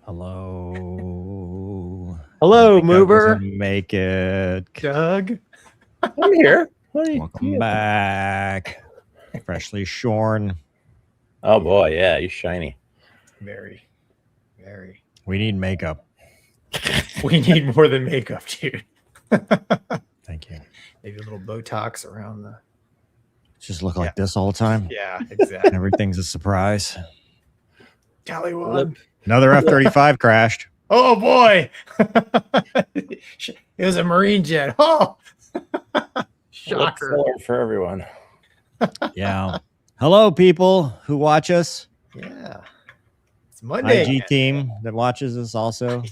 Hello. Hello, Doug mover. doesn't make it. Doug. I'm here. Welcome back. Freshly shorn. Oh boy, yeah, he's shiny. Very. We need makeup. We need more than makeup, dude. Thank you. Maybe a little Botox around the. Just look like this all the time. Yeah, exactly. Everything's a surprise. Tallywog. Another F-35 crashed. Oh boy. It was a Marine jet. Oh. Shocker. For everyone. Yeah. Hello, people who watch us. Yeah. It's Monday. IG team that watches us also.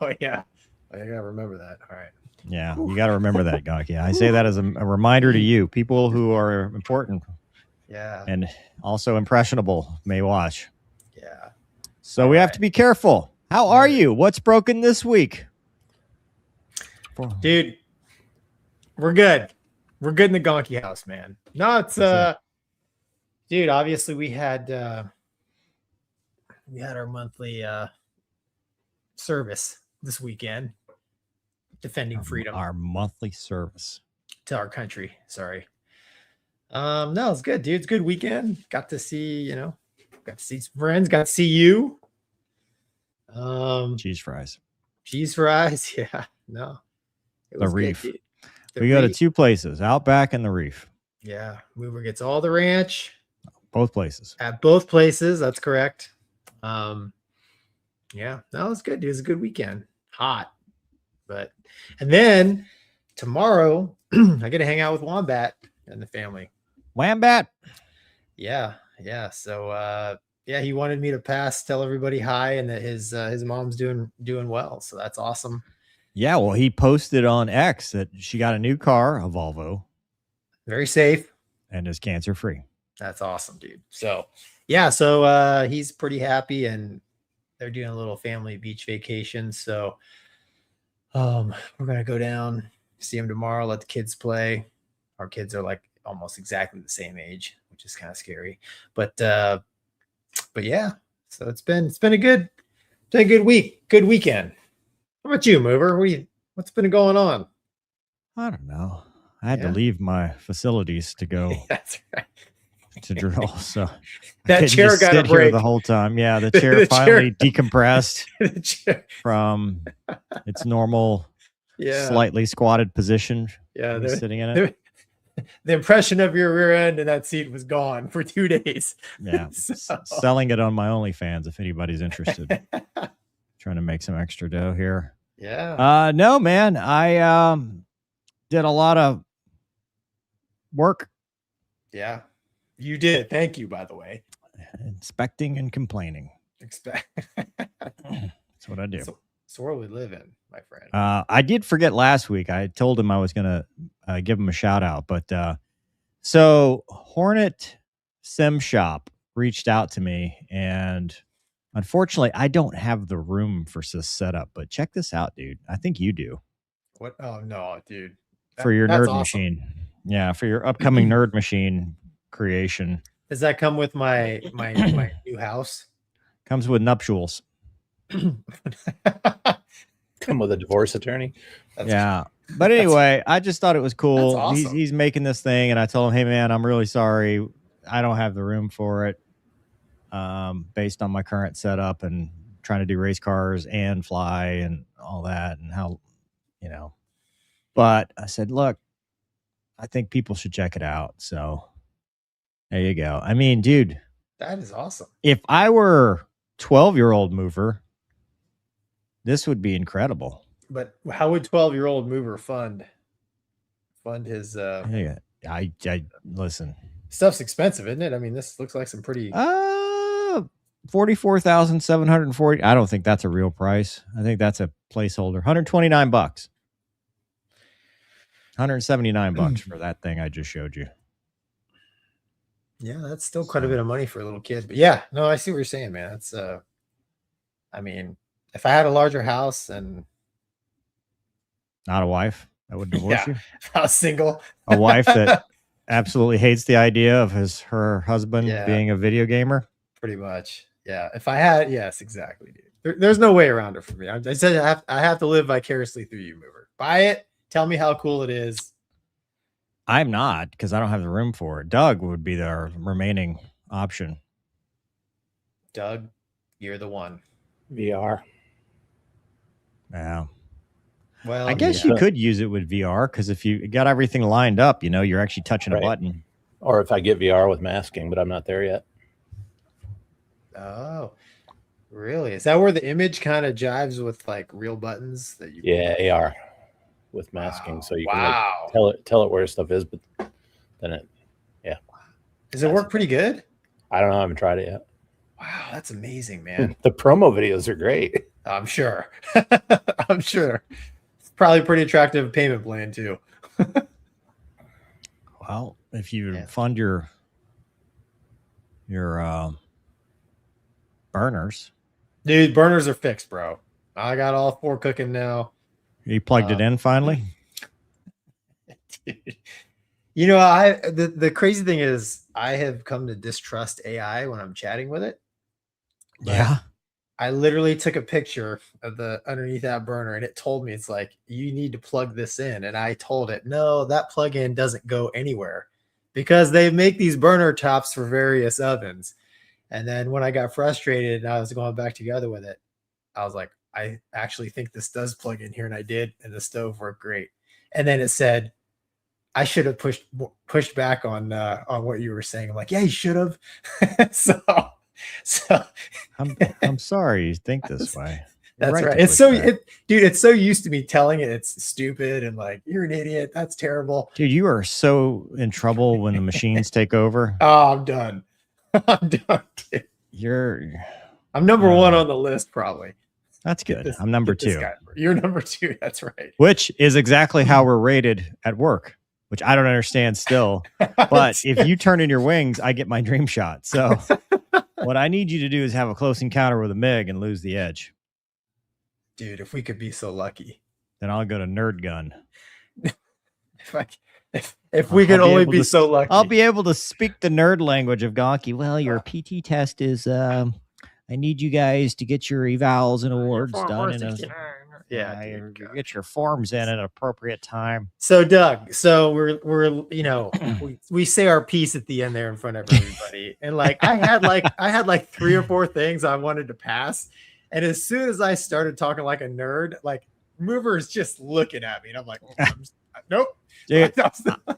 Oh yeah. I gotta remember that. All right. Yeah, you got to remember that, Gonky. I say that as a reminder to you, people who are important. Yeah. And also impressionable may watch. Yeah. So we have to be careful. How are you? What's broken this week? Dude, we're good. We're good in the Gonky house, man. No, it's dude, obviously we had our monthly service this weekend, defending freedom. Our monthly service to our country. Sorry. No, it's good, dude. It's a good weekend. Got to see, got to see some friends, got to see you. Cheese fries. Yeah. No. The Reef. We go to two places, Outback and the Reef. Yeah. Mover gets all the ranch. Both places. At both places. That's correct. Yeah. No, it's good, dude. It's a good weekend. Hot. And then tomorrow I get to hang out with Wombat and the family. Wombat. Yeah. So he wanted me to tell everybody hi and that his mom's doing well. So that's awesome. Yeah, well, he posted on X that she got a new car, a Volvo. Very safe. And is cancer free. That's awesome, dude. So so he's pretty happy, and they're doing a little family beach vacation. So we're gonna go down, see him tomorrow, let the kids play. Our kids are like almost exactly the same age, which is kind of scary. But yeah, so it's been a good week, good weekend. How about you, Mover? What's been going on? I don't know. I had to leave my facilities to go That's right. to drill. So that chair got a break here the whole time. Yeah, the chair finally decompressed from its normal, slightly squatted position. Yeah, sitting in it. The impression of your rear end in that seat was gone for 2 days. Yeah, selling it on my OnlyFans if anybody's interested. Trying to make some extra dough here. Yeah. No, man. I did a lot of work. Yeah, you did. Thank you, by the way. Inspecting and complaining. That's what I do. So where we live in, my friend. I did forget last week. I told him I was going to give him a shout out. But so Hornet Sim Shop reached out to me, and unfortunately, I don't have the room for this setup. But check this out, dude. I think you do. What? Oh, no, dude. For your nerd machine. Yeah, for your upcoming nerd machine creation. Does that come with my new house? Comes with nuptials. Come with a divorce attorney. But anyway, I just thought it was cool. Awesome. He's making this thing, and I told him, hey man, I'm really sorry. I don't have the room for it. Based on my current setup and trying to do race cars and fly and all that, and how, but I said, look, I think people should check it out. So there you go. I mean, dude, that is awesome. If I were 12-year-old mover, this would be incredible. But how would 12-year-old mover fund his I listen. Stuff's expensive, isn't it? I mean, this looks like some pretty 44,740. I don't think that's a real price. I think that's a placeholder. $129. $179 for that thing I just showed you. Yeah, that's still quite a bit of money for a little kid. But yeah, no, I see what you're saying, man. That's I mean, if I had a larger house and not a wife that would divorce you. If I was single. A wife that absolutely hates the idea of her husband being a video gamer. Pretty much. Yeah. If I had, yes, exactly, dude. There's no way around it for me. I said I have to live vicariously through you, mover. Buy it. Tell me how cool it is. I'm not, because I don't have the room for it. Doug would be our remaining option. Doug, you're the one. VR. Yeah. Well, I guess you could use it with VR, because if you got everything lined up, you know, you're actually touching a button. Or if I get VR with masking, but I'm not there yet. Oh, really? Is that where the image kind of jives with like real buttons that you? Yeah, AR with masking, so you can like, tell it where stuff is, but then it, yeah. Does it work pretty good? I don't know. I haven't tried it yet. Wow, that's amazing, man. The promo videos are great. I'm sure. I'm sure. It's probably a pretty attractive payment plan too. Well, if you fund your burners. Dude, burners are fixed, bro. I got all 4 cooking now. You plugged it in finally? Dude. You know, the crazy thing is I have come to distrust AI when I'm chatting with it. Yeah. I literally took a picture of the underneath that burner and it told me, it's like, you need to plug this in. And I told it, no, that plug-in doesn't go anywhere because they make these burner tops for various ovens. And then when I got frustrated and I was going back together with it, I was like, I actually think this does plug in here. And I did. And the stove worked great. And then it said, I should have pushed back on what you were saying. I'm like, yeah, you should have. so I'm sorry you think this way. That's right. It's so dude, it's so used to me telling it it's stupid and like, you're an idiot. That's terrible. Dude, you are so in trouble when the machines take over. Oh, I'm done. I'm done. Dude. I'm number 1 on the list, probably. That's good. I'm number 2. You're number 2. That's right. Which is exactly how we're rated at work, which I don't understand still. But if you turn in your wings, I get my dream shot. So what I need you to do is have a close encounter with a MiG and lose the edge. Dude, if we could be so lucky. Then I'll go to Nerd Gun. If we could only be so lucky. I'll be able to speak the nerd language of Gonky. Well, your PT test is I need you guys to get your evals and awards done in get your forms in at an appropriate time. So Doug, we're you know, we say our piece at the end there in front of everybody. And like I had like 3 or 4 things I wanted to pass. And as soon as I started talking like a nerd, like Mover is just looking at me and I'm like, nope. Dude,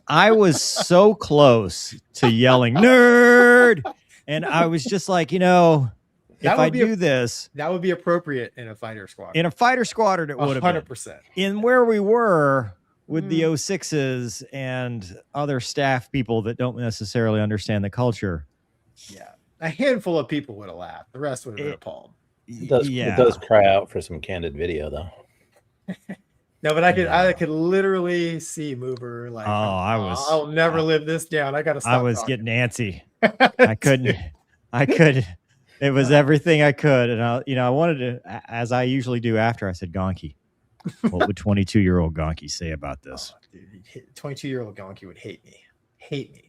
I was so close to yelling nerd. And I was just like, you know, if I do this, that would be appropriate in a fighter squadron. In a fighter squadron, it would have 100%. In where we were with the 06s and other staff people that don't necessarily understand the culture. Yeah. A handful of people would have laughed. The rest would have been appalled. It does cry out for some candid video, though. No, but I could literally see Mover like, I'll never live this down. I got to stop. I was getting antsy. I couldn't. It was everything I could. And I wanted to, as I usually do after I said Gonky, what would 22-year-old Gonky say about this? Oh, dude, 22-year-old Gonky would hate me. 100%.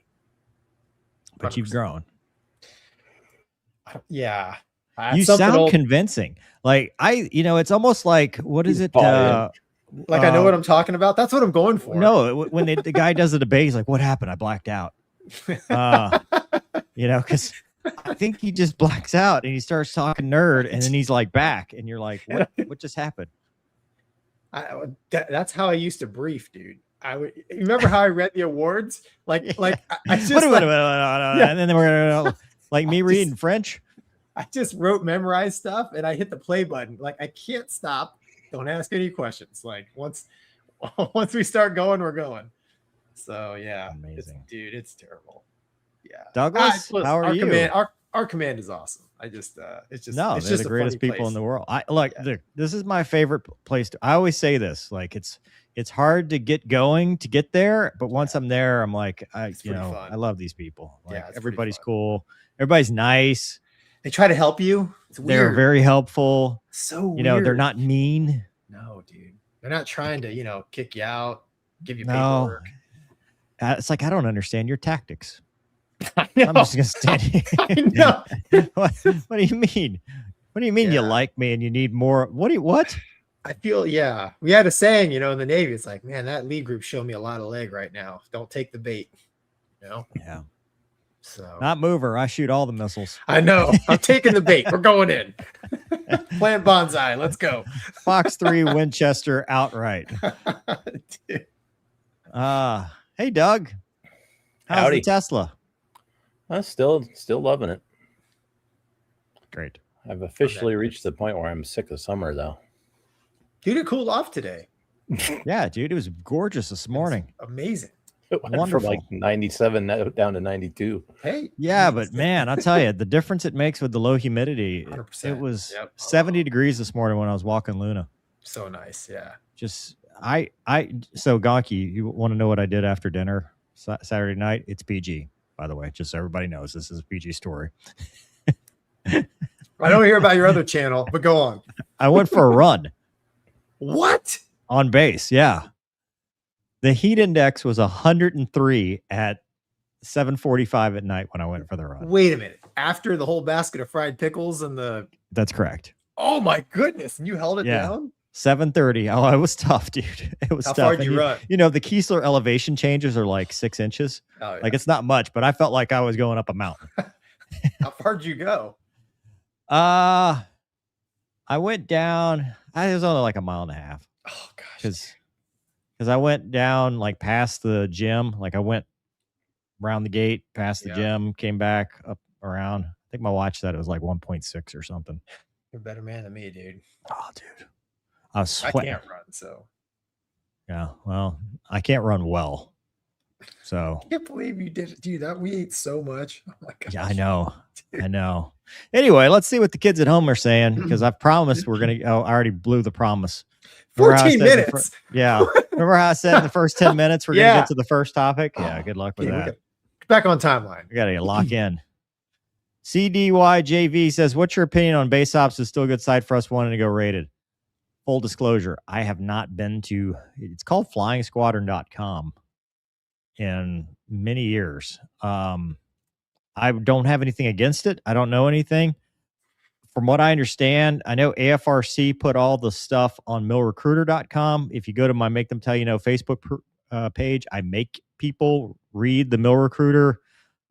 But you've grown. Yeah. You sound convincing. Like it's almost like, what is it? Like I know what I'm talking about. That's what I'm going for. No, when the guy does the debate, he's like, what happened? I blacked out. Because I think he just blacks out and he starts talking nerd and then he's like back and you're like, what just happened? That's how I used to brief, dude. Remember how I read the awards? I just and then we're gonna like me reading French. I just memorized stuff and I hit the play button. Like I can't stop. Don't ask any questions. Like once we start going, we're going. So yeah, amazing, dude. It's terrible. Yeah, Douglas, how are you? Our command is awesome. They're the greatest people in the world. This is my favorite place. I always say this. Like it's hard to get there, but once I'm there, I'm like, I love these people. Like everybody's cool. Everybody's nice. They try to help you. It's weird. They're very helpful. So weird. They're not mean. No, dude. They're not trying to, kick you out, give you paperwork. It's like, I don't understand your tactics. I know. I'm just going to stand here. I know. What do you mean? What do you mean you Yeah. like me and you need more? What? I feel, yeah. We had a saying, in the Navy. It's like, man, that lead group showed me a lot of leg right now. Don't take the bait, Yeah. So Not mover. I shoot all the missiles. I know. I'm taking the bait. We're going in. Plant bonsai. Let's go. Fox 3 Winchester outright. Dude. Hey, Doug. How's Howdy. the Tesla? I'm still loving it. Great. I've officially reached the point where I'm sick of summer, though. Dude, it cooled off today. Yeah, dude. It was gorgeous this morning. Amazing. It went Wonderful. from like 97 down to 92. Hey. Yeah, but man, I'll tell you, the difference it makes with the low humidity. 100%. It was 70 degrees this morning when I was walking Luna. So nice. Yeah. Just so Gonky, you want to know what I did after dinner Saturday night? It's PG, by the way, just so everybody knows this is a PG story. I don't hear about your other channel, but go on. I went for a run. What? On base, yeah. The heat index was 103 at 7:45 at night when I went for the run. Wait a minute. After the whole basket of fried pickles and the... That's correct. Oh my goodness. And you held it Yeah. down? 7:30. Oh, it was tough, dude. It was How tough. far did you run? The Keesler elevation changes are like 6 inches. Oh, yeah. Like it's not much, but I felt like I was going up a mountain. How far did you go? I went down. I was only like a mile and a half. Oh gosh. Because I went down like past the gym. Like I went around the gate, past the gym, came back up around. I think my watch said it was like 1.6 or something. You're a better man than me, dude. Oh, dude. I was sweating. I can't run, so. Yeah, well, I can't run well. So. I can't believe you did it, dude. We ate so much. Oh my gosh. Yeah, I know. Dude. I know. Anyway, let's see what the kids at home are saying because I've promised we're going to. Oh, I already blew the promise. 14 minutes. Yeah. Remember how I said in the first 10 minutes we're going to get to the first topic? Yeah, good luck with that. Get back on timeline. We got to lock in. CDYJV says, what's your opinion on base ops is still a good site for us wanting to go rated? Full disclosure, I have not been to, it's called flyingsquadron.com in many years. I don't have anything against it. I don't know anything. From what I understand, I know AFRC put all the stuff on millrecruiter.com. If you go to my Make Them Tell You No Facebook page, I make people read the Mill Recruiter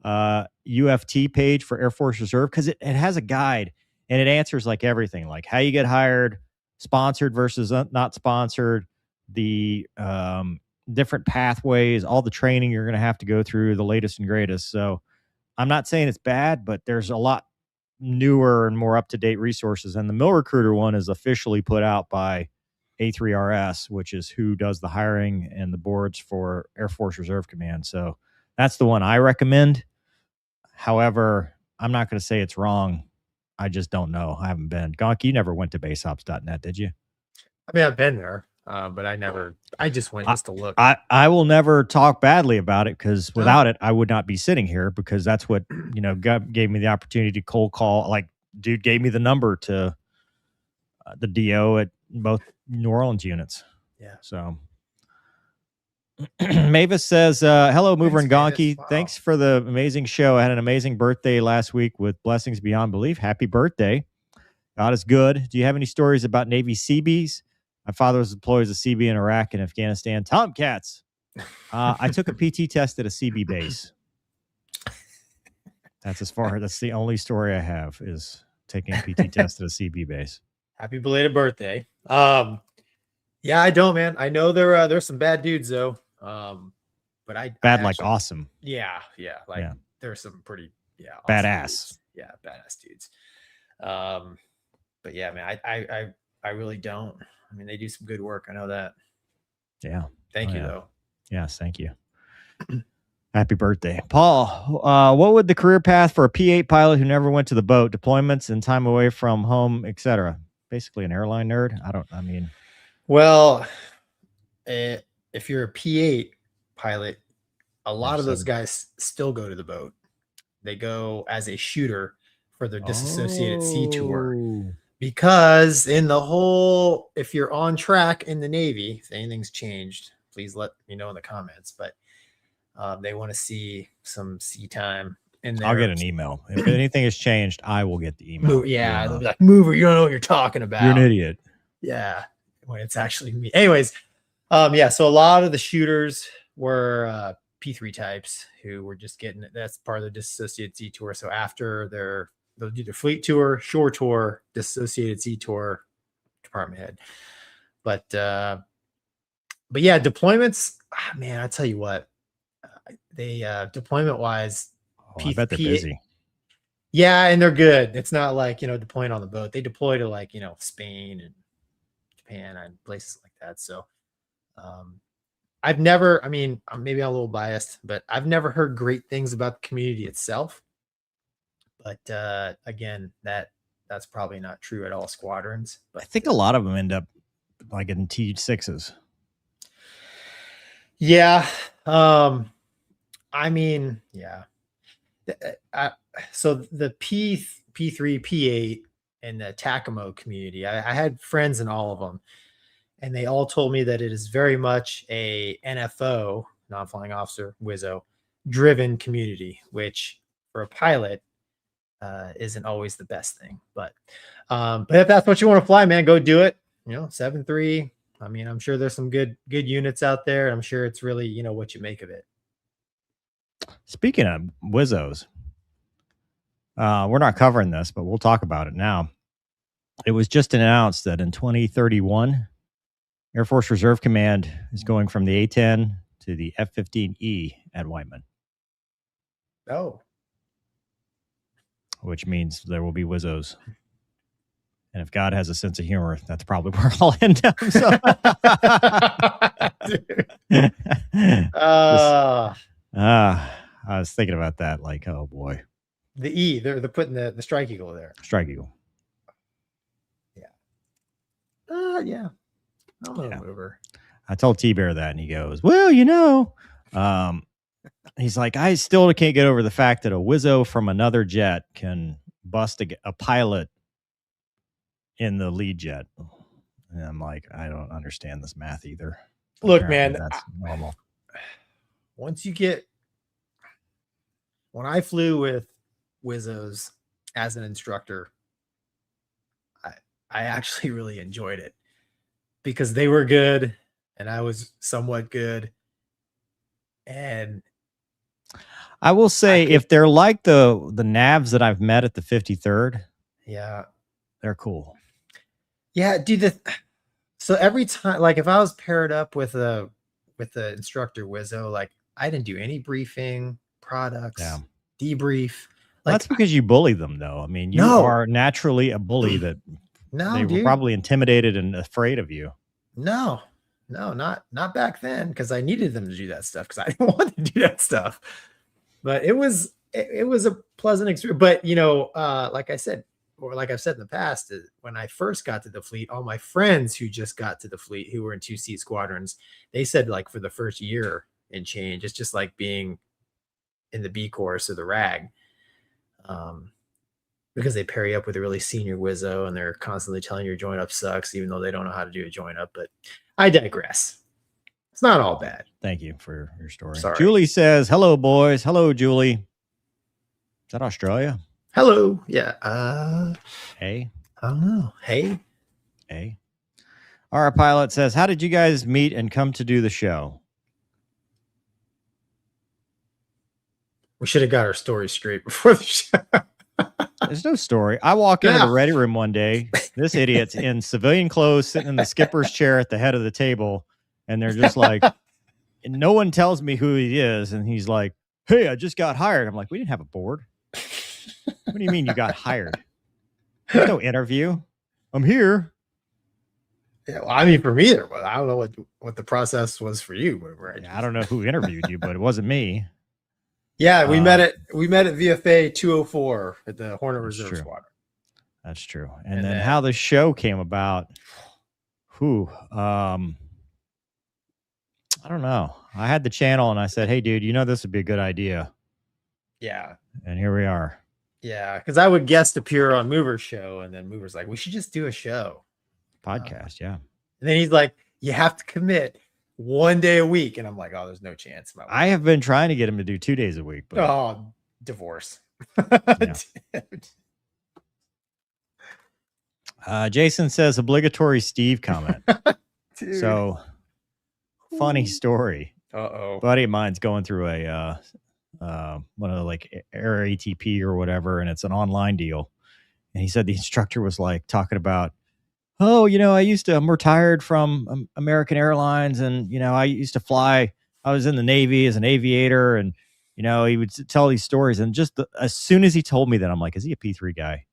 UFT page for Air Force Reserve because it has a guide and it answers like everything, like how you get hired, sponsored versus not sponsored, the different pathways, all the training you're going to have to go through, the latest and greatest. So I'm not saying it's bad, but there's a lot newer and more up-to-date resources. And the Mill Recruiter one is officially put out by A3RS, which is who does the hiring and the boards for Air Force Reserve Command. So that's the one I recommend. However, I'm not going to say it's wrong. I just don't know. I haven't been. Gonky, you never went to baseops.net, did you? I mean, I've been there, but I just went just to look. I will never talk badly about it because without it, I would not be sitting here because that's what, God gave me the opportunity to cold call. Like, dude gave me the number to the DO at both New Orleans units. Yeah. So Mavis says, hello, Mover and Gonky. Wow. Thanks for the amazing show. I had an amazing birthday last week with blessings beyond belief. Happy birthday. God is good. Do you have any stories about Navy Seabees? My father was deployed as a CB in Iraq and Afghanistan. Tomcats. I took a PT test at a CB base. That's the only story I have is taking a PT test at a CB base. Happy belated birthday. Yeah, I don't, man. I know there's some bad dudes though. But like awesome. Yeah. Like there's some pretty awesome badass. Dudes. Yeah, badass dudes. But yeah, man, I really don't. I mean, they do some good work. I know that. Yeah. Thank you though. Yes, thank you. Happy birthday. Paul, what would the career path for a P8 pilot who never went to the boat, deployments and time away from home, etc.? Basically an airline nerd. Well, if you're a P8 pilot, a lot of those guys still go to the boat. They go as a shooter for their disassociated sea tour. Because if you're on track in the Navy, if anything's changed, please let me know in the comments. But they want to see some sea time in there. I'll get an email. If anything has changed, I will get the email. Yeah, they'll be like, Mover, you don't know what you're talking about. You're an idiot. Yeah, when it's actually me. Anyways, yeah, so a lot of the shooters were P3 types who were just getting it. That's part of the dissociated Z tour. So after they'll do their fleet tour, shore tour, dissociated Z tour, department head. But yeah, deployments, man, I tell you what, they deployment wise, I bet they're busy. Yeah, and they're good. It's not like, deploying on the boat. They deploy to like, Spain and Japan and places like that. So I've never, maybe I'm a little biased, but I've never heard great things about the community itself. But again, that's probably not true at all squadrons. But I think a lot of them end up like in T6s. Yeah. Yeah. So the P3, P8 and the TACAMO community, I had friends in all of them, and they all told me that it is very much a NFO, non-flying officer, WISO, driven community, which for a pilot isn't always the best thing. But if that's what you want to fly, man, go do it. 7.3. I'm sure there's some good units out there. I'm sure it's really, what you make of it. Speaking of WISOs, we're not covering this, but we'll talk about it now. It was just announced that in 2031, Air Force Reserve Command is going from the A-10 to the F-15E at Whiteman. Oh. Which means there will be WISOs. And if God has a sense of humor, that's probably where I'll end up. So. I was thinking about that, like, oh boy. The E, they're putting the Strike Eagle there. Strike Eagle. Yeah. Yeah. I'll move over. I told T-Bear that, and he goes, well, he's like, I still can't get over the fact that a WISO from another jet can bust a pilot in the lead jet. And I'm like, I don't understand this math either. Look, Apparently man, that's normal. When I flew with WISOs as an instructor, I actually really enjoyed it because they were good and I was somewhat good. And I will say, if they're like the navs that I've met at the 53rd, yeah, they're cool. Yeah, dude. So every time, like if I was paired up with the instructor WISO, like I didn't do any briefing, products, debrief. Well, that's because you bully them, though. You are naturally a bully that they were probably intimidated and afraid of you. No, not back then, because I needed them to do that stuff because I didn't want to do that stuff. But it was a pleasant experience. But like I said, or like I've said in the past, when I first got to the fleet, all my friends who just got to the fleet who were in 2-seat squadrons, they said like for the first year and change, it's just like being in the B course or the RAG, because they pair you up with a really senior WISO and they're constantly telling you your joint up sucks, even though they don't know how to do a joint up. But I digress. It's not all bad. Thank you for your story. Sorry. Julie says, hello, boys. Hello, Julie. Is that Australia? Hello. Yeah. Hey. I don't know. Hey. Our pilot says, how did you guys meet and come to do the show? We should have got our story straight before the show. There's no story. I walk into the ready room one day. This idiot's in civilian clothes sitting in the skipper's chair at the head of the table. And they're just like, and no one tells me who he is. And he's like, hey, I just got hired. I'm like, we didn't have a board. What do you mean you got hired? There's no interview. I'm here. Yeah, well, for me, but I don't know what the process was for you. Right? I don't know who interviewed you, but it wasn't me. Yeah, we met at VFA 204 at the Hornet Reserve Squadron. That's true. And then how the show came about. I don't know. I had the channel and I said, hey, dude, this would be a good idea. Yeah. And here we are. Yeah, because I would guest appear on Mover's show, and then Mover's like, we should just do a show. Podcast, yeah. And then he's like, you have to commit 1 day a week. And I'm like, oh, there's no chance. I have been trying to get him to do 2 days a week. But... Oh, divorce. Jason says obligatory Steve comment. So funny story. Buddy of mine's going through a one of the like Air ATP or whatever, and it's an online deal. And he said the instructor was like talking about, oh, I'm retired from American Airlines, and I used to fly. I was in the Navy as an aviator, and he would tell these stories. And just as soon as he told me that, I'm like, is he a P3 guy?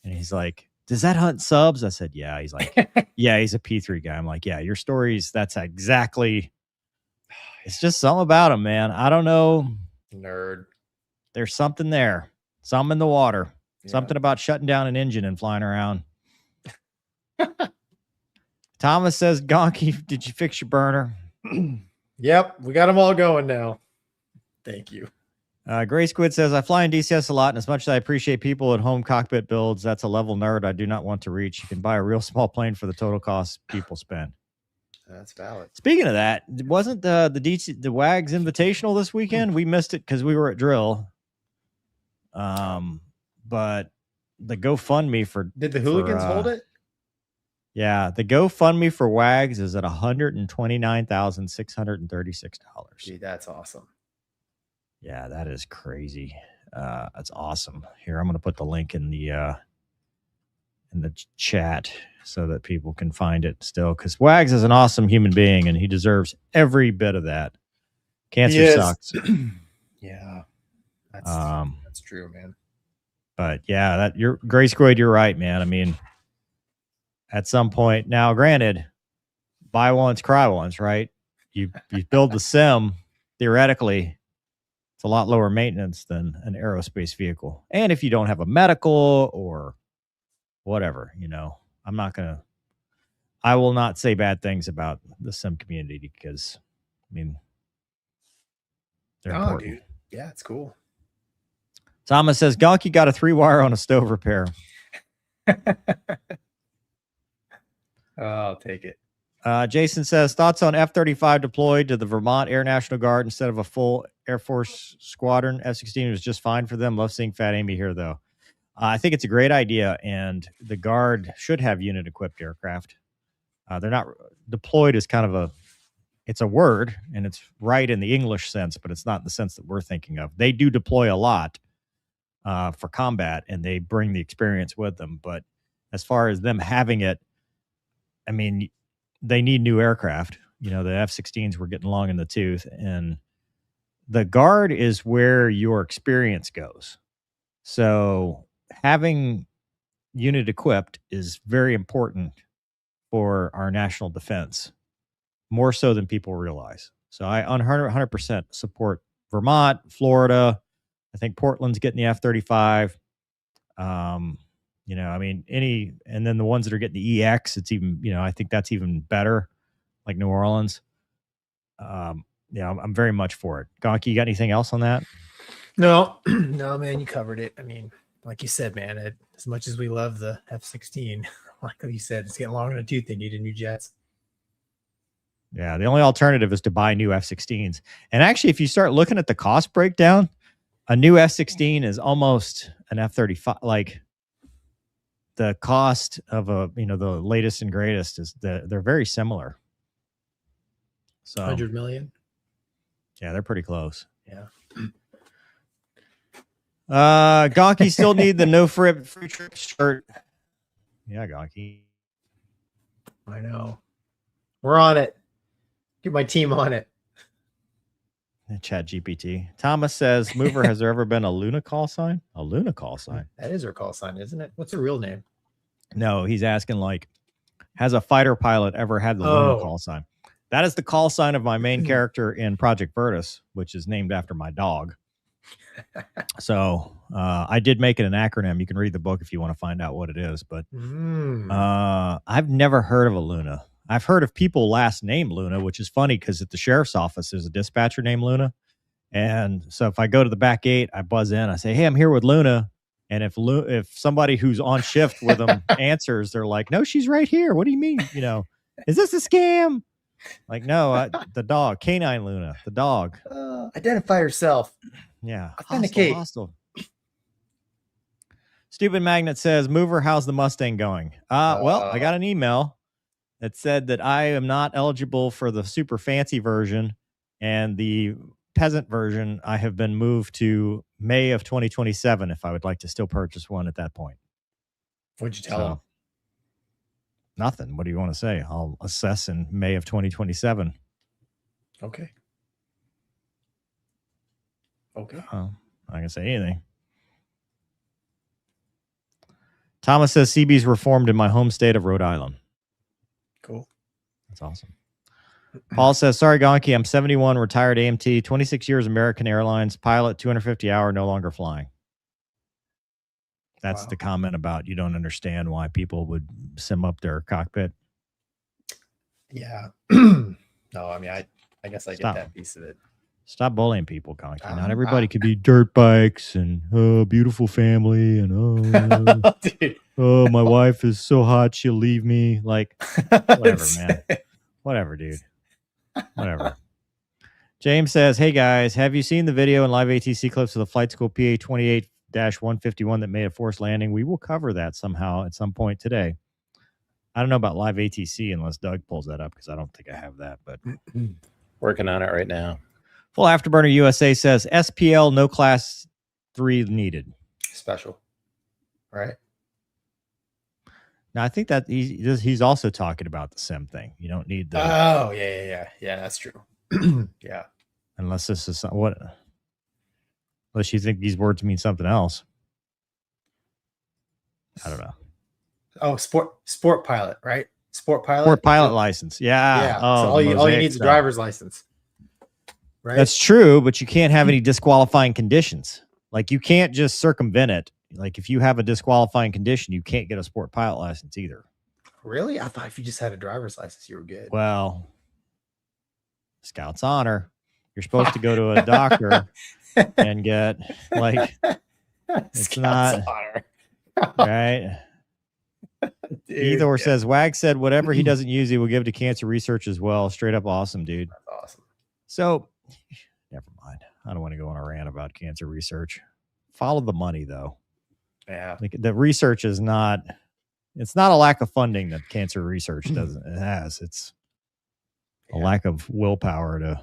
And he's like, does that hunt subs? I said, yeah. He's like, yeah, he's a P3 guy. I'm like, yeah, your stories, that's exactly. It's just something about him, man. I don't know. Nerd. There's something there. Something in the water. Yeah. Something about shutting down an engine and flying around. Thomas says, Gonky, did you fix your burner? Yep, we got them all going now. Thank you. Gray Squid says, I fly in DCS a lot, and as much as I appreciate people at home cockpit builds, that's a level nerd I do not want to reach. You can buy a real small plane for the total cost people spend. That's valid. Speaking of that, wasn't the WAGs Invitational this weekend? We missed it because we were at drill. But the GoFundMe for did the hooligans hold it? Yeah, the GoFundMe for WAGs is at $129,636. Gee, that's awesome. Yeah, that is crazy. That's awesome. Here, I'm going to put the link in the chat so that people can find it still, because Wags is an awesome human being and he deserves every bit of that. Cancer sucks. Yeah, that's true, man. But yeah, you're Gray Squid. You're right, man. I mean, at some point now, granted, buy once, cry once, right? You build the sim, theoretically, it's a lot lower maintenance than an aerospace vehicle. And if you don't have a medical or whatever, I will not say bad things about the sim community because, I mean, they're important. Dude. Yeah, it's cool. Thomas says, Gonky got a 3-wire on a stove repair. I'll take it. Jason says, thoughts on F-35 deployed to the Vermont Air National Guard instead of a full Air Force squadron. F-16 was just fine for them. Love seeing Fat Amy here, though. I think it's a great idea, and the Guard should have unit-equipped aircraft. They're not deployed as kind of it's a word, and it's right in the English sense, but it's not in the sense that we're thinking of. They do deploy a lot for combat, and they bring the experience with them. But as far as them having it, I mean, they need new aircraft. The F-16s were getting long in the tooth, and the Guard is where your experience goes. So having unit equipped is very important for our national defense, more so than people realize. So I 100% support Vermont, Florida. I think Portland's getting the F-35. I mean, and then the ones that are getting the EX, it's even, I think that's even better, like New Orleans. I'm very much for it. Gonky, you got anything else on that? No, man, you covered it. I mean, like you said, man, as much as we love the F-16, like you said, it's getting long in the tooth. They needed new jets. Yeah, the only alternative is to buy new F-16s. And actually, if you start looking at the cost breakdown, a new F-16 is almost an F-35. Like the cost of the latest and greatest is they're very similar. So 100 million. Yeah, they're pretty close. Yeah. Gonky still need the no free trip shirt. Yeah, Gonky. I know. We're on it. Get my team on it. Chat GPT. Thomas says, Mover, has there ever been a Luna call sign? A Luna call sign? That is her call sign, isn't it? What's her real name? No, he's asking, like, has a fighter pilot ever had the Luna call sign? That is the call sign of my main character in Project Virtus, which is named after my dog. So I did make it an acronym. You can read the book if you want to find out what it is. But I've never heard of a Luna. I've heard of people last name Luna, which is funny because at the sheriff's office, there's a dispatcher named Luna. And so if I go to the back gate, I buzz in, I say, hey, I'm here with Luna. And if somebody who's on shift with them answers, they're like, no, she's right here. What do you mean? Is this a scam? Like, no, the dog, Canine Luna, the dog. Identify yourself. Yeah. Authenticate. Hostile. Stupid Magnet says, Mover, how's the Mustang going? Well, I got an email that said that I am not eligible for the super fancy version, and the peasant version I have been moved to May of 2027 if I would like to still purchase one at that point. What'd you tell him? Nothing. What do you want to say? I'll assess in May of 2027. Okay. I'm not going to say anything. Thomas says CB's reformed in my home state of Rhode Island. Cool. That's awesome. Paul says, sorry, Gonky, I'm 71, retired AMT, 26 years American Airlines, pilot, 250 hour, no longer flying. That's the comment about you don't understand why people would sim up their cockpit. Yeah. No, I mean, I guess I get that piece of it. Stop bullying people, Gonky. Not everybody could be dirt bikes and beautiful family and oh, my wife is so hot she'll leave me. Like, whatever, man. Whatever, dude. Whatever. James says, hey guys, have you seen the video and live ATC clips of the flight school PA 28-151 that made a forced landing? We will cover that somehow at some point today. I don't know about live ATC unless Doug pulls that up because I don't think I have that, but working on it right now. Full Afterburner USA says SPL no class 3 needed. Special. Right. Now I think that he's also talking about the sim thing. You don't need the yeah, that's true. Yeah. Unless this is unless you think these words mean something else. I don't know. Oh, sport pilot, right? Sport pilot license. Yeah. So all you need is a driver's license. Right. That's true, but you can't have any disqualifying conditions. Like you can't just circumvent it. Like if you have a disqualifying condition, you can't get a sport pilot license either. Really? I thought if you just had a driver's license, you were good. Well, Scout's honor. You're supposed to go to a doctor and get like it's Scout's not honor. right. Dude, Ethor says Wag said whatever he doesn't use, he will give to cancer research as well. Straight up awesome, dude. That's awesome. So never mind. I don't want to go on a rant about cancer research. Follow the money though. Yeah. Like the research is not, it's not a lack of funding that cancer research has. It's a lack of willpower to,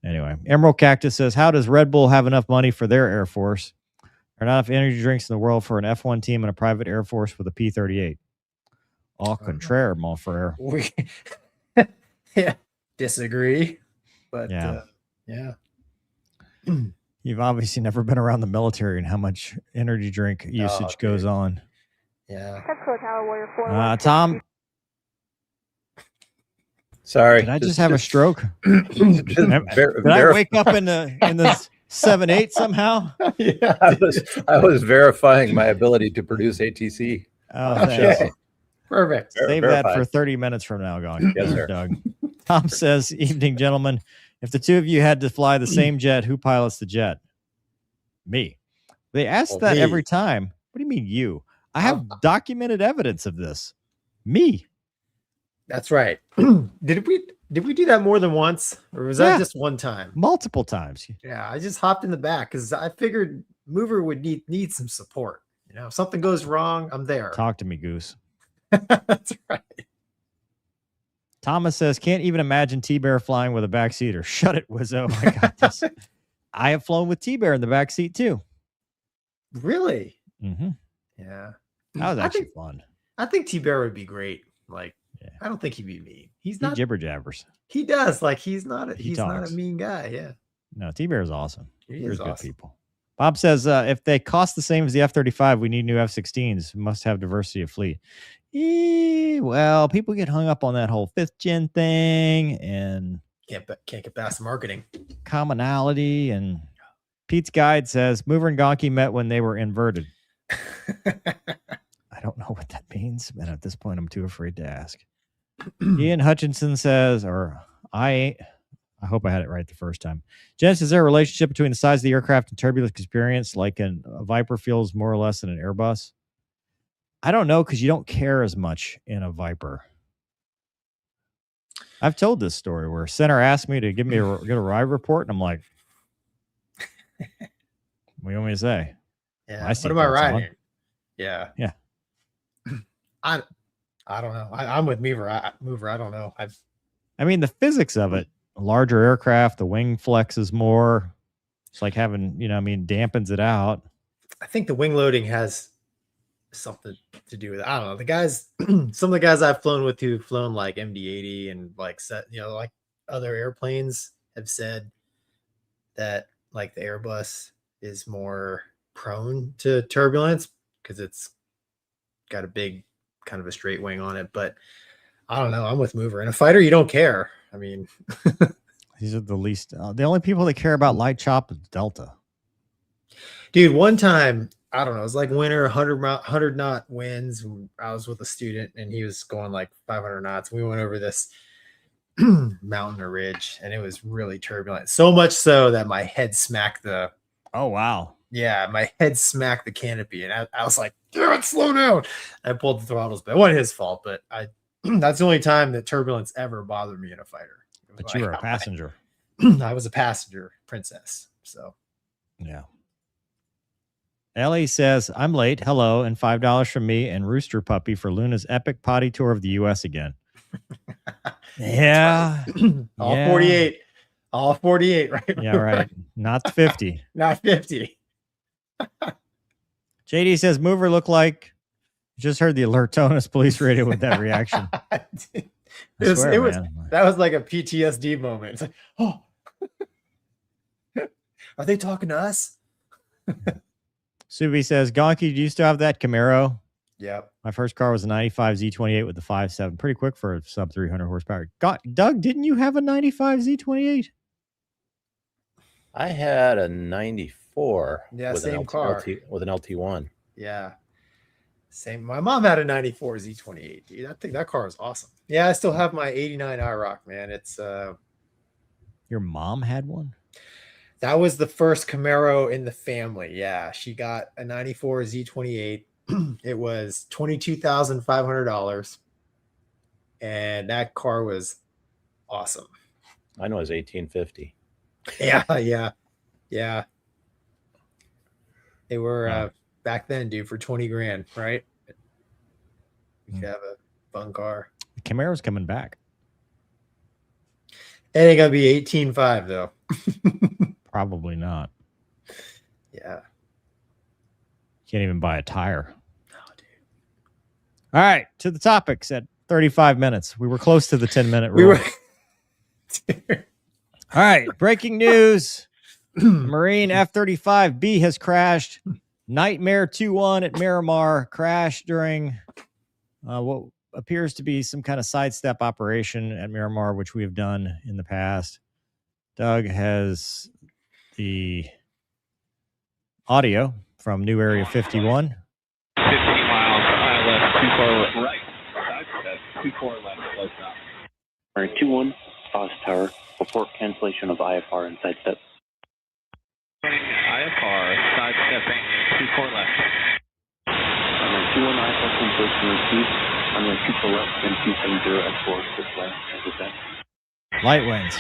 anyway. Emerald Cactus says, how does Red Bull have enough money for their Air Force? There are not enough energy drinks in the world for an F1 team and a private Air Force with a P-38. Au contraire, mon frere. Yeah, disagree. But yeah. You've obviously never been around the military and how much energy drink usage goes on. Yeah. Tom. Sorry. Did I just have a stroke? Did I wake up in the 7-8 somehow? Yeah. I was verifying my ability to produce ATC. Oh, thanks. Perfect. Save that for 30 minutes from now, Gonky. Yes, sir. Doug. Tom says, evening, gentlemen. If the two of you had to fly the same jet, who pilots the jet? Me. They ask that every time. What do you mean you? I have documented evidence of this. Me. That's right. Did we do that more than once? Or was that just one time? Multiple times. Yeah, I just hopped in the back because I figured Mover would need some support. You know, if something goes wrong, I'm there. Talk to me, Goose. That's right. Thomas says, can't even imagine T-Bear flying with a backseater. Shut it, Wizzo. I got this. I have flown with T-Bear in the backseat too. Really? Mm-hmm. Yeah. That was actually fun. I think T-Bear would be great. Like, I don't think he'd be mean. He's not jibber jabbers. He does. Like, he's not a mean guy. Yeah. No, T-Bear is awesome. He's good awesome. people. Bob says, if they cost the same as the F-35, we need new F-16s. Must have diversity of fleet. Well, people get hung up on that whole 5th gen thing and can't get past the marketing. Commonality. And Pete's Guide says, Mover and Gonky met when they were inverted. I don't know what that means, but at this point, I'm too afraid to ask. Ian Hutchinson says, I hope I had it right the first time. Jens, is there a relationship between the size of the aircraft and turbulence experience, like a Viper feels more or less than an Airbus? I don't know, because you don't care as much in a Viper. I've told this story where Center asked me to get a ride report, and I'm like, what do you want me to say? Yeah. What am I riding? Yeah. Yeah. I don't know. I'm with Mover. I don't know. I mean, the physics of it, a larger aircraft, the wing flexes more. It's like having, dampens it out. I think the wing loading has something to do with it. I don't know. The guys, some of the guys I've flown with who've flown like MD-80 and like like other airplanes have said that like the Airbus is more prone to turbulence because it's got a big kind of a straight wing on it. But I don't know. I'm with Mover. In a fighter, you don't care. I mean, these are the least. The only people that care about light chop is Delta. Dude, one time, I don't know, it was like winter, 100 knot winds. I was with a student and he was going like 500 knots. We went over this mountain or ridge and it was really turbulent. So much so that my head smacked the. Oh, wow. Yeah, my head smacked the canopy and I was like, damn it, slow down. I pulled the throttles, but it wasn't his fault. But that's the only time that turbulence ever bothered me in a fighter. But you were a passenger. I was a passenger princess. So, yeah. Ellie says, I'm late. Hello. And $5 from me and Rooster Puppy for Luna's epic potty tour of the U.S. again. Yeah. All 48. All 48, right? Yeah, right. Not 50. Not 50. JD says, Mover looked like just heard the Alertonus police radio with that reaction. That was like a PTSD moment. It's like, oh, are they talking to us? Subi says, Gonky, do you still have that Camaro? Yep. My first car was a 95 Z28 with the 5.7. Pretty quick for a sub 300 horsepower. Doug, didn't you have a 95 Z28? I had a 94. Yeah, with same car. with an LT1. Yeah. Same. My mom had a 94 Z28. Dude, I think that car is awesome. Yeah, I still have my 89 IROC, man. It's Your mom had one? That was the first Camaro in the family. Yeah, she got a 94 Z28. It was $22,500. And that car was awesome. I know it was 1850. Yeah. They were back then, dude, for 20 grand, right? You could have a fun car. The Camaro's coming back. It ain't gonna be 18.5 though. Probably not. Yeah. Can't even buy a tire. No, dude. All right, to the topics at 35 minutes. We were close to the 10-minute rule. All right, breaking news. Marine F-35B has crashed. Nightmare 2-1 at Miramar crashed during what appears to be some kind of sidestep operation at Miramar, which we have done in the past. Doug has the audio from New Area 51. 15 miles, I left, 2 far right. That's 2 far left, close enough. Alright, 2-1, Fox Tower, before cancellation of IFR and sidestep. IFR, sidestepping, 2 far left. Alright, 2-1, IFR cancellation received. I'm going to 2 far left, and 270 X4 this way, as I said. Light winds.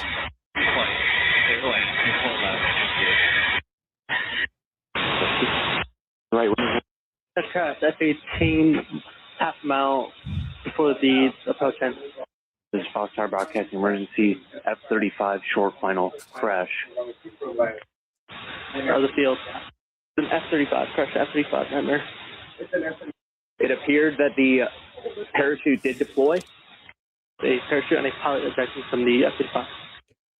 Clear lane, 2 far left. Right. That's correct. F-18, half mile before the approach end. This is Fox Tower broadcasting emergency. F-35 short final crash. Other field. An F-35, crash F-35, nightmare. It appeared that the parachute did deploy. The parachute and a pilot ejected from the F-35.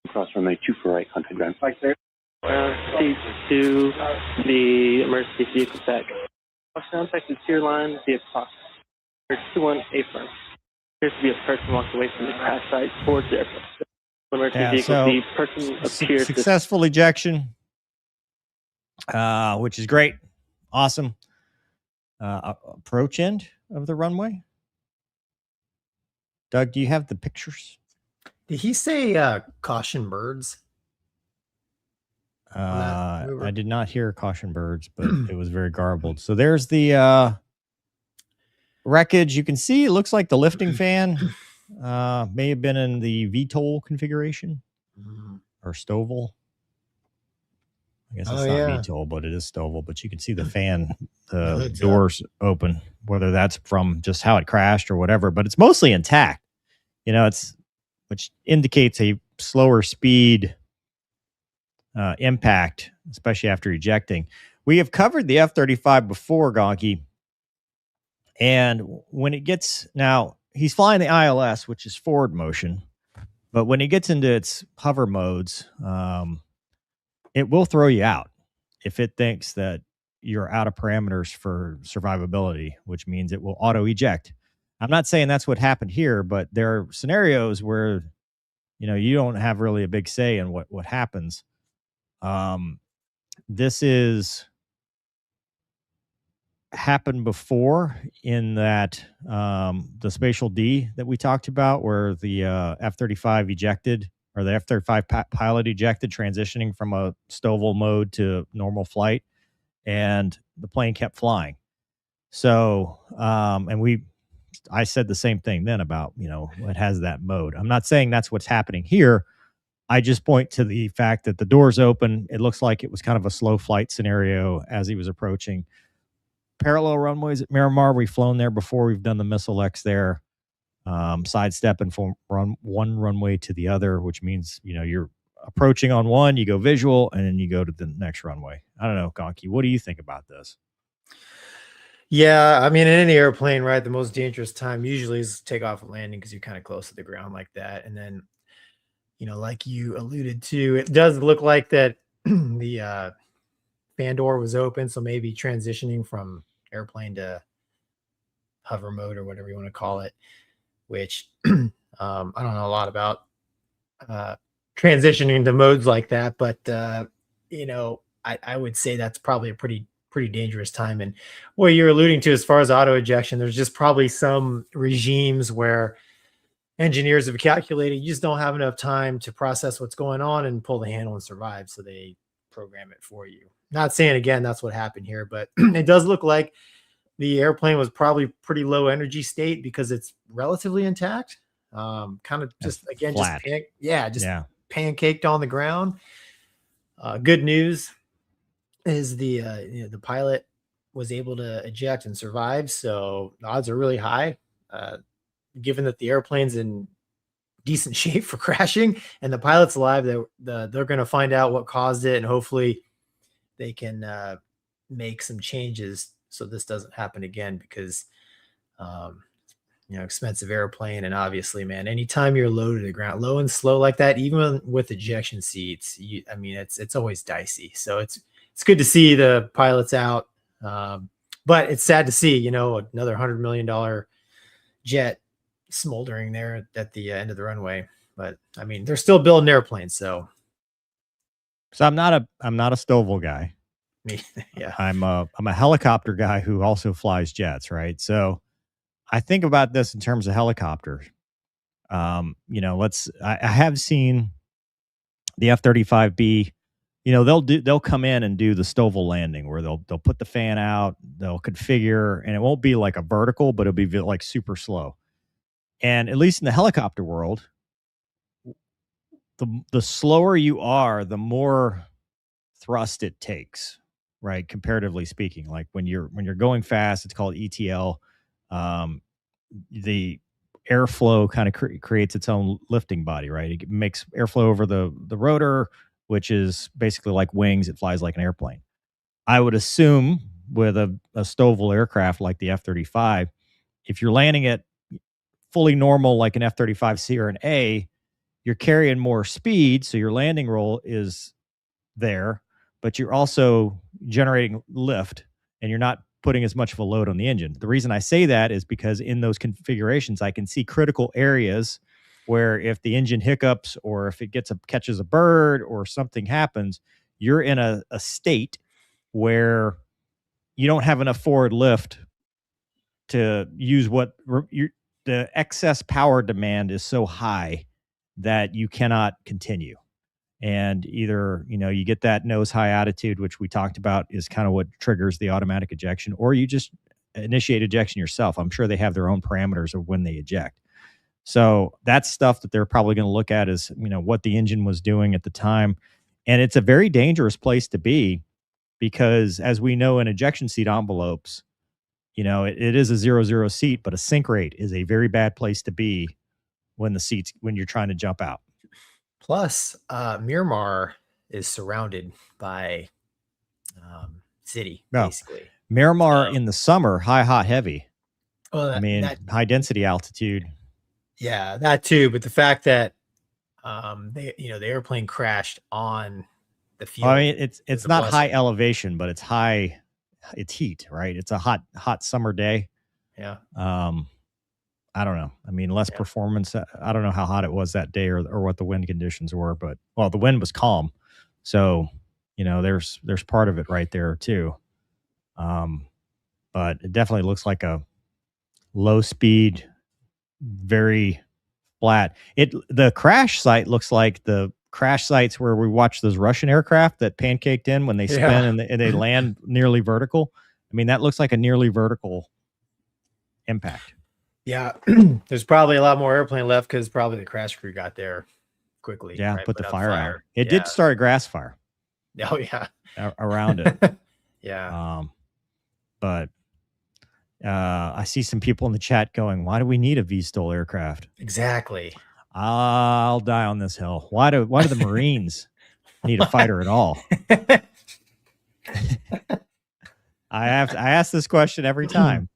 Cross runway 2 for right, contact ground. Proceed to the emergency vehicle deck. Contact the tier line via Fox. 2-1, A-firm. Appears to be a person walked away from the crash site towards the aircraft. Emergency vehicle, so the person appears successful ejection, which is great. Awesome. Approach end of the runway. Doug, do you have the pictures? Did he say caution birds? I did not hear caution birds, but it was very garbled. So there's the wreckage. You can see it looks like the lifting fan may have been in the VTOL configuration or Stovall. I guess Oh, it's not yeah. VTOL, but it is STOVL. But you can see the fan, the hood's doors open, whether that's from just how it crashed or whatever. But it's mostly intact. You know, which indicates a slower speed impact, especially after ejecting. We have covered the F-35 before, Gonky. And when it gets, now he's flying the ILS, which is forward motion, but when it gets into its hover modes, it will throw you out if it thinks that you're out of parameters for survivability, which means it will auto eject. I'm not saying that's what happened here, but there are scenarios where, you know, you don't have really a big say in what happens. This is happened before in that the spatial D that we talked about, where the F-35 ejected, or the F-35 pilot ejected, transitioning from a STOVL mode to normal flight, and the plane kept flying. So, I said the same thing then about, you know, it has that mode. I'm not saying that's what's happening here. I just point to the fact that the doors open. It looks like it was kind of a slow flight scenario as he was approaching. Parallel runways at Miramar, we've flown there before. We've done the Missile X there, sidestepping from one runway to the other, which means, you know, you're approaching on one, you go visual, and then you go to the next runway. I don't know, Gonky, what do you think about this? Yeah, I mean, in any airplane, right, the most dangerous time usually is takeoff and landing, because you're kind of close to the ground like that. And then, you know, like you alluded to, it does look like that the fan door was open, so maybe transitioning from airplane to hover mode, or whatever you want to call it, which I don't know a lot about transitioning to modes like that, but you know, I would say that's probably a pretty dangerous time. And what you're alluding to as far as auto ejection, there's just probably some regimes where engineers have calculated you just don't have enough time to process what's going on and pull the handle and survive, so they program it for you. Not saying again that's what happened here, but it does look like the airplane was probably pretty low energy state because it's relatively intact. Kind of just again flat. just pancaked on the ground. Good news is the pilot was able to eject and survive, so the odds are really high, given that the airplane's in decent shape for crashing and the pilot's alive. They're going to find out what caused it, and hopefully they can make some changes so this doesn't happen again, because you know, expensive airplane. And obviously, man, anytime you're low to the ground, low and slow like that, even with ejection seats, I mean, it's always dicey. So it's good to see the pilots out, but it's sad to see, you know, another $100 million jet smoldering there at the end of the runway. But I mean, they're still building airplanes, so I'm not a STOVL guy. Yeah, I'm a helicopter guy who also flies jets, right? So I think about this in terms of helicopters. You know, I have seen the F-35B. You know, they'll come in and do the STOVL landing where they'll put the fan out, they'll configure, and it won't be like a vertical, but it'll be like super slow. And at least in the helicopter world, the slower you are, the more thrust it takes, right? Comparatively speaking, like when you're going fast, it's called ETL. The airflow kind of creates its own lifting body, right? It makes airflow over the rotor, which is basically like wings. It flies like an airplane. I would assume with a STOVL aircraft like the F-35, if you're landing it fully normal like an F-35C or an A, you're carrying more speed, so your landing roll is there, but you're also generating lift, and you're not putting as much of a load on the engine. The reason I say that is because in those configurations, I can see critical areas where if the engine hiccups, or if it catches a bird or something happens, you're in a state where you don't have enough forward lift to use the excess power demand is so high that you cannot continue. And either, you know, you get that nose high attitude, which we talked about is kind of what triggers the automatic ejection, or you just initiate ejection yourself. I'm sure they have their own parameters of when they eject. So that's stuff that they're probably going to look at is, you know, what the engine was doing at the time. And it's a very dangerous place to be because, as we know in ejection seat envelopes, you know, it is a 0-0 seat, but a sink rate is a very bad place to be when you're trying to jump out. Plus, Miramar is surrounded by city, basically. Miramar in the summer, high, hot, heavy. Well, high density altitude. Yeah, that too. But the fact that the airplane crashed on the field. I mean, it's not high elevation, but it's high. It's heat, right? It's a hot summer day. Yeah. I don't know. I mean, less performance. I don't know how hot it was that day or what the wind conditions were, but the wind was calm. So, you know, there's part of it right there too. But it definitely looks like a low speed, very flat. The crash site looks like the crash sites where we watch those Russian aircraft that pancaked in when they spin and they land nearly vertical. I mean, that looks like a nearly vertical impact. Yeah, there's probably a lot more airplane left because probably the crash crew got there quickly. Yeah, right? put the fire out. It Yeah. did start a grass fire. Oh yeah, around it. Yeah. But I see some people in the chat going, "Why do we need a VSTOL aircraft?" Exactly. I'll die on this hill. Why do the Marines need a fighter at all? I ask this question every time.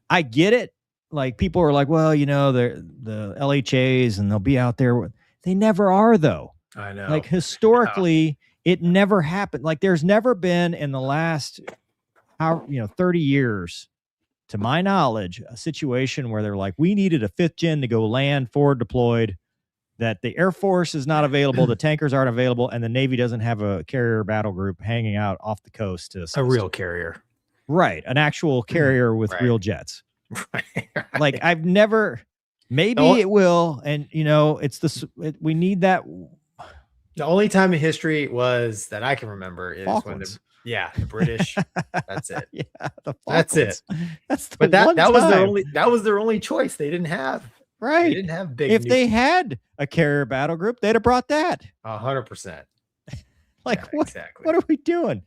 I get it. Like, people are like, well, you know, the LHAs and they'll be out there. They never are, though. I know. Like, historically, it never happened. Like, there's never been in the last 30 years, to my knowledge, a situation where they're like, we needed a 5th gen to go land forward deployed, that the Air Force is not available, the tankers aren't available, and the Navy doesn't have a carrier battle group hanging out off the coast to assist. A real carrier. Right. An actual carrier with real jets. Right. Like, I've never, maybe it will. And, you know, we need that. The only time in history was that I can remember is Falklands. when the British. That's it. Yeah, that's it. That's the but that one was time. that was their only choice. They didn't have Right. They didn't have big. If they had a carrier battle group, they'd have brought that. 100%. Like, Yeah, what? exactly. What are we doing?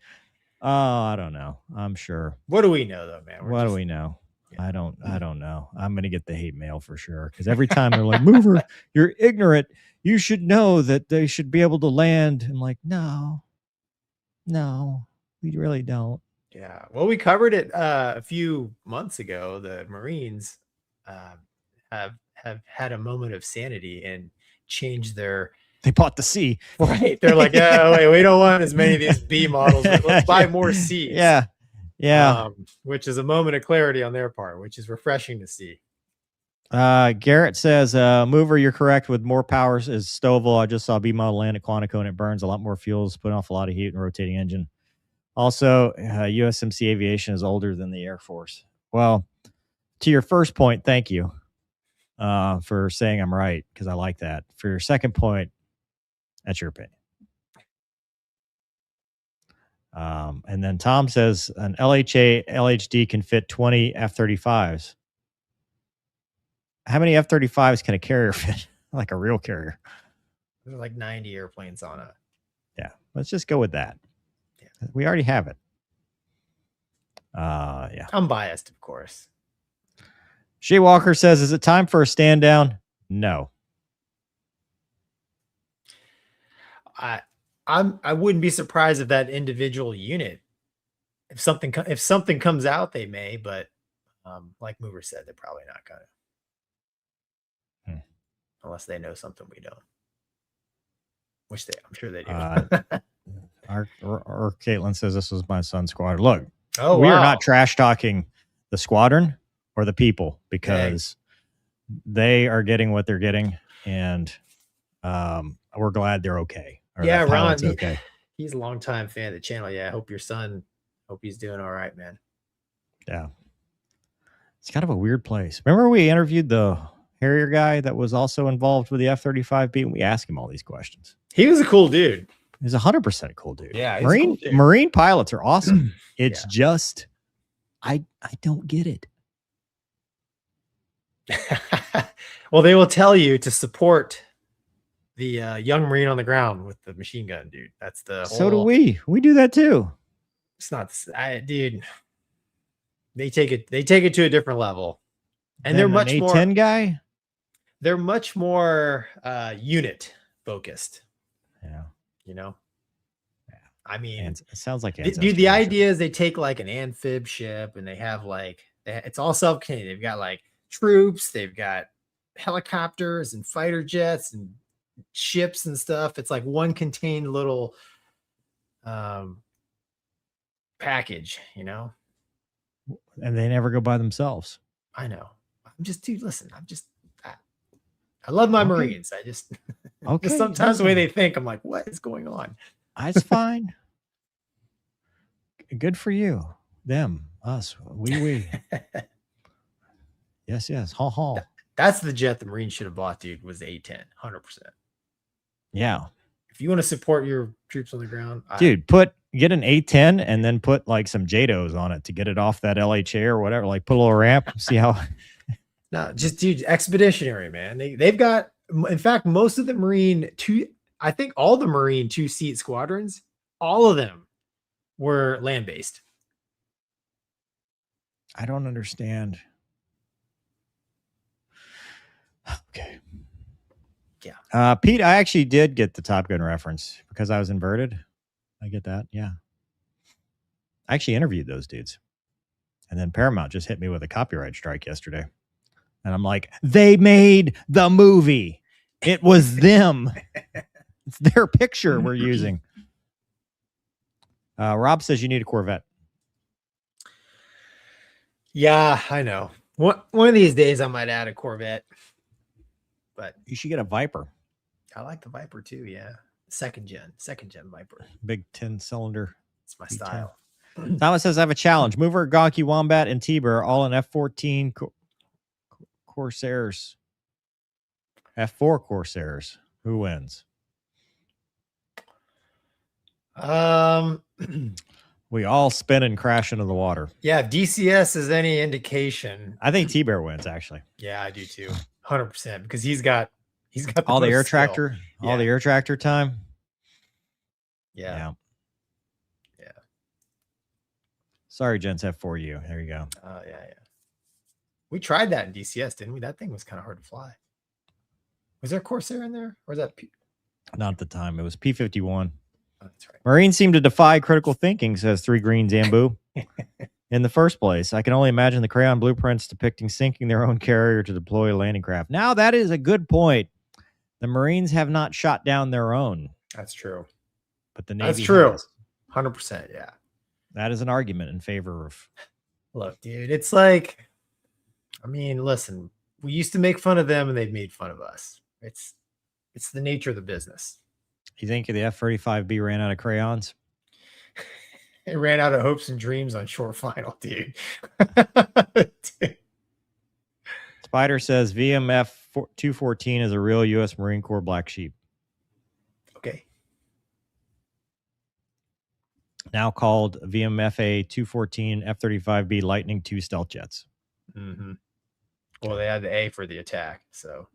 Oh, I don't know. I'm sure. What do we know, though, man? What do we know? Yeah. I don't know. I'm gonna get the hate mail for sure. Because every time they're like, "Mover, you're ignorant. You should know that they should be able to land." I'm like, no, we really don't. Yeah. Well, we covered it a few months ago. The Marines have had a moment of sanity and changed their. They bought the C. Right. They're like, oh, wait, we don't want as many of these B models. Let's buy more Cs. Yeah. Yeah. Which is a moment of clarity on their part, which is refreshing to see. Garrett says, Mover, you're correct. With more powers is Stovall. I just saw B model land at Quantico and it burns a lot more fuels, putting off a lot of heat and rotating engine. Also, USMC Aviation is older than the Air Force. Well, to your first point, thank you for saying I'm right, because I like that. For your second point, that's your opinion. And then Tom says an LHA LHD can fit 20 F-35s. How many F-35s can a carrier fit? Like a real carrier? There's like 90 airplanes on it. Yeah, let's just go with that. Yeah. We already have it. Yeah. I'm biased, of course. Shea Walker says, is it time for a stand down? No. I wouldn't be surprised if that individual unit, if something comes out, they may, but like Mover said, they're probably not gonna, unless they know something we don't. Which I'm sure they do. Our Caitlin says this was my son's squadron. Look, we are not trash talking the squadron or the people, because they are getting what they're getting, and we're glad they're okay. Yeah, Ron, okay. He's a longtime fan of the channel. Yeah, I hope your son, hope he's doing all right, man. Yeah. It's kind of a weird place. Remember we interviewed the Harrier guy that was also involved with the F-35 beat, and we asked him all these questions. He was a cool dude. He's 100% a cool dude. Yeah, Marine pilots are awesome. It's just I don't get it. Well, they will tell you to support the young Marine on the ground with the machine gun, dude. That's the whole. So do we. We do that too. It's not, dude. They take it to a different level, and they're much more A10 guy. They're much more unit focused. Yeah, you know. I mean, it sounds like dude. The idea is they take like an amphib ship, and they have like it's all self-contained. They've got like troops, they've got helicopters and fighter jets and ships and stuff. It's like one contained little package, you know. And they never go by themselves. I know. I'm just, dude. Listen, I love my Marines. I just okay. Sometimes the way they think, I'm like, what is going on? It's fine. Good for you. Them, us, we. Yes. Haul, haul. That's the jet the Marines should have bought, dude, was the A-10, 100%. Yeah. If you want to support your troops on the ground, dude, get an A-10 and then put like some JADOs on it to get it off that LHA or whatever. Like put a little ramp, see how. No, just dude, expeditionary, man. They've got, in fact, most of the Marine I think all the Marine 2-seat squadrons, all of them were land-based. I don't understand. Okay. Yeah. Pete, I actually did get the Top Gun reference because I was inverted. I get that. Yeah. I actually interviewed those dudes. And then Paramount just hit me with a copyright strike yesterday. And I'm like, they made the movie. It was them. It's their picture we're using. Rob says you need a Corvette. Yeah, I know. One of these days I might add a Corvette. But you should get a Viper. I like the Viper too, yeah. Second gen Viper. Big 10-cylinder. It's my style. Thomas says I have a challenge. Mover, Gonky, Wombat, and T-Bear all in F-14 Corsairs. F4 Corsairs. Who wins? We all spin and crash into the water. Yeah, if DCS is any indication, I think T-Bear wins actually. Yeah, I do too. 100% because he's got all the air tractor, all the air tractor time. Yeah. Sorry, gents, F4U. There you go. Yeah. We tried that in DCS, didn't we? That thing was kind of hard to fly. Was there a Corsair in there? Or was that not at the time? It was P-51. Oh, that's right. Marines seem to defy critical thinking, says 3 Green Zambu. In the first place, I can only imagine the crayon blueprints depicting sinking their own carrier to deploy a landing craft. Now, that is a good point. The Marines have not shot down their own. That's true. But the Navy That's true. has. 100%, yeah. That is an argument in favor of. Look, dude, it's like, I mean, listen, we used to make fun of them and they've made fun of us. It's the nature of the business. You think the F-35B ran out of crayons? It ran out of hopes and dreams on short final, dude. Spider says VMF 214 is a real U.S. Marine Corps black sheep. Okay. Now called VMFA 214 F-35B Lightning II stealth jets. Mm-hmm. Well, they had the A for the attack, so.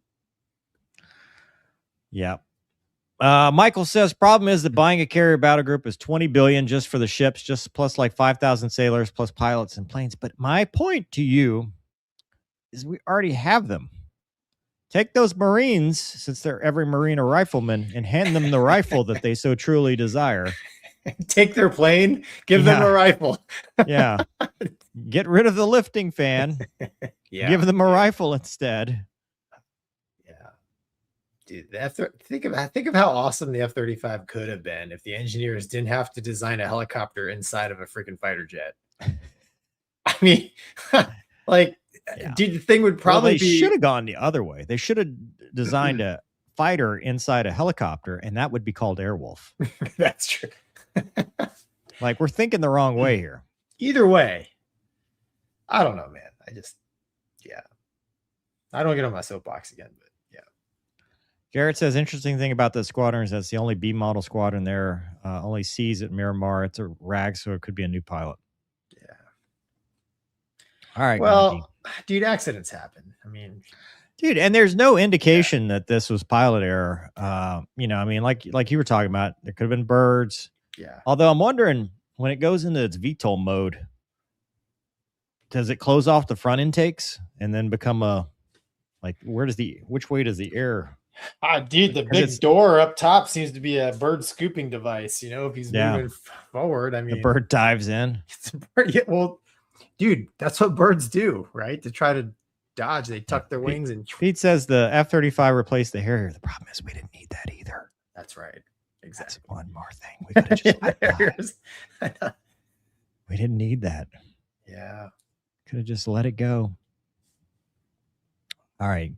Yeah. Michael says problem is that buying a carrier battle group is $20 billion just for the ships, just plus like 5,000 sailors plus pilots and planes. But my point to you is we already have them. Take those Marines, since they're every Marine a rifleman, and hand them the rifle that they so truly desire. Take their plane, give them a rifle. Yeah. Get rid of the lifting fan. Give them a rifle instead. Dude, think of how awesome the F-35 could have been if the engineers didn't have to design a helicopter inside of a freaking fighter jet. I mean, like, dude, the thing would probably they should have gone the other way. They should have designed a fighter inside a helicopter, and that would be called Airwolf. That's true. Like, we're thinking the wrong way here. Either way, I don't know, man. I don't get on my soapbox again, but. Garrett says, interesting thing about the squadron is that's the only B model squadron there. Only C's at Miramar. It's a RAG, so it could be a new pilot. Yeah. All right. Well, dude, accidents happen. I mean, Dude, and there's no indication that this was pilot error. You know, I mean, like you were talking about, there could have been birds. Yeah. Although I'm wondering, when it goes into its VTOL mode, does it close off the front intakes and then become a, like, which way does the air? Dude, the big door up top seems to be a bird scooping device. You know, if he's moving forward, I mean, the bird dives in. It's a bird, yeah, well, dude, that's what birds do, right? To try to dodge, they tuck their wings and. Pete says the F-35 replaced the Harrier. The problem is we didn't need that either. That's right. Exactly. That's one more thing. We could have just let it we didn't need that. Yeah. Could have just let it go. All right.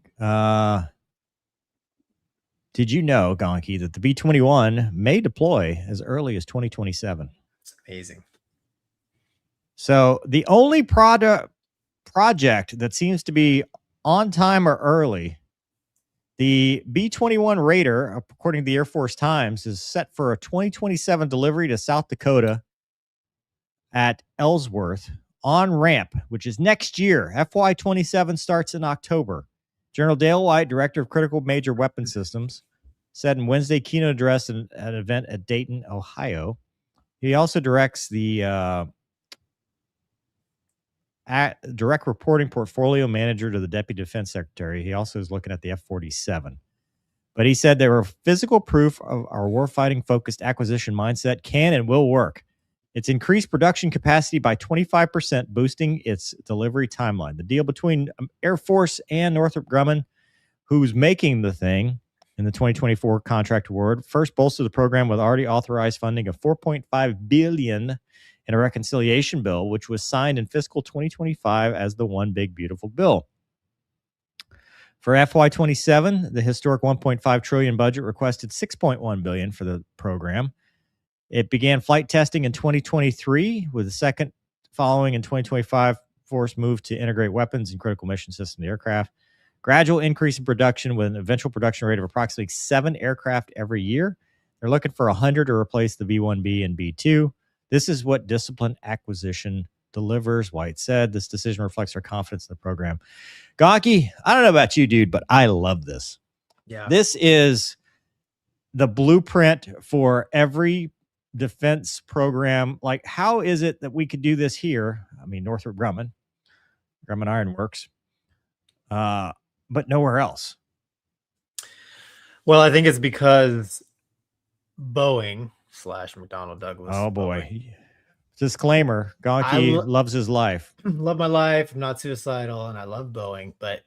Did you know, Gonky, that the B-21 may deploy as early as 2027? It's amazing. So the only project that seems to be on time or early, the B-21 Raider, according to the Air Force Times, is set for a 2027 delivery to South Dakota at Ellsworth on ramp, which is next year. FY27 starts in October. General Dale White, Director of Critical Major Weapon Systems, said in Wednesday keynote address at an event at Dayton, Ohio. He also directs the direct reporting portfolio manager to the Deputy Defense Secretary. He also is looking at the F-47. But he said there were physical proof of our warfighting focused acquisition mindset can and will work. It's increased production capacity by 25%, boosting its delivery timeline. The deal between Air Force and Northrop Grumman, who's making the thing in the 2024 contract award, first bolstered the program with already authorized funding of $4.5 billion in a reconciliation bill, which was signed in fiscal 2025 as the One Big Beautiful Bill. For FY27, the historic $1.5 trillion budget requested $6.1 billion for the program. It began flight testing in 2023, with the second following in 2025 force moved to integrate weapons and critical mission system aircraft. Gradual increase in production with an eventual production rate of approximately 7 aircraft every year. They're looking for 100 to replace the B-1B and B-2. This is what disciplined acquisition delivers, White said. This decision reflects our confidence in the program. Gonky, I don't know about you, dude, but I love this. Yeah. This is the blueprint for every defense program. Like, how is it that we could do this here? I mean, Northrop Grumman Iron Works, but nowhere else. Well, I think it's because Boeing / McDonnell Douglas. Oh boy. Boeing. Disclaimer, Gonky loves his life. Love my life. I'm not suicidal and I love Boeing, but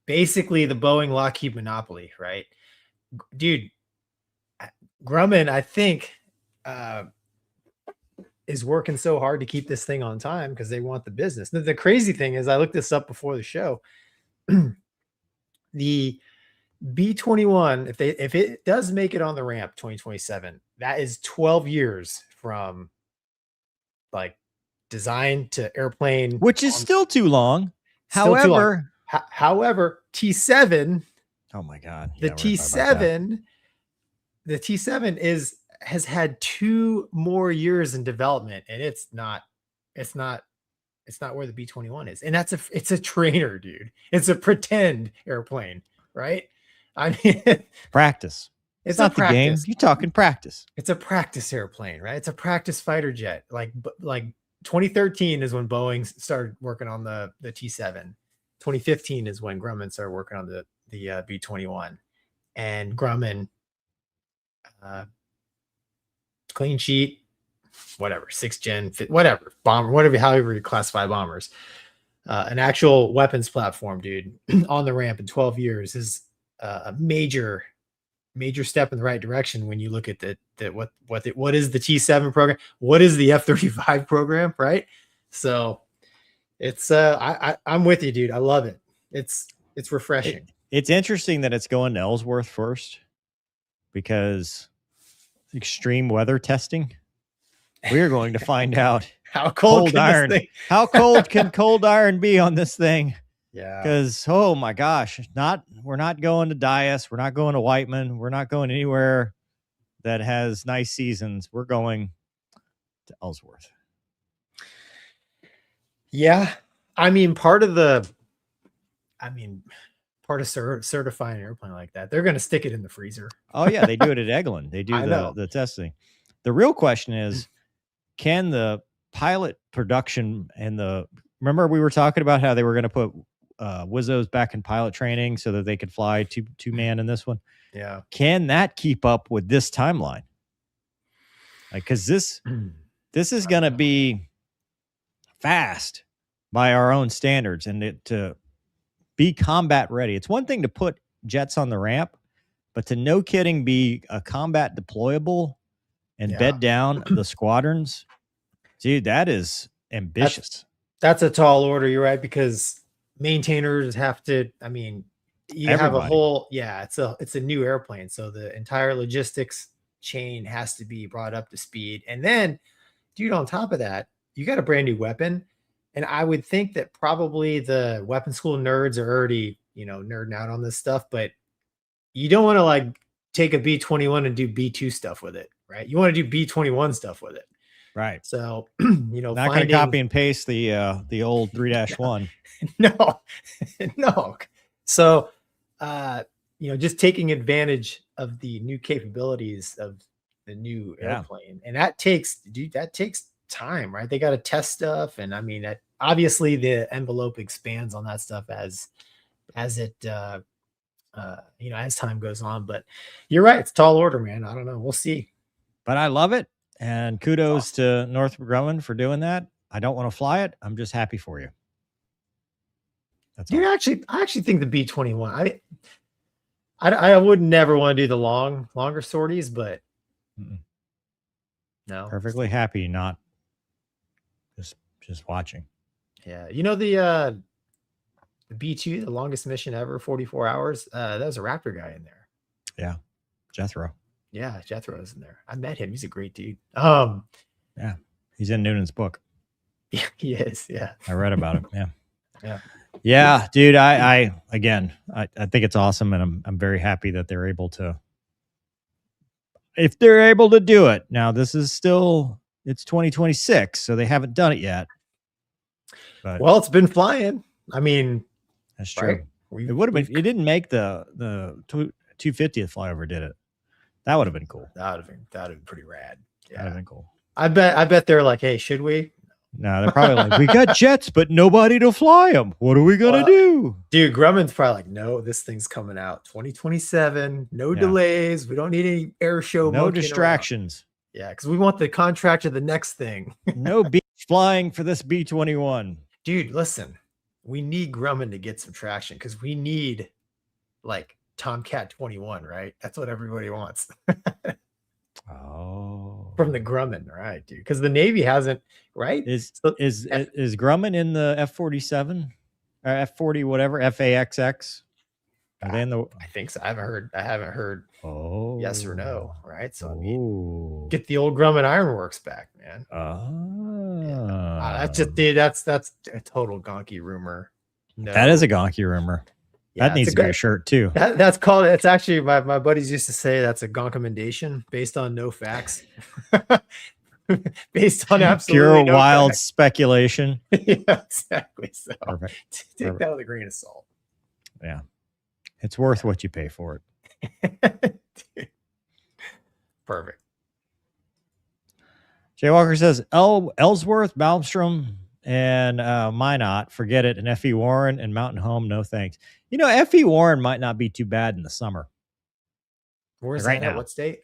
basically the Boeing Lockheed monopoly, right? Dude, Grumman, I think, is working so hard to keep this thing on time because they want the business. The crazy thing is, I looked this up before the show. The B-21, if it does make it on the ramp 2027, that is 12 years from like design to airplane, which is still too long. However, T7. Oh my God. The T7 has had 2 more years in development, and it's not where the B-21 is. And it's a trainer, dude. It's a pretend airplane, right? I mean, practice. It's not the game. You're talking practice. It's a practice airplane, right? It's a practice fighter jet. Like 2013 is when Boeing started working on the T7. 2015 is when Grumman started working on the B-21, and Grumman, clean sheet, whatever, 6th gen, whatever, bomber, whatever, however you classify bombers, an actual weapons platform, dude, on the ramp in 12 years is a major step in the right direction. When you look at what is the T7 program, what is the F-35 program, right? So it's I'm with you, dude. I love it. It's refreshing. It's interesting that it's going to Ellsworth first, because extreme weather testing, we're going to find out how cold iron, how cold can cold iron be on this thing. Yeah. Because, oh my gosh, we're not going to Dias. We're not going to Whiteman. We're not going anywhere that has nice seasons. We're going to Ellsworth. Yeah. I mean, part of the part of certifying an airplane like that. They're going to stick it in the freezer. Oh yeah, they do it at Eglin. They do the testing. The real question is, can the pilot production and remember we were talking about how they were going to put Wizzos back in pilot training so that they could fly two-man in this one? Yeah. Can that keep up with this timeline? Like, because this is going to be fast by our own standards, and to be combat ready. It's one thing to put jets on the ramp, but to no kidding be a combat deployable and bed down the squadrons, dude, that is ambitious. That's a tall order. You're right, because maintainers have to. I mean, you have a whole. Yeah, it's a new airplane, so the entire logistics chain has to be brought up to speed. And then, dude, on top of that, you got a brand new weapon. And I would think that probably the weapon school nerds are already, nerding out on this stuff, but you don't want to like take a B-21 and do B-2 stuff with it, right? You want to do B-21 stuff with it. Right. So, not going to copy and paste the old 3-1. No. So, just taking advantage of the new capabilities of the new airplane. And that takes time, right? They got to test stuff. And I mean, obviously the envelope expands on that stuff as time goes on, but you're right. It's tall order, man. I don't know. We'll see. But I love it. And kudos to Northrop Grumman for doing that. I don't want to fly it. I'm just happy for you. Dude, I actually think the B-21, I would never want to do the longer sorties, but no. Perfectly happy not just watching. Yeah. The B-2, the longest mission ever, 44 hours. That was a Raptor guy in there. Yeah. Jethro. Yeah, Jethro is in there. I met him. He's a great dude. Yeah. He's in Noonan's book. Yeah, he is. Yeah. I read about him. Yeah. Yeah. Yeah, dude. I think it's awesome, and I'm very happy that they're able to. If they're able to do it now, this is it's 2026, so they haven't done it yet. But well, it's been flying. I mean, that's true. Right? It would have been. It didn't make the 250th flyover, did it? That would have been cool. That would have been pretty rad. Yeah, that would have been cool. I bet they're like, hey, should we? No, they're probably like, we got jets, but nobody to fly them. What are we gonna do? Dude, Grumman's probably like, no, this thing's coming out 2027. No delays. We don't need any air show. No distractions. Around. Yeah, because we want the contract of the next thing. No beach flying for this B-21. Dude, listen, we need Grumman to get some traction because we need like Tomcat 21, right? That's what everybody wants. Oh, from the Grumman, right, dude? Because the Navy hasn't, right? Is Grumman in the F-47 or F-40, whatever, FAXX? Are they in the? I think so. I haven't heard. Oh, yes or no, right? So I mean, get the old Grumman Ironworks back, man. That's just, dude. That's a total Gonky rumor. No. That is a Gonky rumor. Yeah, that needs to be a shirt too. That's called. It's actually my buddies used to say that's a gonkommendation based on no facts, based on absolutely pure wild speculation. Yeah, exactly. So take that with a grain of salt. Yeah, it's worth what you pay for it. Perfect. Jay Walker says Ellsworth, Malmstrom, and Minot, forget it, and F.E. Warren and Mountain Home, no thanks. F.E. Warren might not be too bad in the summer. Where's right now? What state?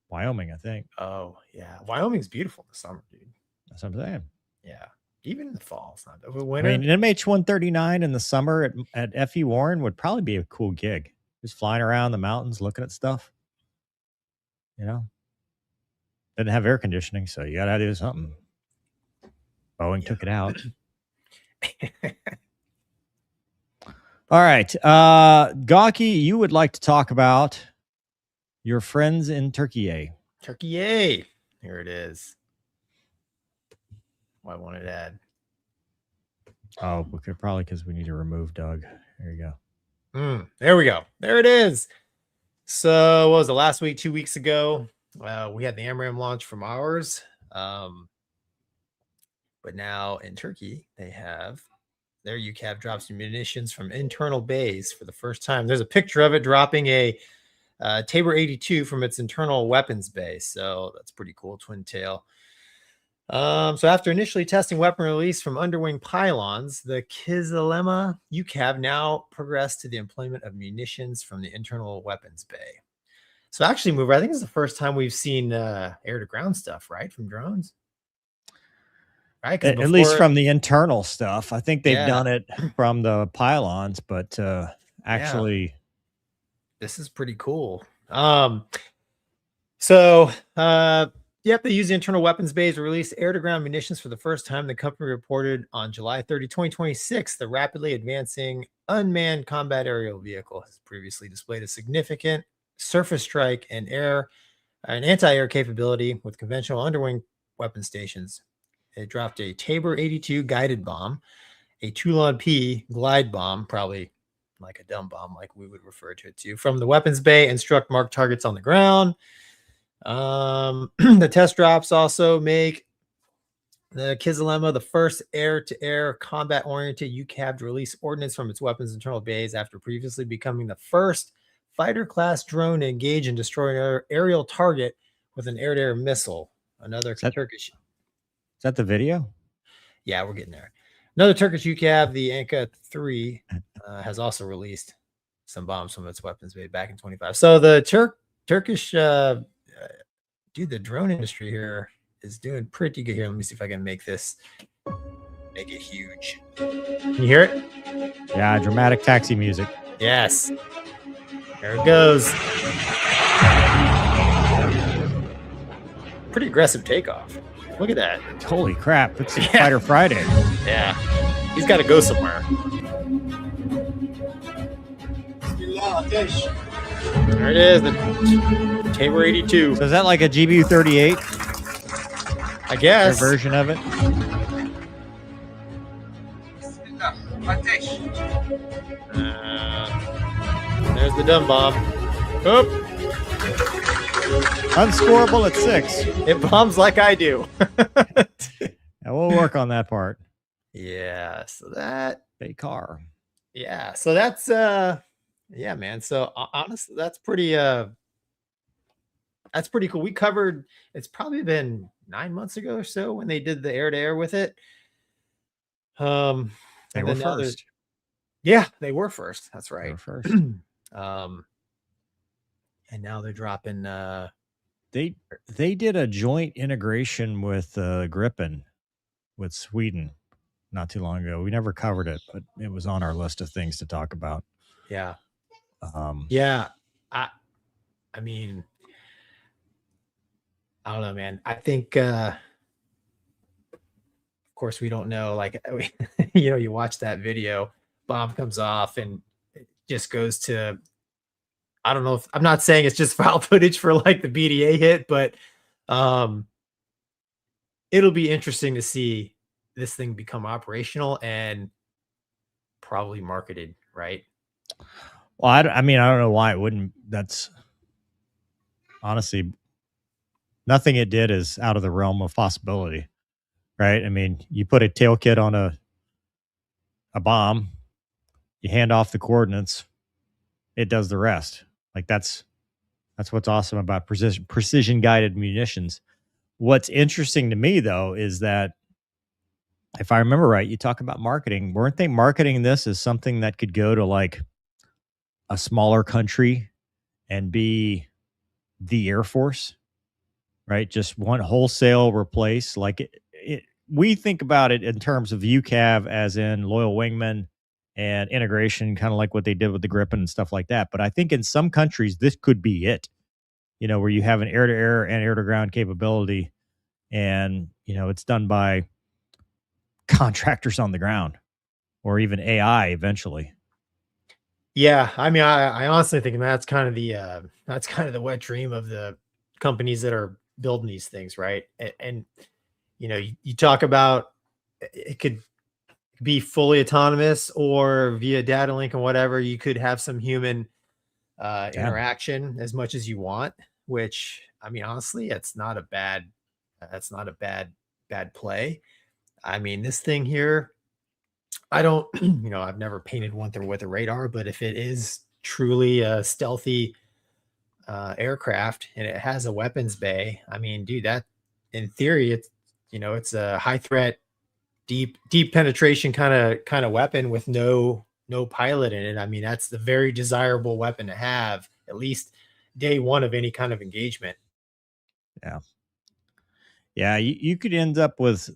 Wyoming, I think. Oh, yeah. Wyoming's beautiful in the summer, dude. That's what I'm saying. Yeah. Even in the fall, it's not that. Winter. I mean, an MH-139 in the summer at F.E. Warren would probably be a cool gig. Just flying around the mountains, looking at stuff. Didn't have air conditioning, so you got to do something. Boeing took it out. All right. Gonky, you would like to talk about your friends in Turkey. Turkey. Here it is. I wanted to add. Oh, we could probably because we need to remove Doug. There you go. There we go. There it is. So what was it, last week, 2 weeks ago? We had the AMRAAM launch from ours. But now in Turkey, they have their UCAV drops munitions from internal bays for the first time. There's a picture of it dropping a Tabor 82 from its internal weapons bay. So that's pretty cool, twin tail. So after initially testing weapon release from underwing pylons, the Kizilema UCAV now progressed to the employment of munitions from the internal weapons bay. So actually, Mover, I think it's the first time we've seen air-to-ground stuff, right, from drones. Right, at least from the internal stuff. I think they've done it from the pylons, but actually, this is pretty cool. Yep, they use the internal weapons bays to release air-to-ground munitions for the first time. The company reported on July 30, 2026, the rapidly advancing unmanned combat aerial vehicle has previously displayed a significant surface strike and anti-air capability with conventional underwing weapon stations. It dropped a Tabor 82 guided bomb, a Toulon P glide bomb, probably like a dumb bomb, like we would refer to it to, from the weapons bay and struck marked targets on the ground. The test drops also make the Kizilema the first air-to-air combat-oriented UCAV to release ordnance from its weapons internal bays after previously becoming the first fighter-class drone to engage and destroy an aerial target with an air-to-air missile. Another Turkish. Is that the video? Yeah, we're getting there. Another Turkish UCAV, the Anka 3, has also released some bombs from its weapons bay back in 25. So the Turkish, dude, the drone industry here is doing pretty good here. Let me see if I can make it huge. Can you hear it? Yeah, dramatic taxi music. Yes. There it goes. Pretty aggressive takeoff. Look at that. Holy crap. It's Fighter Friday. Yeah. He's got to go somewhere. There it is. The Tabor 82. So is that like a GBU-38? I guess. Their version of it? There's the dumb bomb. Oop. Unscorable at 6. It bombs like I do. And we'll work on that part. Yeah. So that. Big car. Yeah. So that's yeah, man. So honestly, that's pretty cool. We covered, it's probably been 9 months ago or so when they did the air-to-air with it. They were first. Yeah, they were first. That's right. They were first. And now they're dropping they did a joint integration with Gripen with Sweden not too long ago. We never covered it, but it was on our list of things to talk about. Yeah. Yeah. I mean, I don't know, man. I think of course we don't know, like you watch that video, bomb comes off and it just goes to, I don't know if, I'm not saying it's just file footage for like the BDA hit, but it'll be interesting to see this thing become operational and probably marketed, right? Well, I mean, I don't know why it wouldn't. That's honestly, nothing it did is out of the realm of possibility, right? I mean, you put a tail kit on a bomb, you hand off the coordinates, it does the rest. Like that's what's awesome about precision guided munitions. What's interesting to me though is that if I remember right, you talk about marketing. Weren't they marketing this as something that could go to like a smaller country and be the Air Force, right? Just one wholesale replace. Like we think about it in terms of UCAV as in loyal wingman and integration, kind of like what they did with the Gripen and stuff like that. But I think in some countries, this could be it, where you have an air-to-air and air-to-ground capability and, it's done by contractors on the ground or even AI eventually. Yeah, I mean, I honestly think that's kind of the wet dream of the companies that are building these things, right? And you talk about it could be fully autonomous or via data link and whatever. You could have some human interaction as much as you want, which I mean, honestly, that's not a bad play. I mean, this thing here, I don't, I've never painted one with a radar, but if it is truly a stealthy aircraft and it has a weapons bay, I mean, dude, that in theory, it's a high threat, deep penetration kind of weapon with no pilot in it. I mean, that's the very desirable weapon to have, at least day one of any kind of engagement. Yeah, you could end up with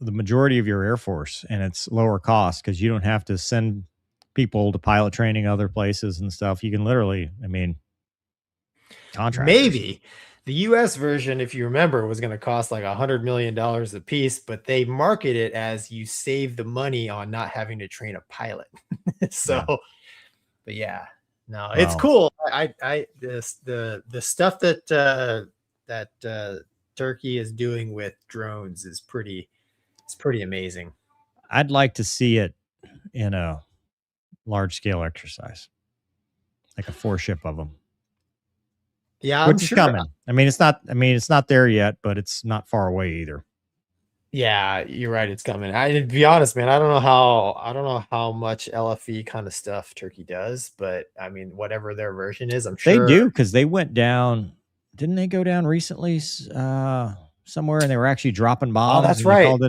the majority of your Air Force, and it's lower cost because you don't have to send people to pilot training other places and stuff. You can literally, contractors. Maybe the US version, if you remember, was going to cost like $100 million a piece, but they market it as you save the money on not having to train a pilot. So, but yeah, no, it's cool. The stuff that Turkey is doing with drones is pretty amazing. I'd like to see it in a large scale exercise, like a 4-ship of them. Yeah, which is coming. It's not there yet, but it's not far away either. Yeah, you're right. It's coming. To be honest, man, I don't know how much LFE kind of stuff Turkey does, but I mean, whatever their version is, I'm sure they do, because they went down. Didn't they go down recently somewhere, and they were actually dropping bombs? Oh, that's right.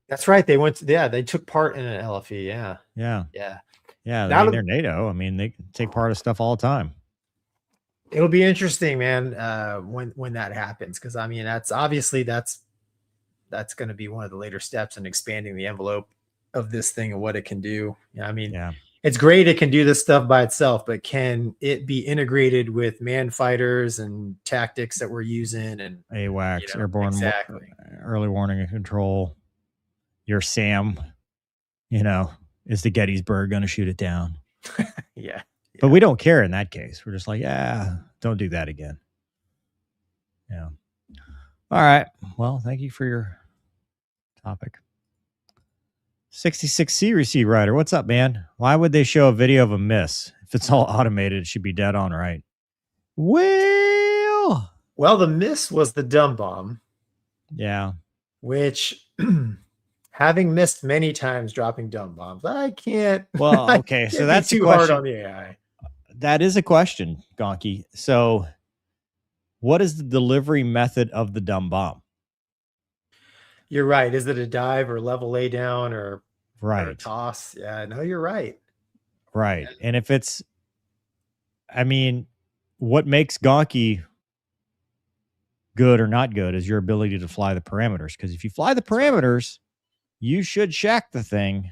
That's right. They went. They took part in an LFE. Yeah. They're NATO. They can take part of stuff all the time. It'll be interesting, man, when that happens, because that's obviously that's going to be one of the later steps in expanding the envelope of this thing and what it can do. It's great it can do this stuff by itself, but can it be integrated with man fighters and tactics that we're using and AWACS, airborne early warning and control? Your SAM, is the Gettysburg going to shoot it down? Yeah. But we don't care in that case. We're just like, don't do that again. Yeah. All right. Well, thank you for your topic. 66C receipt writer. What's up, man? Why would they show a video of a miss? If it's all automated, it should be dead on right. Well, the miss was the dumb bomb. Yeah. Which, having missed many times dropping dumb bombs, I can't. Well, okay. So that's too hard on the AI. That is a question, Gonky. So what is the delivery method of the dumb bomb? You're right. Is it a dive or level lay down or a toss? Yeah, no, you're right. Right. And if it's, what makes Gonky good or not good is your ability to fly the parameters. Because if you fly the parameters, you should shack the thing.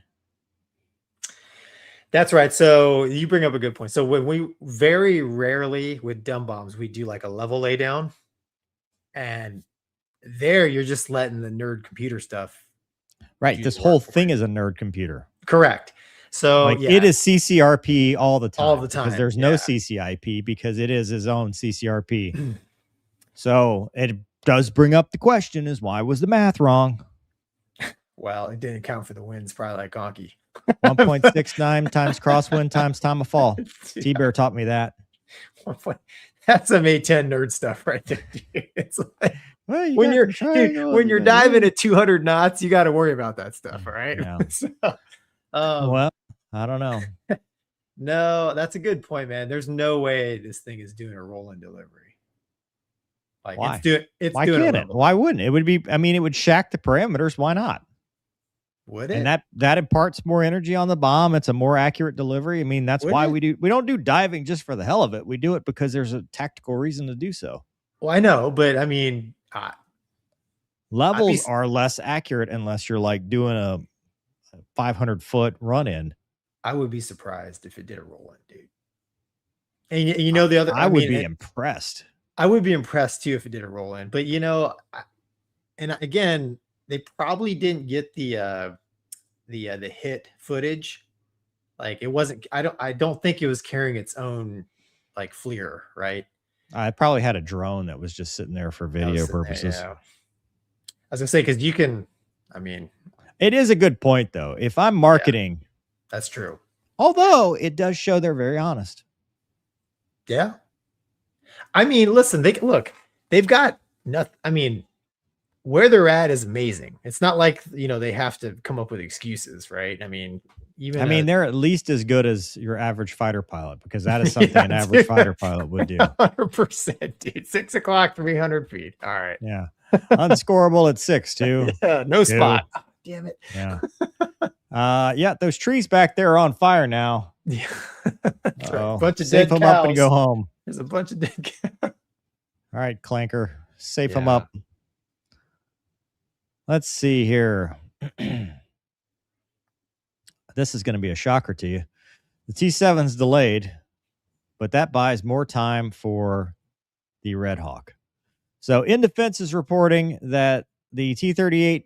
That's right. So you bring up a good point. So when we very rarely with dumb bombs, we do like a level lay down, and there you're just letting the nerd computer stuff. Right. This whole thing is a nerd computer. Correct. So it is CCRP all the time. All the time. Because there's no CCIP, because it is his own CCRP. So it does bring up the question is, why was the math wrong? Well, it didn't account for the winds, probably like Gonky. 1.69 times crosswind times time of fall. T-Bear taught me that. That's some A10 nerd stuff right there, dude. It's like, when you're diving at 200 knots, you got to worry about that stuff, all right? Yeah. Well, I don't know. No, that's a good point, man. There's no way this thing is doing a roll-in delivery. Like, why? Why can't it? Why wouldn't it? It would be. It would shack the parameters. Why not? Would it? And that imparts more energy on the bomb. It's a more accurate delivery. That's why we don't do diving just for the hell of it. We do it because there's a tactical reason to do so. Well, I know, but levels are less accurate unless you're like doing a 500-foot run in. I would be surprised if it did a roll in, dude. And the other, I would be impressed. I would be impressed too if it did a roll in, but and again, they probably didn't get the hit footage. Like, it wasn't. I don't think it was carrying its own like FLIR, right? I probably had a drone that was just sitting there for video purposes. I was gonna say, because you can. It is a good point though. If I'm marketing, that's true. Although it does show they're very honest. Yeah. Listen, they've got nothing. where they're at is amazing. It's not like, they have to come up with excuses, right? I mean, they're at least as good as your average fighter pilot, because that is something an average fighter pilot would do. 100%, dude. 6 o'clock, 300 feet. All right. Yeah. Unscorable at 6 too. Yeah, no spot. Oh, damn it. Yeah. Yeah, those trees back there are on fire now. Yeah. A bunch of safe dead them up and cows. go home. There's a bunch of dead cows. All right, Clanker, safe them Yeah. up. Let's see here. This is going to be a shocker to you. The T7's delayed, but that buys more time for the Red Hawk. So In Defense is reporting that the T-38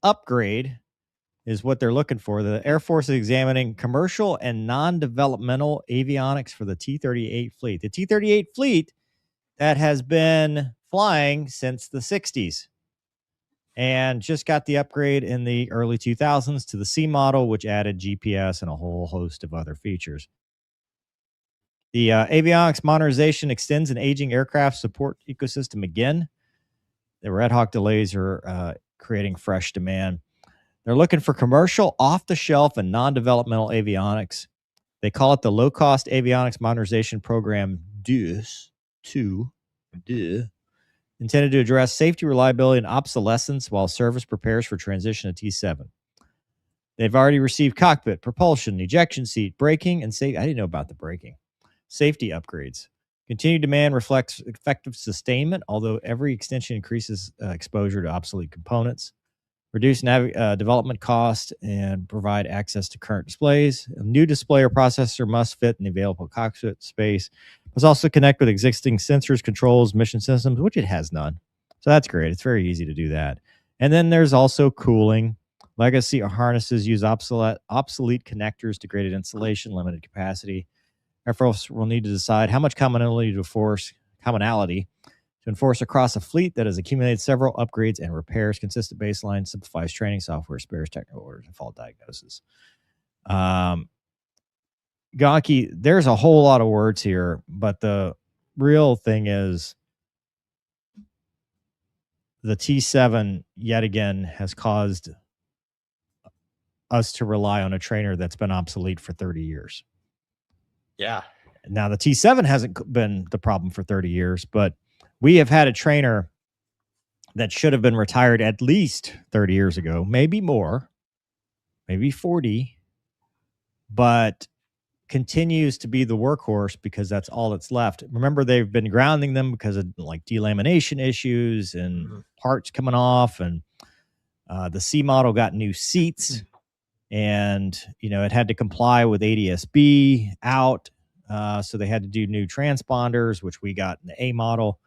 upgrade is what they're looking for. The Air Force is examining commercial and non-developmental avionics for the T-38 fleet. The T-38 fleet that has been flying since the 60s and just got the upgrade in the early 2000s to the C model, which added GPS and a whole host of other features. The avionics modernization extends an aging aircraft support ecosystem again. The Red Hawk delays are creating fresh demand. They're looking for commercial, off-the-shelf, and non-developmental avionics. They call it the Low-Cost Avionics Modernization Program, DUS, intended to address safety, reliability, and obsolescence while service prepares for transition to T7. They've already received cockpit, propulsion, ejection seat, braking, and safety. I didn't know about the braking. Safety upgrades. Continued demand reflects effective sustainment, although every extension increases exposure to obsolete components. Reduce development cost and provide access to current displays. A new display or processor must fit in the available cockpit space. Must also connect with existing sensors, controls, mission systems, which it has none. So that's great. It's very easy to do that. And then there's also cooling. Legacy harnesses use obsolete connectors, degraded insulation, limited capacity. Air Force will need to decide how much commonality to enforce across a fleet that has accumulated several upgrades and repairs. Consistent baseline simplifies training, software, spares, technical orders, and fault diagnosis. Gonky, there's a whole lot of words here, but the real thing is the T7 yet again has caused us to rely on a trainer that's been obsolete for 30 years. Yeah. Now, the T7 hasn't been the problem for 30 years, but we have had a trainer that should have been retired at least 30 years ago, maybe more, maybe 40, but continues to be the workhorse because that's all that's left. Remember, they've been grounding them because of like delamination issues and parts coming off, and the C model got new seats, and it had to comply with ADS-B out, so they had to do new transponders, which we got in the A model.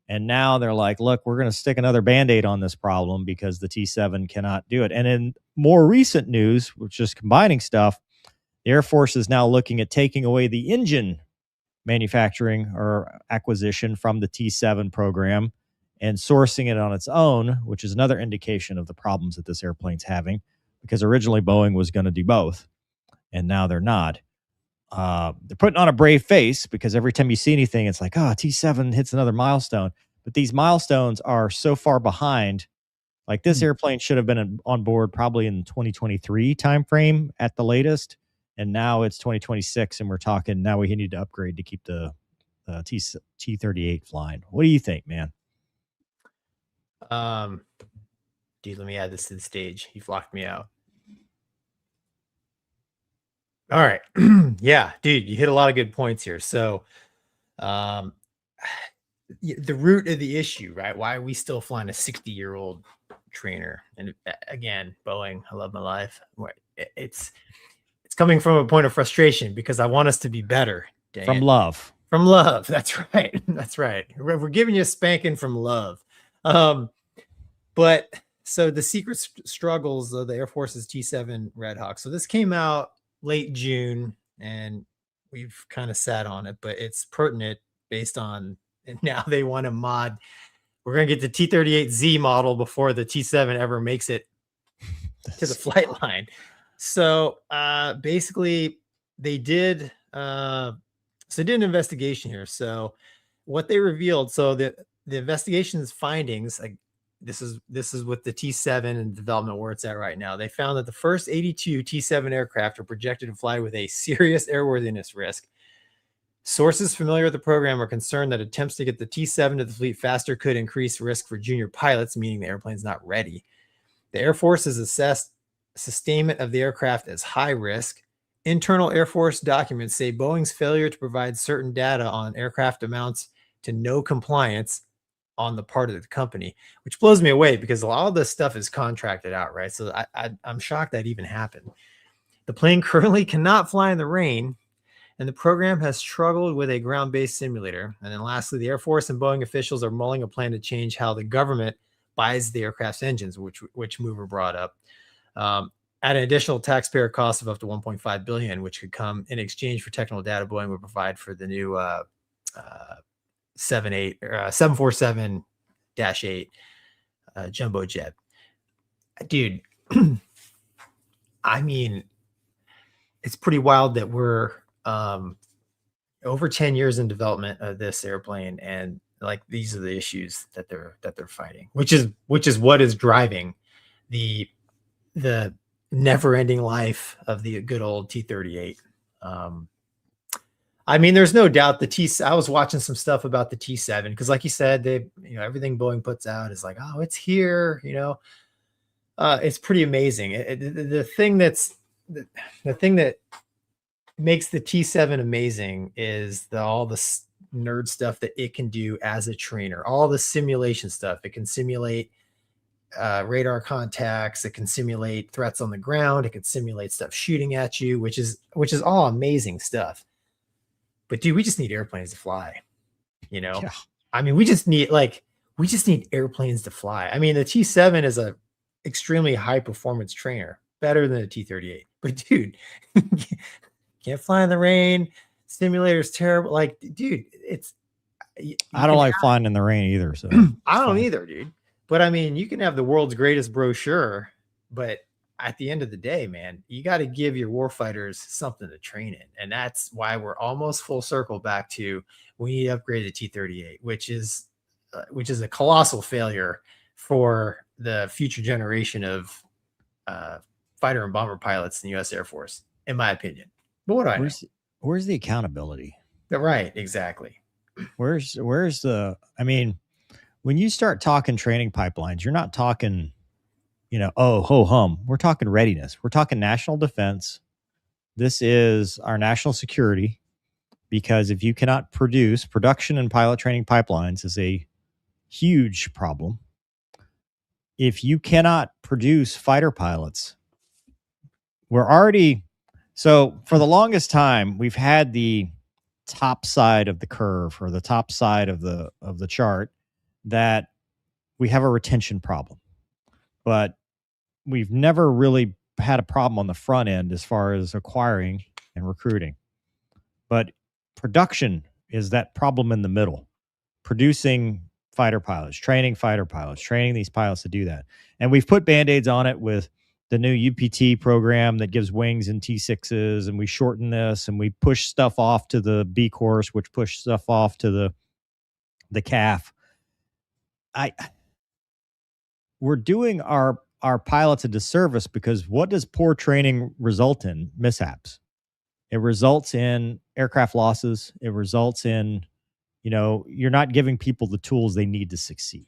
And now they're like, look, we're going to stick another Band-Aid on this problem because the T7 cannot do it. And in more recent news, which is combining stuff, the Air Force is now looking at taking away the engine manufacturing or acquisition from the T7 program and sourcing it on its own, which is another indication of the problems that this airplane's having, because originally Boeing was going to do both, and now they're not. They're putting on a brave face because every time you see anything, it's like, oh, T7 hits another milestone. But these milestones are so far behind. Like this airplane should have been on board probably in 2023 timeframe at the latest. And now it's 2026, and we're talking now we need to upgrade to keep the T-38 flying. What do you think, man? Dude, let me add this to the stage. You've locked me out. All right. Yeah, dude, you hit a lot of good points here. So the root of the issue, right? Why are we still flying a 60-year-old trainer? And again, Boeing, I love my life. It's coming from a point of frustration because I want us to be better. From love. From love. That's right. That's right. We're giving you a spanking from love. But so the secret struggles of the Air Force's T7 Red Hawk. So this came out late June, and we've kind of sat on it, but it's pertinent based on, and now they want to mod. We're going to get the T-38Z model before the T7 ever makes it to the flight line. So basically they did an investigation here. So what they revealed, so the investigation's findings, like this is with the T7 and development where it's at right now. They found that the first 82 T7 aircraft are projected to fly with a serious airworthiness risk. Sources familiar with the program are concerned that attempts to get the T7 to the fleet faster could increase risk for junior pilots, meaning the airplane's not ready. The Air Force has assessed sustainment of the aircraft as high risk. Internal Air Force documents say Boeing's failure to provide certain data on aircraft amounts to no compliance on the part of the company, which blows me away because a lot of this stuff is contracted out, right? So I'm shocked that even happened. The plane currently cannot fly in the rain, and the program has struggled with a ground-based simulator. And then lastly, the Air Force and Boeing officials are mulling a plan to change how the government buys the aircraft's engines, which Mover brought up, at an additional taxpayer cost of up to $1.5 billion, which could come in exchange for technical data Boeing would provide for the new 747-8 jumbo jet. Dude, I mean, it's pretty wild that we're over 10 years in development of this airplane, and like these are the issues that they're fighting, which is what is driving the never-ending life of the good old T-38. I mean, there's no doubt I was watching some stuff about the T7 because, like you said, everything Boeing puts out is like, oh, it's here. It's pretty amazing. The thing that makes the T7 amazing is all the nerd stuff that it can do as a trainer, all the simulation stuff. It can simulate radar contacts. It can simulate threats on the ground. It can simulate stuff shooting at you, which is all amazing stuff. But dude, we just need airplanes to fly. Yeah. I mean, we just need airplanes to fly. I mean, the T7 is a extremely high performance trainer, better than the T-38. But dude, can't fly in the rain. Simulator's terrible. Like, dude, I don't like flying in the rain either. So I don't either, dude. But I mean, you can have the world's greatest brochure, but at the end of the day, man, you got to give your warfighters something to train in. And that's why we're almost full circle back to we need to upgrade the T-38, which is a colossal failure for the future generation of fighter and bomber pilots in the U.S. Air Force, in my opinion. But what do I know? Where's the accountability? Right, exactly. Where's the, I mean, when you start talking training pipelines, you're not talking, oh, ho hum. We're talking readiness. We're talking national defense. This is our national security, because if you cannot production and pilot training pipelines is a huge problem. If you cannot produce fighter pilots, so for the longest time, we've had the top side of the curve or the top side of the chart that we have a retention problem, but we've never really had a problem on the front end as far as acquiring and recruiting. But production is that problem in the middle, producing fighter pilots, training these pilots to do that. And we've put Band-Aids on it with the new UPT program that gives wings and T6s, and we shorten this and we push stuff off to the B course, which push stuff off to the CAF. We're doing our pilots a disservice, because what does poor training result in? Mishaps. It results in aircraft losses. It results in, you're not giving people the tools they need to succeed.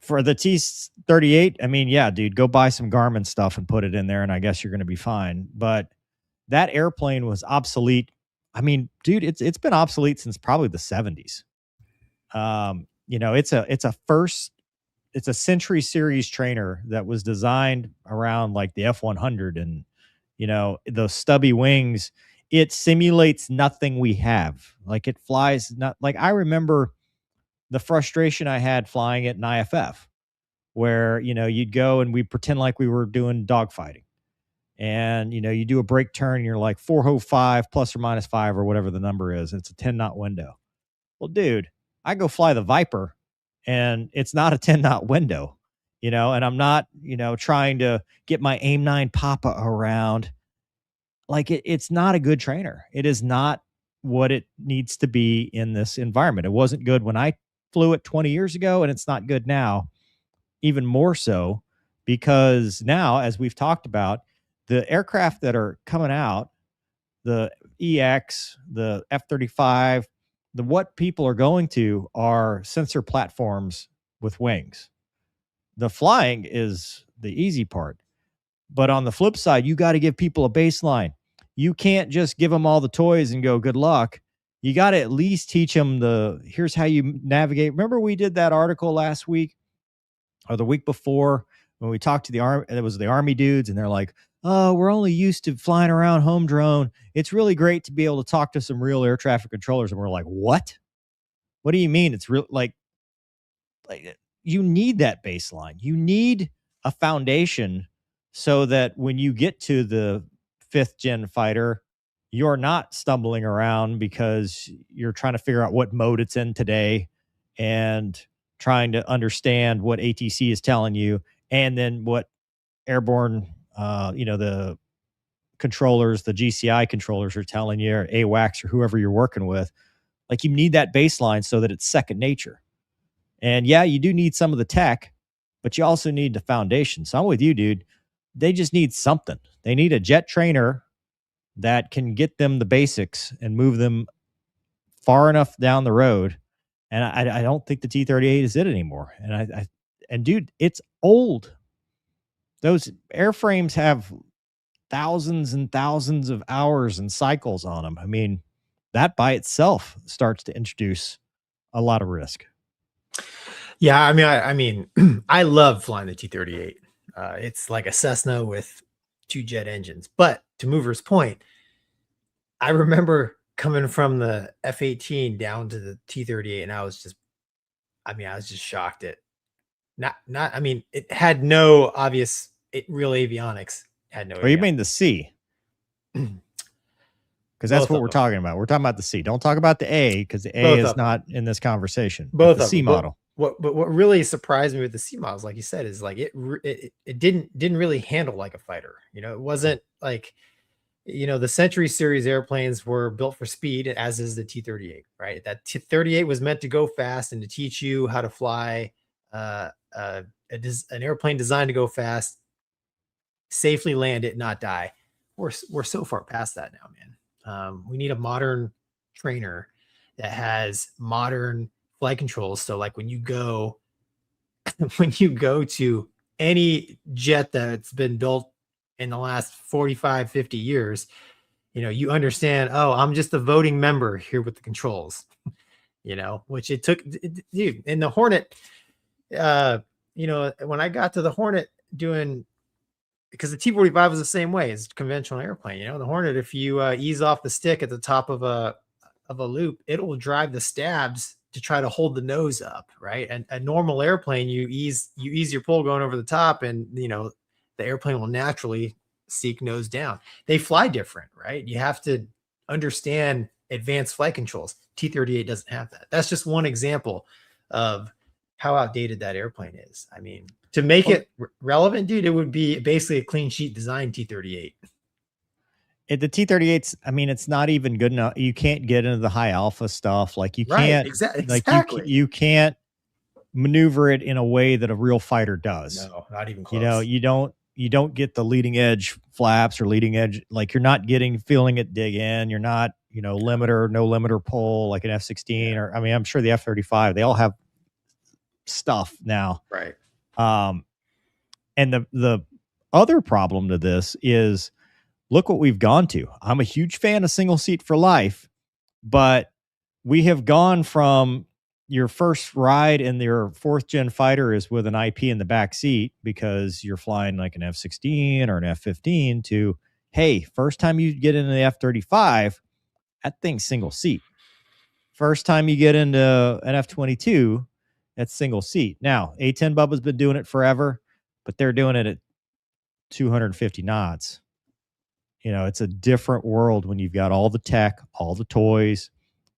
For the T-38, I mean, yeah, dude, go buy some Garmin stuff and put it in there, and I guess you're going to be fine. But that airplane was obsolete. I mean, dude, it's been obsolete since probably the 70s. It's a Century Series trainer that was designed around like the F-100 and, those stubby wings. It simulates nothing we have. Like, it flies not like, I remember the frustration I had flying it in IFF, where, you'd go and we pretend like we were doing dogfighting, and, you do a brake turn and you're like 405 plus or minus 5 or whatever the number is. It's a 10 knot window. Well, dude, I go fly the Viper and it's not a 10 knot window, and I'm not, trying to get my AIM 9 Papa around. Like, it's not a good trainer. It is not what it needs to be in this environment. It wasn't good when I flew it 20 years ago, and it's not good now. Even more so, because now, as we've talked about, the aircraft that are coming out, the EX, the F-35, what people are going to are sensor platforms with wings. The flying is the easy part. But on the flip side, you got to give people a baseline. You can't just give them all the toys and go, good luck. You got to at least teach them here's how you navigate. Remember we did that article last week or the week before when we talked to the Army, it was the Army dudes, and they're like, oh, we're only used to flying around home drone. It's really great to be able to talk to some real air traffic controllers. And we're like, what? What do you mean? It's real? Like you need that baseline. You need a foundation so that when you get to the 5th gen fighter, you're not stumbling around because you're trying to figure out what mode it's in today and trying to understand what ATC is telling you, and then what airborne, the controllers, the GCI controllers are telling you, or AWACS or whoever you're working with. Like, you need that baseline so that it's second nature. And yeah, you do need some of the tech, but you also need the foundation. So I'm with you, dude. They just need something. They need a jet trainer that can get them the basics and move them far enough down the road. And I don't think the T-38 is it anymore. And dude, it's old. Those airframes have thousands and thousands of hours and cycles on them. I mean, that by itself starts to introduce a lot of risk. Yeah, I mean, I love flying the T-38. It's like a Cessna with 2 jet engines. But to Mover's point, I remember coming from the F-18 down to the T-38, and I was just shocked at it had no obvious real avionics. Had no. Or you mean the C? Because that's what we're talking about. We're talking about the C. Don't talk about the A, because the A is not in this conversation. Both the C model. What really surprised me with the C models, like you said, is like it didn't really handle like a fighter. It wasn't like, the Century series airplanes were built for speed, as is the T-38, right? That T-38 was meant to go fast and to teach you how to fly an airplane designed to go fast, safely land it, not die. We're so far past that now, man. We need a modern trainer that has modern flight controls. So like when you go to any jet that's been built in the last 45, 50 years, you understand, oh, I'm just a voting member here with the controls, which it took, dude. And the Hornet, when I got to the Hornet because the T-45 was the same way as conventional airplane, the Hornet, if you ease off the stick at the top of a loop, it will drive the stabs to try to hold the nose up, right? And a normal airplane, you ease your pull going over the top, and the airplane will naturally seek nose down. They fly different, right? You have to understand advanced flight controls. T-38 doesn't have that. That's just one example of how outdated that airplane is. I mean, to make it relevant, dude, it would be basically a clean sheet design T-38. The T-38's, it's not even good enough. You can't get into the high alpha stuff. Like you can't, exactly. You can't maneuver it in a way that a real fighter does. No, not even close. You don't get the leading edge flaps or leading edge. Like you're not feeling it dig in. You're not, no limiter pull like an F-16 or, I'm sure the F-35, they all have stuff now. Right. And the other problem to this is, look what we've gone to. I'm a huge fan of single seat for life, but we have gone from your first ride in your 4th gen fighter is with an IP in the back seat because you're flying like an F-16 or an F-15 to, hey, first time you get into the F-35, that thing's single seat. First time you get into an F-22, that's single seat. Now, A-10 Bubba's been doing it forever, but they're doing it at 250 knots. It's a different world when you've got all the tech, all the toys,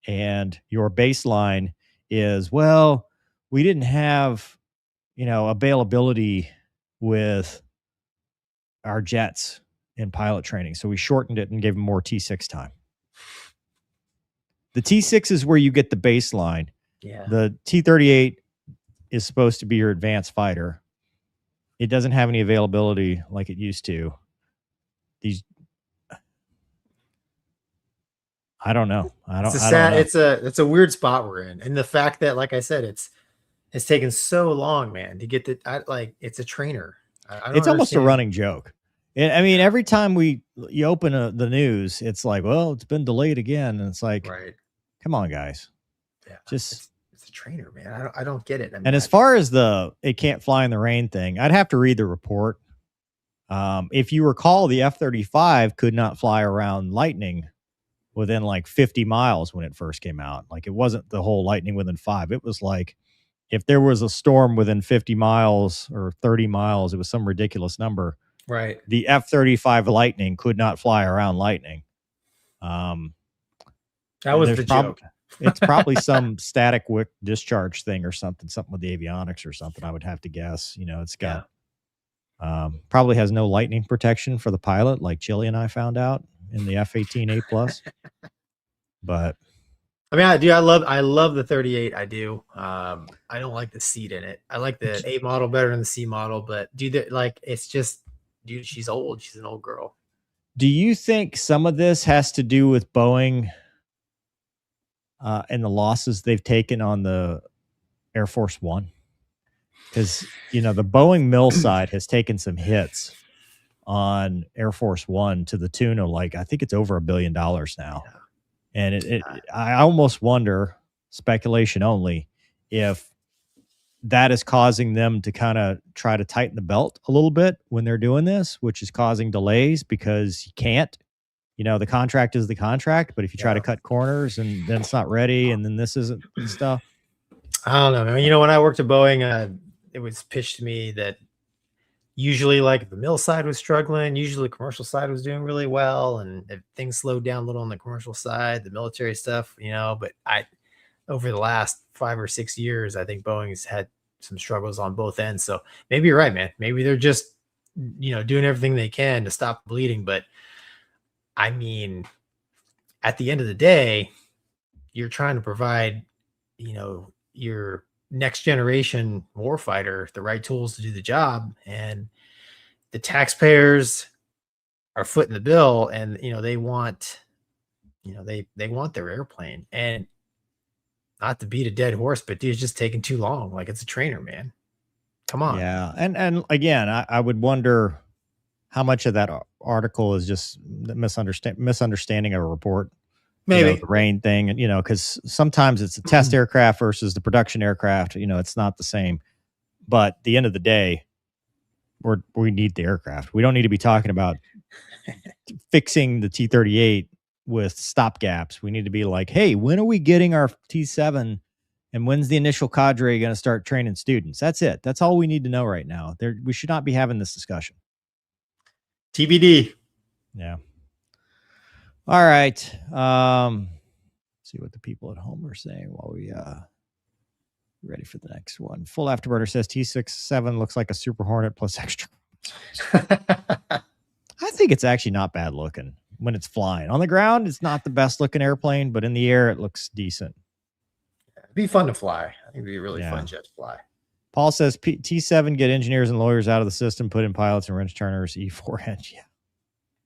and your baseline is, well, we didn't have, availability with our jets in pilot training. So we shortened it and gave them more T6 time. The T6 is where you get the baseline. Yeah. The T-38 is supposed to be your advanced fighter. It doesn't have any availability like it used to. I don't know. It's a weird spot we're in. And the fact that, like I said, it's taken so long, man, to get it's a trainer. It's almost a running joke. I mean, every time you open the news, it's like, well, it's been delayed again. And it's like, right. Come on, guys. Yeah. Just it's a trainer, man. I don't get it. I mean, and as far as it can't fly in the rain thing, I'd have to read the report. If you recall, the F-35 could not fly around lightning within like 50 miles when it first came out. Like, it wasn't the whole lightning within 5. It was like, if there was a storm within 50 miles or 30 miles, it was some ridiculous number. Right. The F-35 Lightning could not fly around lightning. That was the joke. It's probably some static wick discharge thing or something with the avionics or something, I would have to guess. You know, it's got probably has no lightning protection for the pilot, like Chili and I found out in the F-18A Plus. But I mean, I love the 38. I do. I don't like the seat in it. I like the A model better than the C model, but it's just, dude, she's old. She's an old girl. Do you think some of this has to do with Boeing and the losses they've taken on the Air Force One? Because, you know, the Boeing mill side has taken some hits on Air Force One to the tune of, like, I think it's over $1 billion now. Yeah. And I almost wonder, speculation only, if that is causing them to kind of try to tighten the belt a little bit when they're doing this, which is causing delays because you can't. You know, the contract is the contract, but if you try to cut corners and then it's not ready and then this isn't and stuff. I don't know, man. You know, when I worked at Boeing, it was pitched to me that usually, like, the mill side was struggling, usually the commercial side was doing really well, and if things slowed down a little on the commercial side, the military stuff, you know, but over the last 5 or 6 years, I think Boeing's had some struggles on both ends. So maybe you're right, man. Maybe they're just, you know, doing everything they can to stop bleeding. But I mean, at the end of the day, you're trying to provide, you know, your next generation warfighter the right tools to do the job, and the taxpayers are footing the bill, and, you know, they want their airplane. And not to beat a dead horse, but dude, it's just taking too long. Like, it's a trainer, man. Come on. Yeah. And again, I would wonder how much of that article is just misunderstanding of a report. Maybe, you know, the rain thing, and, you know, because sometimes it's a test aircraft versus the production aircraft. You know, it's not the same. But at the end of the day, we need the aircraft. We don't need to be talking about fixing the T-38 with stopgaps. We need to be like, hey, when are we getting our T-7, and when's the initial cadre going to start training students? That's it. That's all we need to know right now. We should not be having this discussion. TBD. Yeah. All right. See what the people at home are saying while we ready for the next one. Full Afterburner says T-67 looks like a Super Hornet plus extra. I think it's actually not bad looking when it's flying. On the ground, it's not the best looking airplane, but in the air, it looks decent. It'd be fun to fly. I think it'd be a really fun jet to fly. Paul says T7 get engineers and lawyers out of the system, put in pilots and wrench turners, E4 engine.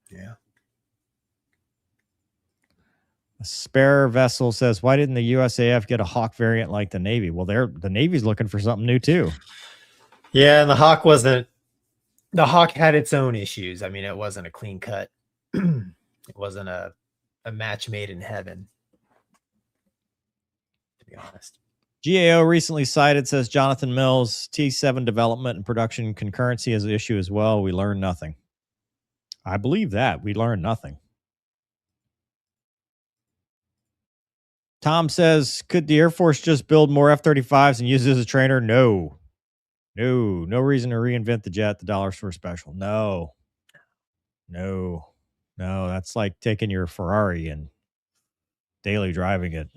Yeah. A spare vessel says, why didn't the USAF get a Hawk variant like the Navy? Well, the Navy's looking for something new too. Yeah, and the Hawk had its own issues. I mean, it wasn't a clean cut. It wasn't a match made in heaven, to be honest. GAO recently cited, says Jonathan Mills, T7 development and production concurrency as an issue as well. We learned nothing. I believe that. We learned nothing. Tom says, could the Air Force just build more F-35s and use it as a trainer? No reason to reinvent the jet. The dollar's for a special. No, that's like taking your Ferrari and daily driving it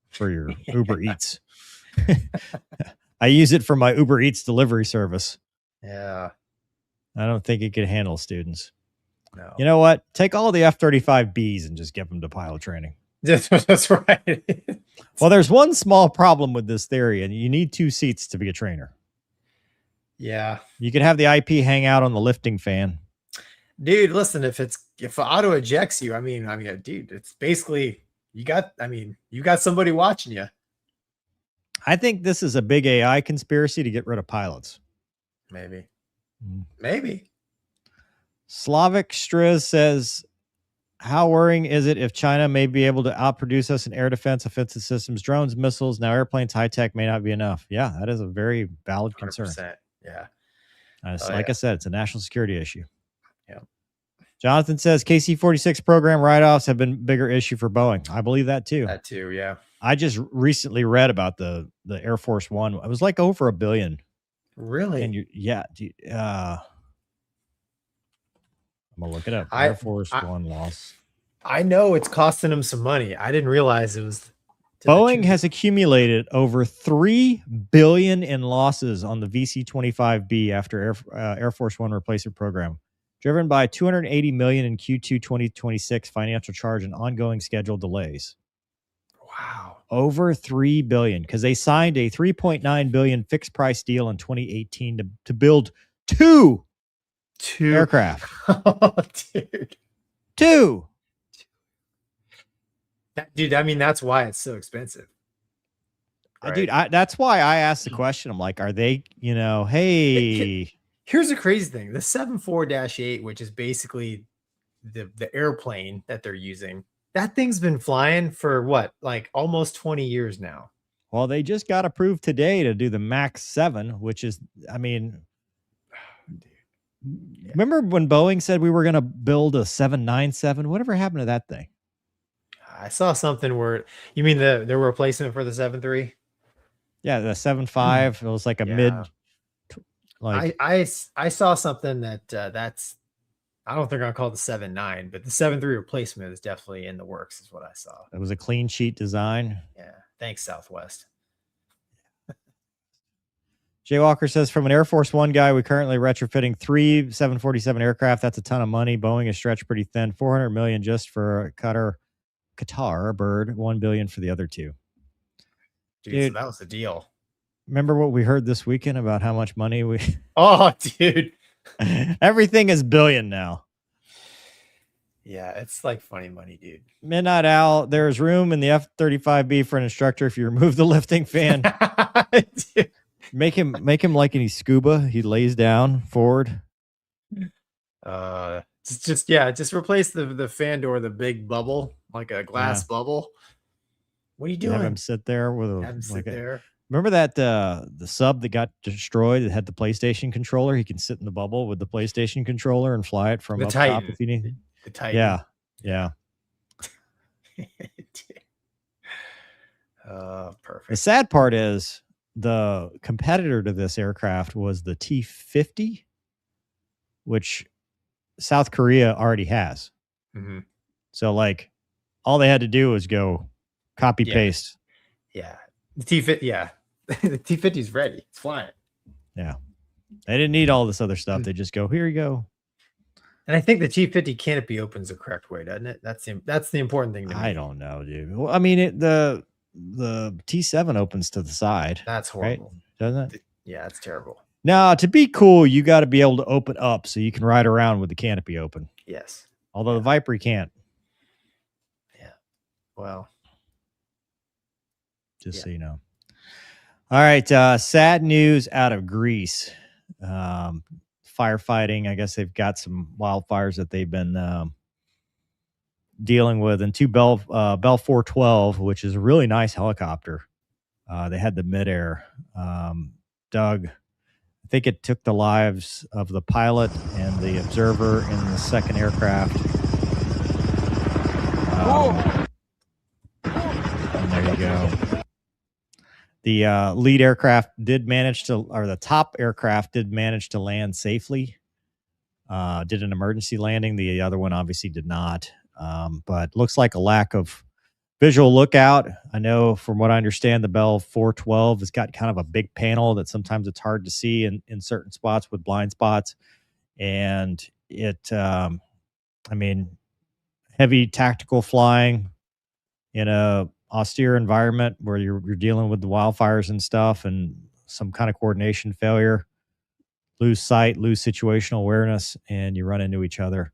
for your Uber Eats. I use it for my Uber Eats delivery service. Yeah. I don't think it could handle students. No. You know what? Take all the F-35Bs and just give them to pilot training. That's right. Well, there's one small problem with this theory, and you need 2 seats to be a trainer. Yeah. You could have the IP hang out on the lifting fan. Dude, listen, if auto ejects you, I mean, dude, it's basically you got somebody watching you. I think this is a big AI conspiracy to get rid of pilots. Maybe. Mm. Maybe. Slavic Striz says, how worrying is it if China may be able to outproduce us in air defense, offensive systems, drones, missiles, now airplanes, high tech may not be enough? Yeah, that is a very valid concern. 100%. Yeah. Like I said, it's a national security issue. Yeah. Jonathan says KC-46 program write-offs have been a bigger issue for Boeing. I believe that too. That too, yeah. I just recently read about the Air Force One. It was like over $1 billion. Really? And I'm gonna look it up. Air Force One loss. I know it's costing them some money. I didn't realize it was. Boeing has accumulated over $3 billion in losses on the VC-25B after Air Force One replacement program, driven by $280 million in Q2 2026 financial charge and ongoing schedule delays. Wow. Over $3 billion, because they signed a $3.9 billion fixed price deal in 2018 to build two aircraft. Oh, dude. Two. Dude, I mean, that's why it's so expensive. Right? Dude, that's why I asked the question. I'm like, are they, hey. Here's the crazy thing. The 74-8, which is basically the airplane that they're using, that thing's been flying for what, like almost 20 years now. Well, they just got approved today to do the MAX 7, which is, remember when Boeing said we were going to build a 797? Whatever happened to that thing? I saw something where, you mean the replacement for the 7.3? Yeah, the 7.5. It was like a mid. Like I saw something that's, I don't think I'll call it the 7.9, but the 7.3 replacement is definitely in the works, is what I saw. It was a clean sheet design. Yeah. Thanks, Southwest. Jay Walker says, from an Air Force One guy, we currently retrofitting 3 747 aircraft. That's a ton of money. Boeing is stretched pretty thin. $400 million just for Qatar bird, $1 billion for the other 2. Dude, so that was the deal. Remember what we heard this weekend about how much money we? Oh, dude. Everything is billion now. Yeah, it's like funny money, dude. Midnight Owl, there's room in the F-35B for an instructor if you remove the lifting fan. Make him like any scuba. He lays down forward. Just replace the fan door, the big bubble, like a glass bubble. What are you doing? Have him sit there with there. Remember that the sub that got destroyed that had the PlayStation controller? He can sit in the bubble with the PlayStation controller and fly it from the up Titan. top if you need. The Titan. Yeah. Perfect. The sad part is the competitor to this aircraft was the T-50, which South Korea already has. Mm-hmm. So like all they had to do was go copy paste. Yeah. The T-50, yeah. The T-50 is ready. It's flying. Yeah. They didn't need all this other stuff. They just go, here you go. And I think the T-50 canopy opens the correct way, doesn't it? That's the important thing to me. I don't know, dude. Well, I mean, the T7 opens to the side. That's horrible. Right? Doesn't it? Yeah, it's terrible. Now, to be cool, you got to be able to open up so you can ride around with the canopy open. Yes. Although the Viper can't. Yeah. Well. Just so you know. All right. Sad news out of Greece. Firefighting. I guess they've got some wildfires that they've been dealing with. And 2 Bell 412, which is a really nice helicopter. They had the Midair. Doug, I think it took the lives of the pilot and the observer in the second aircraft. And there you go. The lead aircraft did manage to, or the top aircraft did manage to land safely. Did an emergency landing. The other one obviously did not. But looks like a lack of visual lookout. I know from what I understand, the Bell 412 has got kind of a big panel that sometimes it's hard to see in certain spots with blind spots. And it, heavy tactical flying. in a austere environment where you're dealing with the wildfires and stuff and some kind of coordination failure, lose sight, lose situational awareness, and you run into each other.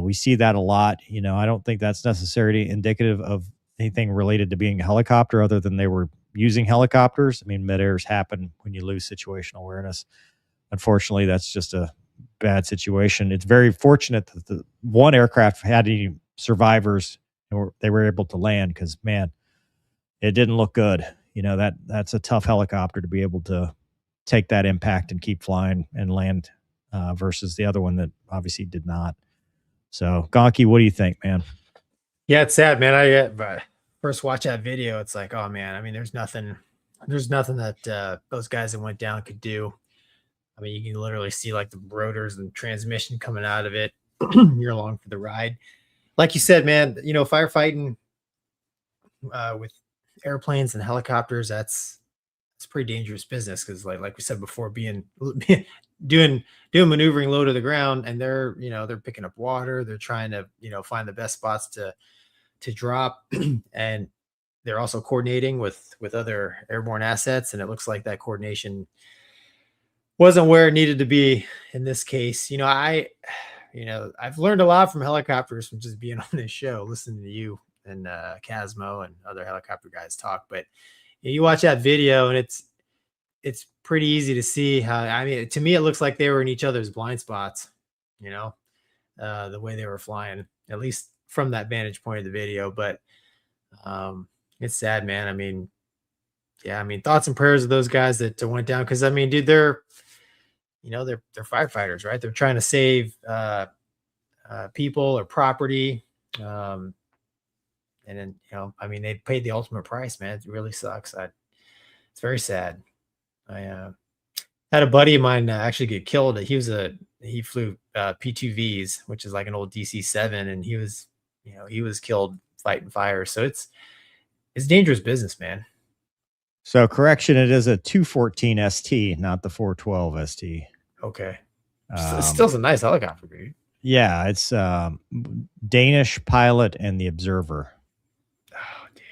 We see that a lot. You know, I don't think that's necessarily indicative of anything related to being a helicopter other than they were using helicopters. I mean, midairs happen when you lose situational awareness. Unfortunately, that's just a bad situation. It's very fortunate that the one aircraft had any survivors and they were able to land, because, man, it didn't look good. You know, that's a tough helicopter to be able to take that impact and keep flying and land versus the other one that obviously did not. So, Gonky, what do you think, man? Yeah, it's sad, man. I first watch that video, it's like, oh man, I mean, there's nothing that those guys that went down could do. I mean, you can literally see like the rotors and transmission coming out of it. You're along for the ride. Like you said, man, you know, firefighting with airplanes and helicopters, it's pretty dangerous business, because like we said before, doing maneuvering low to the ground, and they're picking up water, they're trying to find the best spots to drop, and they're also coordinating with other airborne assets, and it looks like that coordination wasn't where it needed to be in this case. I've learned a lot from helicopters from just being on this show, listening to you and Casmo and other helicopter guys talk. But you watch that video, and it's pretty easy to see how, I mean, to me, it looks like they were in each other's blind spots, the way they were flying, at least from that vantage point of the video. But it's sad, man. I mean, yeah, I mean, thoughts and prayers of those guys that went down. Cause I mean, dude, they're firefighters, right? They're trying to save people or property. And then, I mean, they paid the ultimate price, man. It really sucks. It's very sad. I had a buddy of mine actually get killed. He flew P2Vs, which is like an old DC-7, and he was killed fighting fire. So it's dangerous business, man. So, correction, it is a 214 ST, not the 412 ST. Okay. Still's a nice helicopter, dude. Yeah, it's Danish Pilot and the Observer. Oh, dude.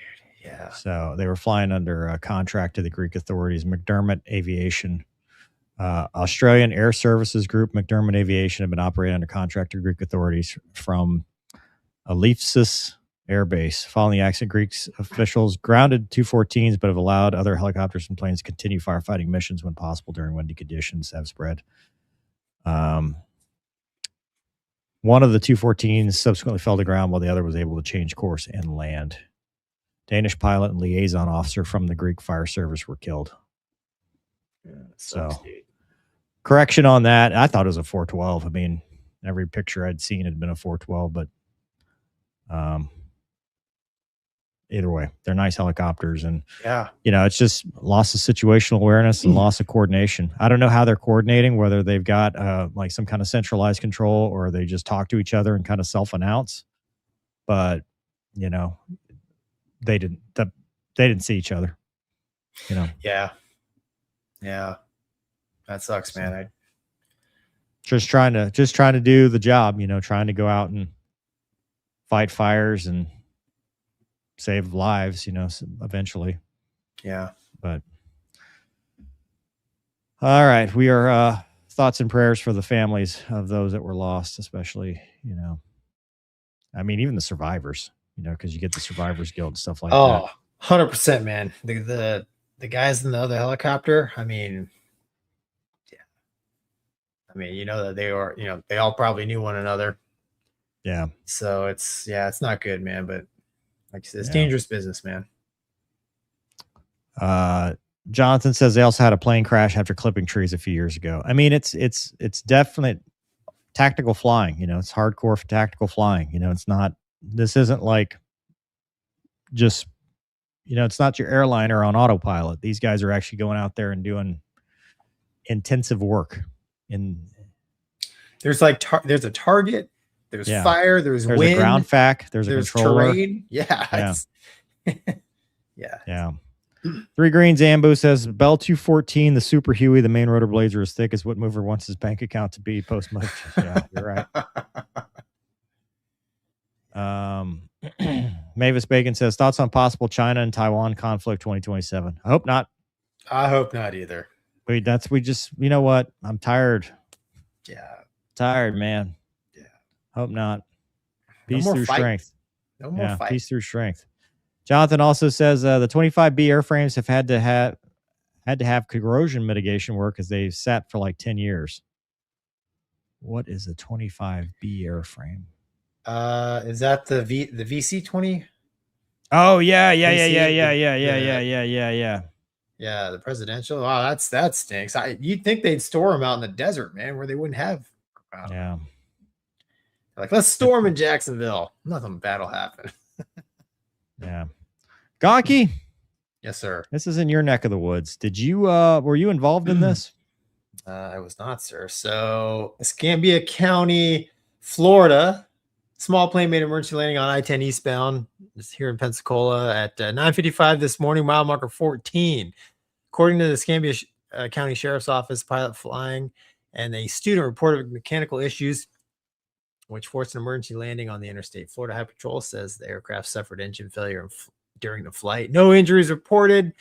Yeah. So they were flying under a contract to the Greek authorities, McDermott Aviation. Australian Air Services Group, McDermott Aviation, have been operating under contract to Greek authorities from Alephsis Air Base. Following the accident, Greek officials grounded 214s, but have allowed other helicopters and planes to continue firefighting missions when possible during windy conditions have spread. One of the 214s subsequently fell to ground, while the other was able to change course and land. Danish pilot and liaison officer from the Greek fire service were killed. Yeah, so, correction on that. I thought it was a 412. I mean, every picture I'd seen had been a 412, but either way, they're nice helicopters, and it's just loss of situational awareness and loss of coordination. I don't know how they're coordinating, whether they've got like some kind of centralized control, or they just talk to each other and kind of self-announce. But they didn't see each other. Yeah, that sucks, man. I just trying to do the job. Trying to go out and fight fires and save lives, eventually. Yeah. But all right, we are thoughts and prayers for the families of those that were lost, especially, I mean, even the survivors, because you get the Survivors Guild and stuff like that. Oh, 100%, man. The guys in the other helicopter, I mean, yeah. I mean, that they are, they all probably knew one another. Yeah. So it's not good, man. But like you said, it's dangerous business, man. Jonathan says they also had a plane crash after clipping trees a few years ago. I mean, it's definite tactical flying. It's hardcore for tactical flying. This isn't like just, it's not your airliner on autopilot. These guys are actually going out there and doing intensive work. There's there's a target. There's fire. There's wind. A ground fac. There's a controller. Terrain. Yeah. Yeah. 3 Greens Ambu says Bell 214, the Super Huey, the main rotor blades are as thick as what mover wants his bank account to be post motion. Yeah, you're right. Mavis Bacon says, thoughts on possible China and Taiwan conflict 2027. I hope not. I hope not either. We just, you know what? I'm tired. Yeah. Tired, man. Yeah. Hope not. No Peace more through fight. strength. No more fight. Peace through strength. Jonathan also says the 25B airframes have had to have corrosion mitigation work as they've sat for like 10 years. What is a 25B airframe? Is that the VC-20? Oh yeah. Yeah, the presidential. Oh, that stinks. You'd think they'd store them out in the desert, man, where they wouldn't have. Yeah. Like, let's storm in Jacksonville. Nothing bad will happen. Yeah. Gonky. Yes, sir. This is in your neck of the woods. Did you were you involved in this? I was not, sir. So Escambia County, Florida. Small plane made emergency landing on I-10 eastbound. It's here in Pensacola at 9:55 this morning, mile marker 14. According to the Escambia County Sheriff's Office, pilot flying and a student reported mechanical issues, which forced an emergency landing on the interstate. Florida High Patrol says the aircraft suffered engine failure during the flight. No injuries reported.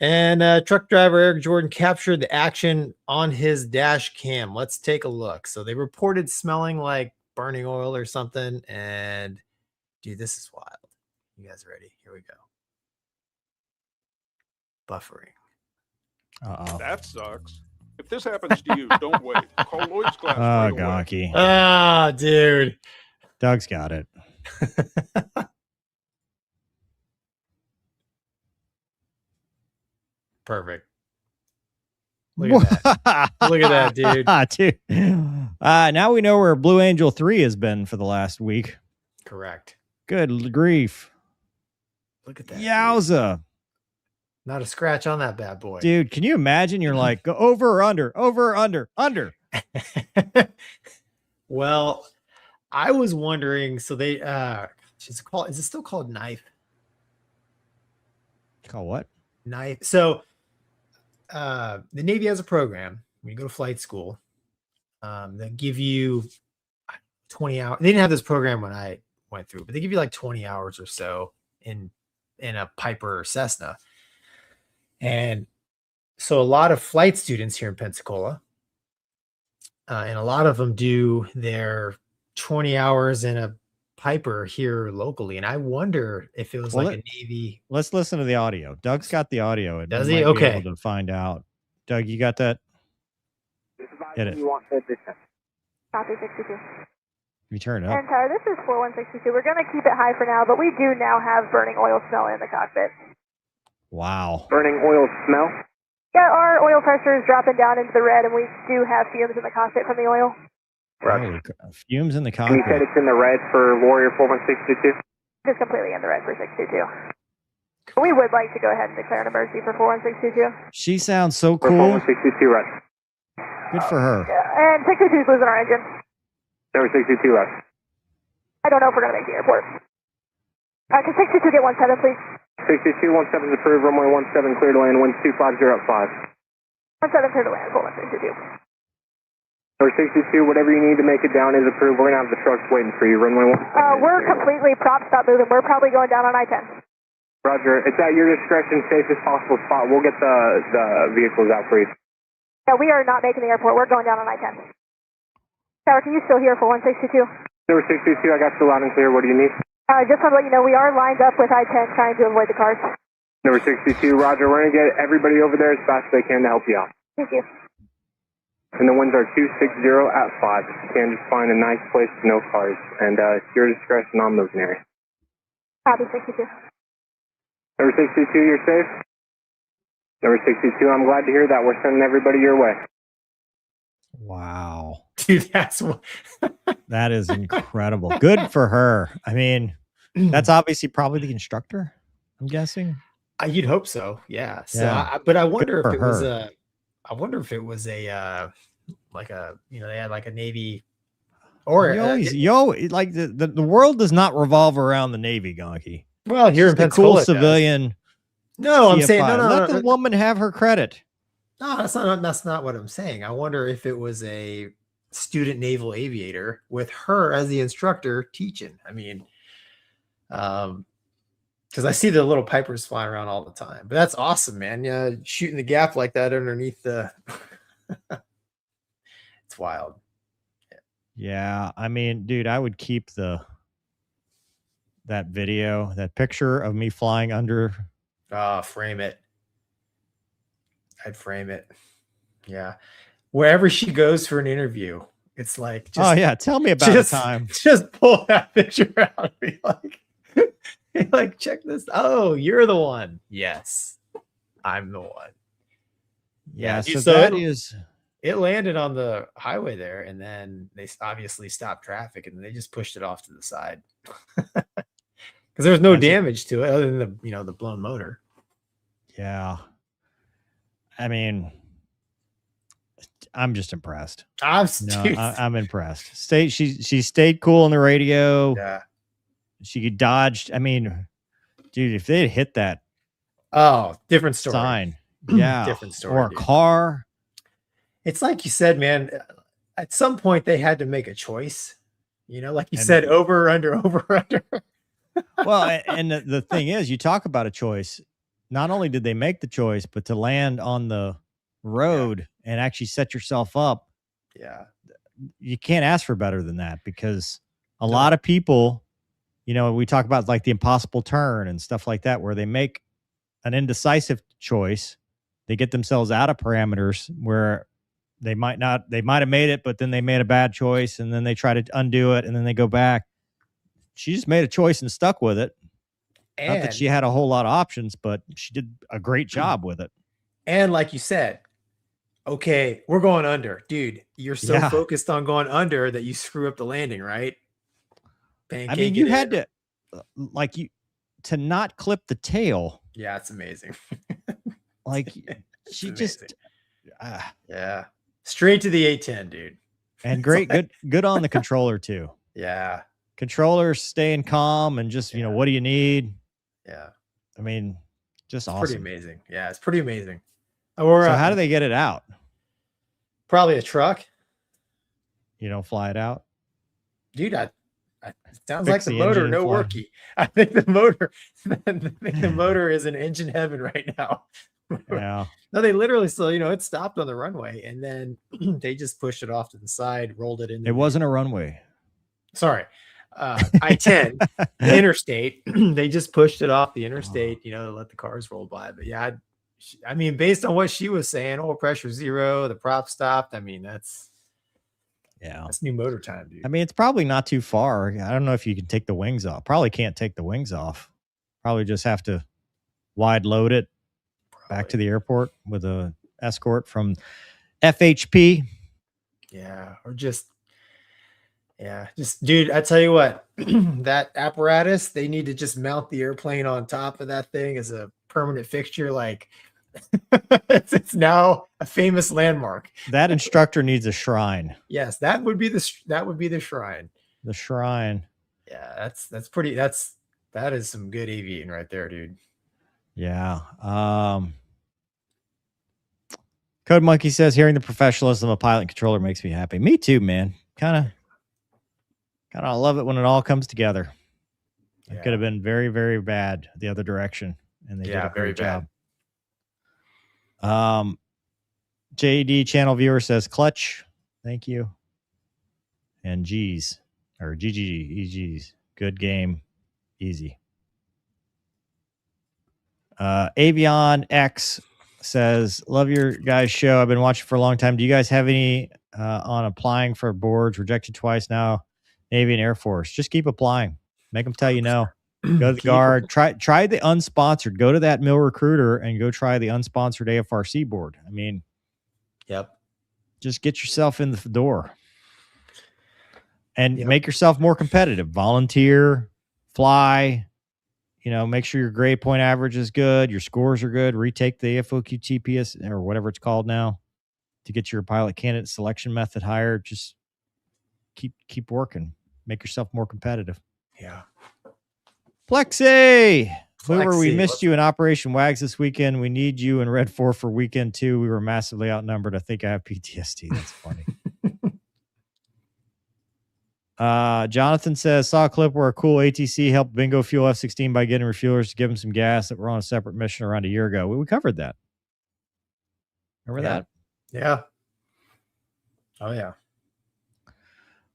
And truck driver Eric Jordan captured the action on his dash cam. Let's take a look. So they reported smelling like burning oil or something. And dude, this is wild. You guys ready? Here we go. Buffering. Uh-oh. That sucks. If this happens to you, don't wait. Call Lloyd's Glass. Oh, right away. Gonky. Ah, dude. Doug's got it. Perfect. Look at that. Look at that, dude. Dude. Now we know where Blue Angel 3 has been for the last week. Correct. Good grief. Look at that. Yowza. Dude. Not a scratch on that bad boy. Dude, can you imagine? You're like, go over or under, under. Well, I was wondering, so they is it still called knife? Call what? Knife. So the Navy has a program when you go to flight school. They give you 20 hours. They didn't have this program when I went through, but they give you like 20 hours or so in a Piper or Cessna. And so a lot of flight students here in Pensacola, and a lot of them do their 20 hours in a Piper here locally. And I wonder if it was a Navy. Let's listen to the audio. Doug's got the audio. Does he? Okay. Be able to find out. Doug, you got that? Hit it. You want transition. Copy 62. You turn it up. And this is 4162. We're going to keep it high for now, but we do now have burning oil smell in the cockpit. Wow. Burning oil smell? Yeah, our oil pressure is dropping down into the red, and we do have fumes in the cockpit from the oil. Holy fumes in the cockpit. You said it's in the red for Warrior 4162? It's completely in the red for 622. We would like to go ahead and declare an emergency for 4162. She sounds so For cool. 4162, right. Good for her. Yeah, and 622 is losing our engine. Number 62, right. I don't know if we're going to make the airport. Can 622 get 17, please? 6217 is approved, runway 17 clear to land, winds 250 at 5. 17 clear to land, 4162. Number 62, whatever you need to make it down is approved. We're going to have the trucks waiting for you, runway 17. We're completely propped up moving. We're probably going down on I-10. Roger, it's at your discretion, safest possible spot. We'll get the vehicles out for you. Yeah, we are not making the airport. We're going down on I-10. Tower, can you still hear for 162? Number 62, I got you loud and clear. What do you need? Just want to let you know we are lined up with I-10 trying to avoid the cars. Number 62, Roger. We're going to get everybody over there as fast as they can to help you out. Thank you. And the winds are 260 at 5. If you can, just find a nice place with no cars. And it's your discretion on moving area. Copy 62. Number 62, you're safe? Number 62, I'm glad to hear that. We're sending everybody your way. Wow. Dude, that's what. That is incredible. Good for her. I mean, that's obviously probably the instructor, I'm guessing. You'd hope so. Yeah. So, Yeah. but I wonder Good if for it was her. like a, they had like a Navy or like the world does not revolve around the Navy, Gonky. well, here in The Pensacola, cool it does. civilian. No, I'm saying CFI. no. Let the woman have her credit. No, that's not what I'm saying. I wonder if it was a student naval aviator with her as the instructor teaching. I mean, Because I see the little pipers flying around all the time. But that's awesome, man. Yeah, shooting the gap like that underneath the it's wild. Yeah, I mean, dude, I would keep that video, that picture of me flying under. Frame it. I'd frame it. Yeah. Wherever she goes for an interview, it's like, oh yeah, tell me about the time. Just pull that picture out and be like, check this. Oh, you're the one. Yes, I'm the one. Yeah, dude, so that is. It landed on the highway there, and then they obviously stopped traffic, and they just pushed it off to the side because there was no damage to it other than the blown motor. Yeah, I mean, I'm just impressed. I'm impressed. She stayed cool on the radio. Yeah, she dodged. I mean, dude, if they had hit that, different story. Sign, yeah, different story. Or a car. It's like you said, man. At some point, they had to make a choice. Like you said, over or under, over or under. Well, and the thing is, you talk about a choice. Not only did they make the choice, but to land on the road and actually set yourself up. Yeah. You can't ask for better than that, because a lot of people, we talk about like the impossible turn and stuff like that, where they make an indecisive choice. They get themselves out of parameters where they might have made it, but then they made a bad choice and then they try to undo it and then they go back. She just made a choice and stuck with it. And not that she had a whole lot of options, but she did a great job with it. And like you said, okay, we're going under. Dude, you're so focused on going under that you screw up the landing, right? I mean, you had to, to not clip the tail. Yeah, it's amazing. She just, yeah. Straight to the A10, dude. And great, good on the controller too. Yeah. Controller staying calm and just, what do you need? Yeah. I mean, just awesome. Pretty amazing. Yeah, it's pretty amazing. So how do they get it out? Probably a truck. You don't fly it out? Dude, it sounds like the motor, no worky. I think the motor is in engine heaven right now. Yeah. No, they literally still, it stopped on the runway and then they just pushed it off to the side, rolled it in. It wasn't a runway. Sorry. I-10, the interstate. They just pushed it off the interstate, let the cars roll by. But yeah, I mean, based on what she was saying, oil pressure 0, the prop stopped. I mean, that's new motor time, dude. I mean, it's probably not too far. I don't know if you can take the wings off. Probably can't take the wings off. Probably just have to wide load it back to the airport with a escort from FHP. Yeah, or just dude, I tell you what, that apparatus, they need to just mount the airplane on top of that thing as a permanent fixture. Like it's now a famous landmark. That instructor needs a shrine. Yes, that would be the shrine. The shrine. Yeah, that is some good aviating right there, dude. Yeah. Code Monkey says, hearing the professionalism of a pilot and controller makes me happy. Me too, man. Kind of love it when it all comes together. It could have been very, very bad the other direction, and they did a great job. JD channel viewer says, clutch. Thank you. And G's or GGG's. Good game. Easy. Avion X says, love your guys' show. I've been watching for a long time. Do you guys have any on applying for boards? Rejected twice now. Navy and Air Force. Just keep applying. Make them tell you no. Go to the guard. Try the unsponsored. Go to that Mill Recruiter and go try the unsponsored AFRC board. I mean, just get yourself in the door and make yourself more competitive. Volunteer, fly. Make sure your grade point average is good. Your scores are good. Retake the AFOQ TPS or whatever it's called now to get your pilot candidate selection method higher. Just keep working. Make yourself more competitive. Yeah. Plexi, we missed you in Operation Wags this weekend. We need you in Red 4 for weekend 2. We were massively outnumbered. I think I have PTSD. That's funny. Jonathan says, saw a clip where a cool ATC helped Bingo fuel F-16 by getting refuelers to give him some gas that were on a separate mission around a year ago. We covered that. Remember that? Yeah. Oh, yeah.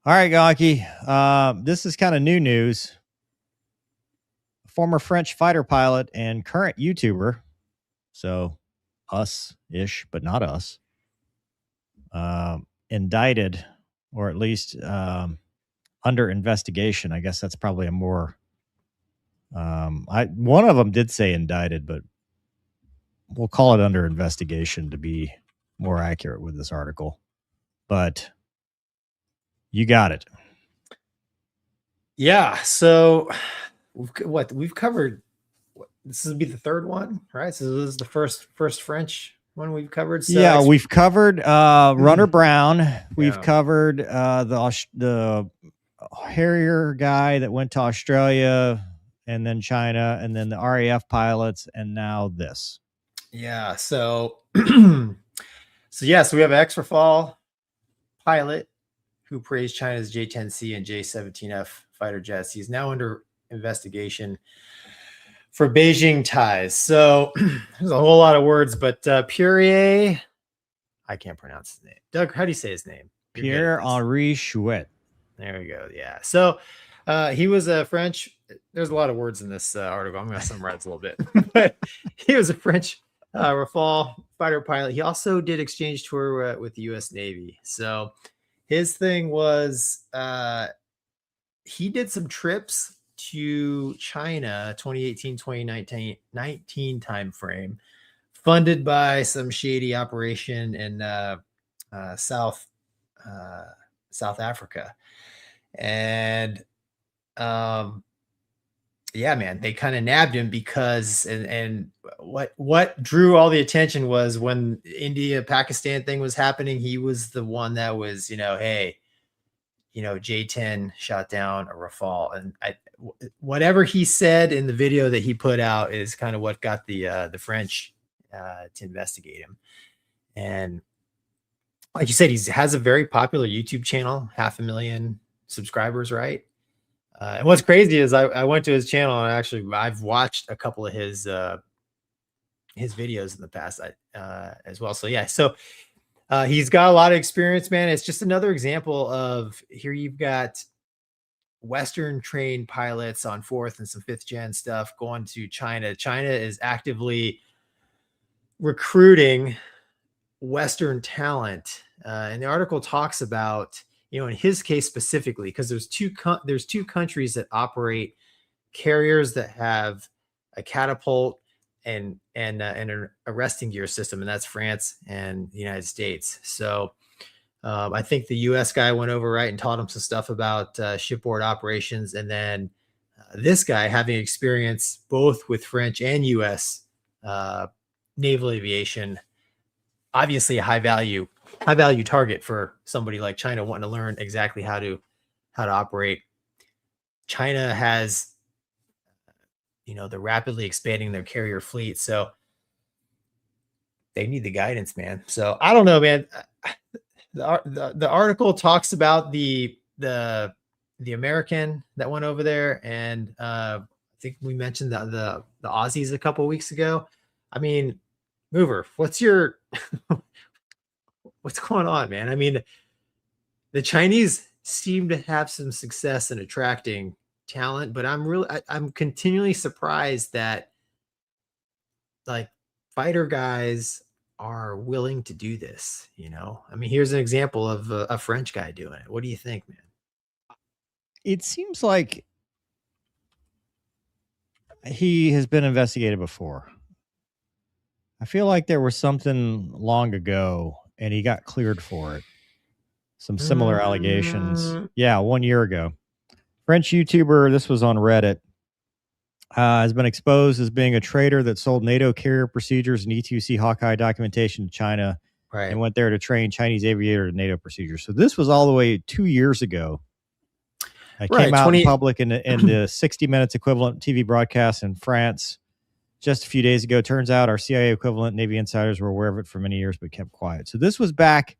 All right, Gonky. This is kind of new news. Former French fighter pilot and current YouTuber, so us-ish, but not us, indicted, or at least under investigation. I guess that's probably a more one of them did say indicted, but we'll call it under investigation to be more accurate with this article. But you got it. Yeah. So we've covered. This will be the third one, right? So this is the first French one we've covered. So yeah, we've covered Runner Brown. We've covered the Harrier guy that went to Australia and then China, and then the RAF pilots, and now this. Yeah. So so we have an ex-Rafale pilot who praised China's J-10C and J-17F fighter jets. He's now under investigation for Beijing ties. So there's a whole lot of words, but Pierre, I can't pronounce his name. Doug, how do you say his name? Pierre-Henri Chouet. There we go. Yeah. So he was a French. There's a lot of words in this article. I'm going to summarize a little bit. But he was a French Rafale fighter pilot. He also did exchange tour with the U.S. Navy. So his thing was he did some trips to China 2018, 2019 time frame, funded by some shady operation in South Africa. And yeah, man, they kind of nabbed him because and what drew all the attention was when India Pakistan thing was happening, he was the one that was, hey, J-10 shot down a Rafale, and whatever he said in the video that he put out is kind of what got the French to investigate him. And like you said, he has a very popular YouTube channel, 500,000 subscribers, right? And what's crazy is I went to his channel and I've watched a couple of his videos in the past as well. So yeah, so he's got a lot of experience, man. It's just another example of here you've got Western trained pilots on 4th and some 5th gen stuff going to China. China is actively recruiting Western talent. And the article talks about, in his case specifically, because there's two countries that operate carriers that have a catapult and an arresting gear system, and that's France and the United States. So I think the U.S. guy went over, right, and taught him some stuff about shipboard operations, and then this guy, having experience both with French and U.S. naval aviation, obviously a high value target for somebody like China wanting to learn exactly how to operate. China has, they're rapidly expanding their carrier fleet, so they need the guidance, man. So I don't know, man. The article talks about the American that went over there, and I think we mentioned the Aussies a couple of weeks ago. I mean, Mover, what's going on, man? I mean, the Chinese seem to have some success in attracting talent, but I'm continually surprised that like fighter guys are willing to do this. I mean, here's an example of a French guy doing it. What do you think, man? It seems like he has been investigated before. I feel like there was something long ago and he got cleared for it. Some similar allegations. Yeah, 1 year ago. French YouTuber, this was on Reddit, has been exposed as being a traitor that sold NATO carrier procedures and E2C Hawkeye documentation to China, right, and went there to train Chinese aviator to NATO procedures. So this was all the way 2 years ago. I came out in public in the 60 Minutes equivalent TV broadcast in France just a few days ago. Turns out our CIA equivalent Navy insiders were aware of it for many years but kept quiet. So this was back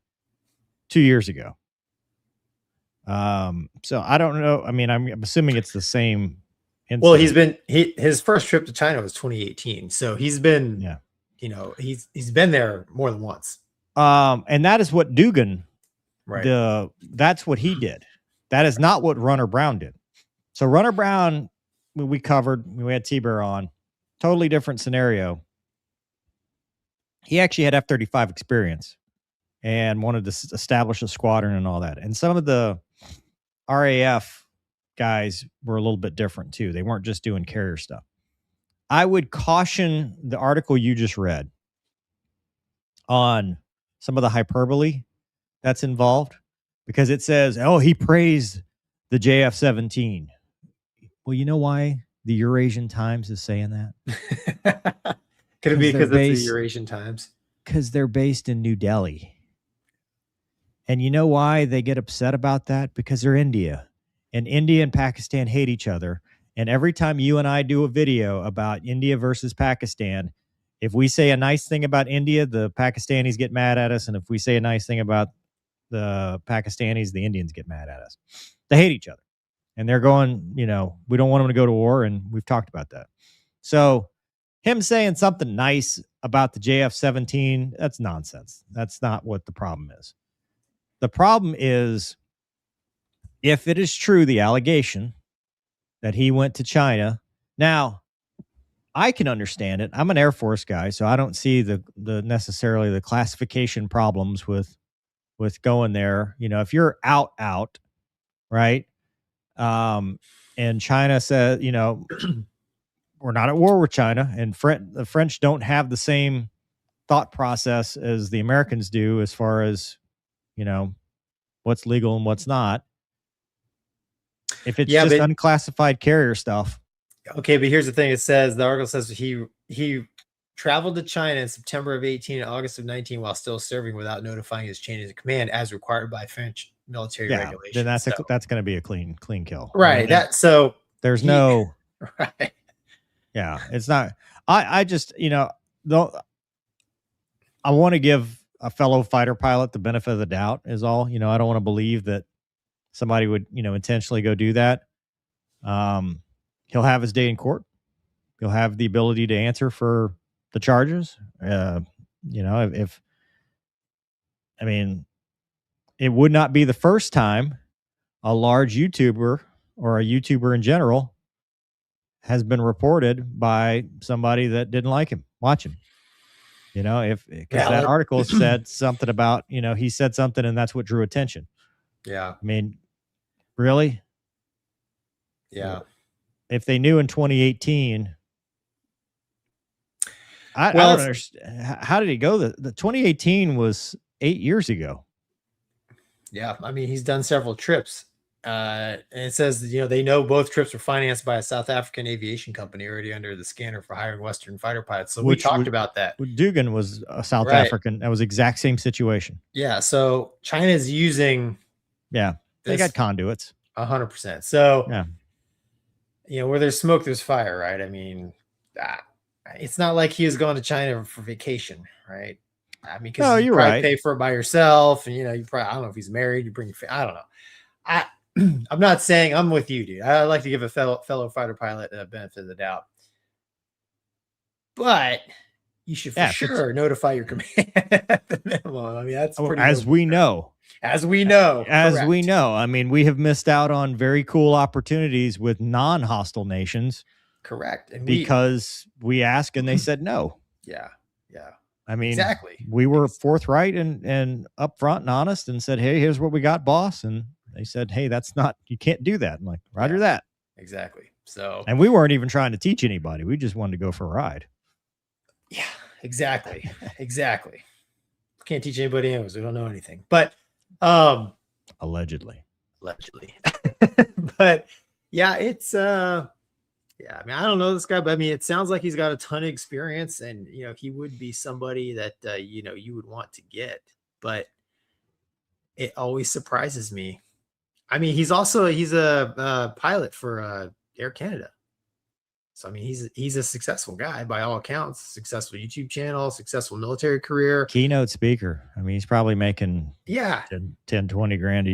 2 years ago. So I don't know. I mean, I'm assuming it's the same incident. Well, his first trip to China was 2018. So he's been, you know, he's been there more than once. And that is what Dugan, right. That's what he did. That is not what Runner Brown did. So Runner Brown, we covered, we had T-Bear on, totally different scenario. He actually had F-35 experience and wanted to establish a squadron and all that. And some of the RAF guys were a little bit different too. They weren't just doing carrier stuff. I would caution the article you just read on some of the hyperbole that's involved, because it says, oh, he praised the JF-17. Well, you know why the Eurasian Times is saying that? Could it be because it's the Eurasian Times? Because they're based in New Delhi. And you know why they get upset about that? Because they're India. And India and Pakistan hate each other. And every time you and I do a video about India versus Pakistan, if we say a nice thing about India, the Pakistanis get mad at us. And if we say a nice thing about the Pakistanis, the Indians get mad at us. They hate each other. And they're going, you know, we don't want them to go to war. And we've talked about that. So him saying something nice about the JF-17, that's nonsense. That's not what the problem is. The problem is, if it is true, the allegation that he went to China. Now, I can understand it. I'm an Air Force guy, so I don't see the necessarily the classification problems with going there. You know, if you're out, right? And China said, you know, we're not at war with China, and the French don't have the same thought process as the Americans do as far as, you know, what's legal and what's not. If it's just unclassified carrier stuff. Okay, but here's the thing. The article says he traveled to China in September of 18 and August of 19 while still serving without notifying his chain of command as required by French military regulations. Then that's going to be a clean kill. Right. There's no right. Yeah, it's not. I just, you know, I want to give a fellow fighter pilot the benefit of the doubt is all. You know, I don't want to believe that somebody would, you know, intentionally go do that. He'll have his day in court. He'll have the ability to answer for the charges. You know, I mean, it would not be the first time a large YouTuber or a YouTuber in general has been reported by somebody that didn't like him, watch him. You know, because that article said something about, you know, he said something and that's what drew attention. Yeah. I mean, really? Yeah. If they knew in 2018, I don't understand. How did he go? The 2018 was 8 years ago. Yeah. I mean, he's done several trips. And it says, you know, they know both trips were financed by a South African aviation company already under the scanner for hiring Western fighter pilots. So we talked about that. Dugan was a South African. That was the exact same situation. Yeah. So China's using. Yeah. They got conduits. 100%. So, yeah. You know, where there's smoke, there's fire, right? I mean, it's not like he was going to China for vacation, right? I mean, because you probably pay for it by yourself, and you know, you probably, I don't know if he's married, you bring your I don't know. I'm not saying I'm with you, dude. I like to give a fellow fighter pilot a benefit of the doubt, but you should for sure notify your command at the minimum. I mean, that's pretty as we know. As we know. I mean, we have missed out on very cool opportunities with non-hostile nations. Correct. And because we asked and they said no. Yeah. Yeah. I mean, exactly. We were forthright and upfront and honest and said, hey, here's what we got, boss. And they said, hey, you can't do that. I'm like, roger that. Exactly. So, and we weren't even trying to teach anybody. We just wanted to go for a ride. Yeah, exactly. Exactly. Can't teach anybody else. We don't know anything, but allegedly. But yeah, it's I mean, I don't know this guy, but I mean, it sounds like he's got a ton of experience, and you know, he would be somebody that you know, you would want to get. But it always surprises me. I mean, he's a pilot for Air Canada. So I mean, he's a successful guy by all accounts. Successful YouTube channel, successful military career, keynote speaker. I mean, he's probably making 10, 20 grand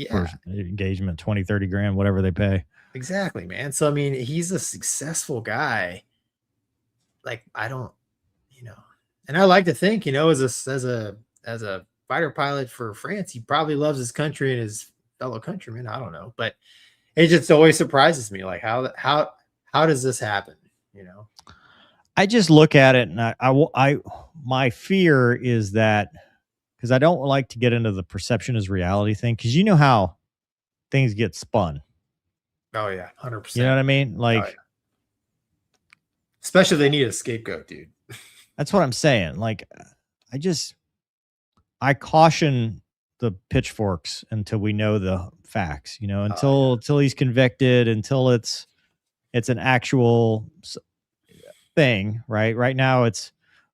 for engagement, 20, 30 grand, whatever they pay. Exactly, man. So I mean, he's a successful guy. Like I don't, and I like to think, as a fighter pilot for France, he probably loves his country and his fellow countrymen. I don't know, but it just always surprises me, like how does this happen? I just look at it and I my fear is that, because I don't like to get into the perception is reality thing, because you know how things get spun. Oh yeah, 100%. You know what I mean? Like, especially if they need a scapegoat, dude. That's what I'm saying. Like, I caution the pitchforks until we know the facts. Until he's convicted, until it's an actual thing, right? Right now,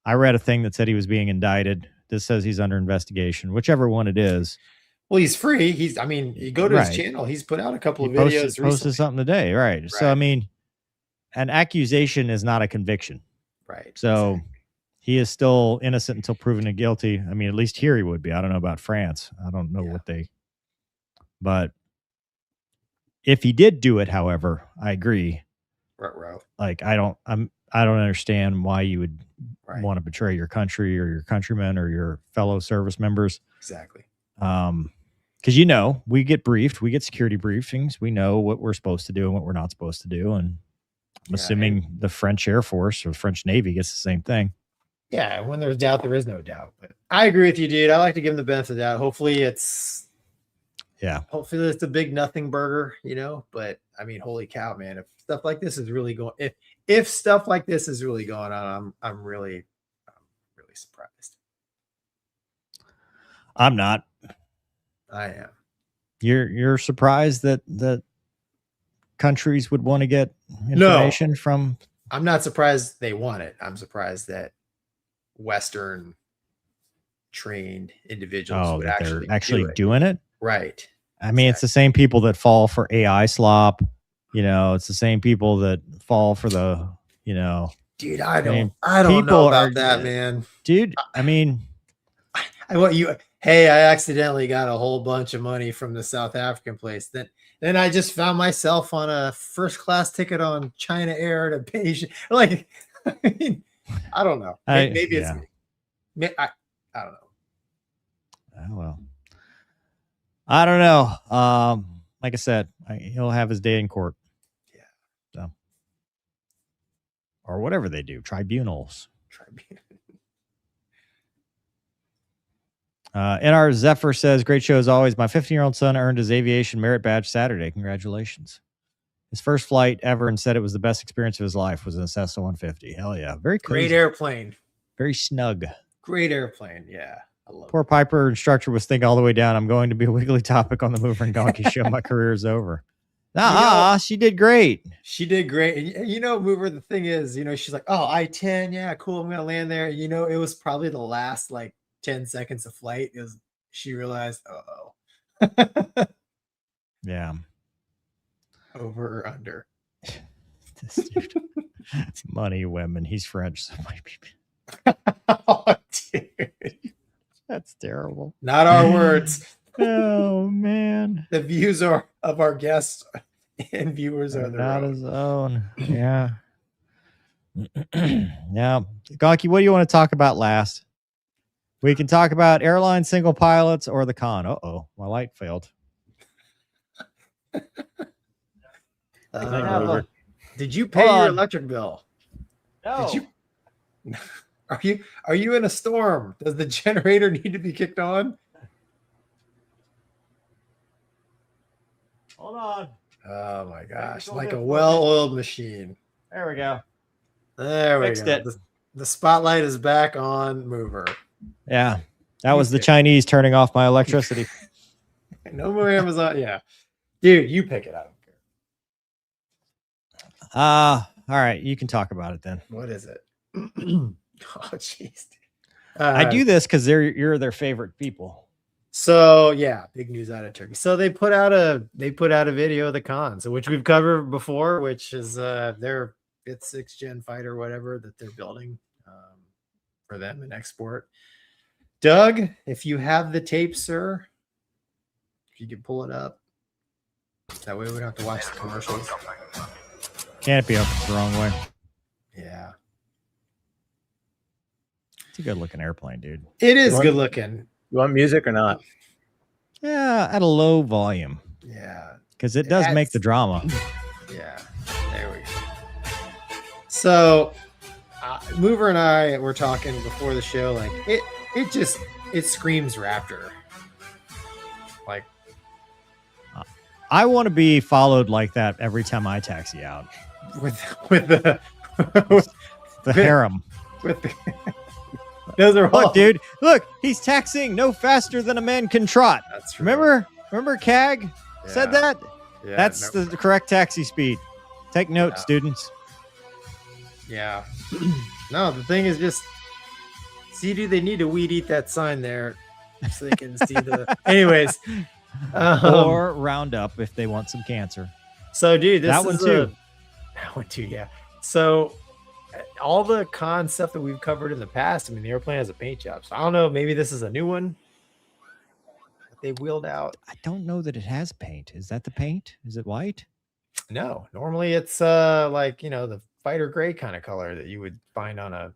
I read a thing that said he was being indicted. This says he's under investigation, whichever one it is. Well, he's free. You go to his channel. He's put out a couple of videos. Posted something today, right? So, I mean, an accusation is not a conviction. Right. So he is still innocent until proven guilty. I mean, at least here he would be. I don't know about France. I don't know but if he did do it, however, I agree. Right. Like, I don't understand why you would want to betray your country or your countrymen or your fellow service members. Exactly. Because, we get briefed, we get security briefings. We know what we're supposed to do and what we're not supposed to do. And I'm assuming the French Air Force or the French Navy gets the same thing. Yeah. When there's doubt, there is no doubt. But I agree with you, dude. I like to give him the benefit of the doubt. Hopefully it's a big nothing burger, but I mean, holy cow, man, if stuff like this is really going, if stuff like this is really going on, I'm really surprised. I'm not. I am. You're surprised that countries would want to get information from. I'm not surprised they want it. I'm surprised that Western trained individuals would actually doing it. Right. I mean, it's the same people that fall for AI slop. It's the same people that fall for the, Dude, I don't know about that, man. Dude, I mean, I accidentally got a whole bunch of money from the South African place. Then I just found myself on a first class ticket on China Air to Beijing. Like, I mean, I don't know. Maybe it's me. I don't know. Oh, well, I don't know. Like I said, he'll have his day in court. Yeah. So, or whatever they do, tribunals. NR Zephyr says, great show as always. My 15-year-old son earned his aviation merit badge Saturday. Congratulations. His first flight ever and said it was the best experience of his life was in a Cessna 150. Hell yeah. Very cozy. Great airplane. Very snug. Great airplane. Yeah. I love Poor Piper instructor was thinking all the way down, I'm going to be a wiggly topic on the Mover and Gonky show. My career is over. She did great. She did great. And Mover, the thing is, she's like, oh, I-10. Yeah, cool. I'm going to land there. It was probably the last 10 seconds of flight. She realized, yeah. Over or under? This dude. Money, women. He's French. So might be. Oh, dude. That's terrible. Not our words. Oh, man. The views of our guests and viewers are not his own. Yeah. Yeah. Gonky, what do you want to talk about last? We can talk about airline single pilots or the KAAN. Uh-oh, my light failed. Did you pay your electric bill? No. Did you? Are you in a storm? Does the generator need to be kicked on? Hold on. Oh my gosh, like a well-oiled machine. There we go. There we Fixed go. it. The spotlight is back on Mover. Yeah, that was the Chinese turning off my electricity. No more Amazon. Yeah, dude, you pick it. I don't care. All right, you can talk about it then. What is it? Oh, jeez. I do this because you're their favorite people. So yeah, big news out of Turkey. So they put out a video of the KAAN, so which we've covered before, which is they're fifth, sixth gen fighter, whatever that they're building for them in export. Doug, if you have the tape, sir, if you could pull it up, that way we don't have to watch the commercials. Canopy up the wrong way. Yeah. It's a good looking airplane, dude. It is good looking. You want music or not? Yeah, at a low volume. Yeah. Because it does make the drama. Yeah. There we go. So, Mover and I were talking before the show. Like it screams Raptor. Like, I want to be followed like that every time I taxi out. With the harem. With the those are all. Look, dude. Look, he's taxiing no faster than a man can trot. That's true. Remember CAG said that? Yeah, That's the correct taxi speed. Take note, students. Yeah. No, the thing is just see, dude, they need to weed eat that sign there so they can see the anyways. Or Roundup if they want some cancer. So, dude, that one too. That one too, yeah. So all the KAAN stuff that we've covered in the past, I mean, the airplane has a paint job. So I don't know, maybe this is a new one that they wheeled out. I don't know that it has paint. Is that the paint? Is it white? No, normally it's like, the fighter gray kind of color that you would find on a.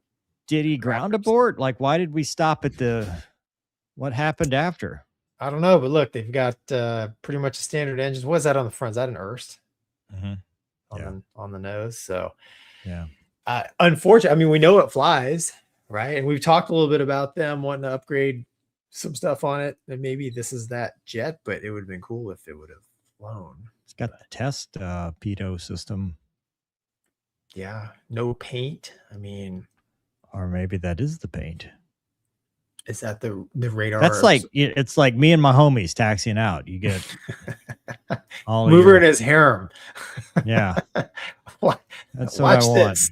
Did he ground abort? Like, why did we stop at what happened after? I don't know, but look, they've got pretty much a standard engine. What is that on the front? Is that an Erst? On the nose? So, yeah. Unfortunately, I mean, we know it flies, right? And we've talked a little bit about them wanting to upgrade some stuff on it. And maybe this is that jet, but it would have been cool if it would have flown. It's got the test pitot system. Yeah. No paint. I mean, or maybe that is the paint. Is that the radar? That's like, it's like me and my homies taxiing out. You get all Mover and his harem. Yeah. That's Watch what I this.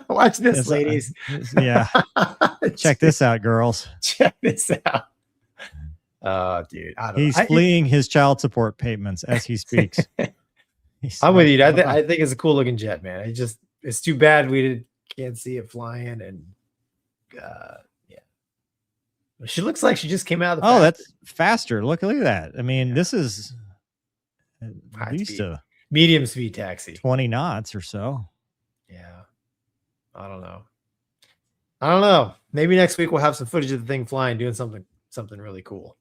Watch this, ladies. Yeah. Check this out, girls. Check this out. Oh, dude. He's fleeing his child support payments as he speaks. I'm with you. I think it's a cool looking jet, man. It's too bad we can't see it flying. And yeah. She looks like she just came out of the factory. That's faster. Look at that. I mean, this is at least a medium speed taxi. 20 knots or so. Yeah. I don't know. Maybe next week we'll have some footage of the thing flying, doing something really cool.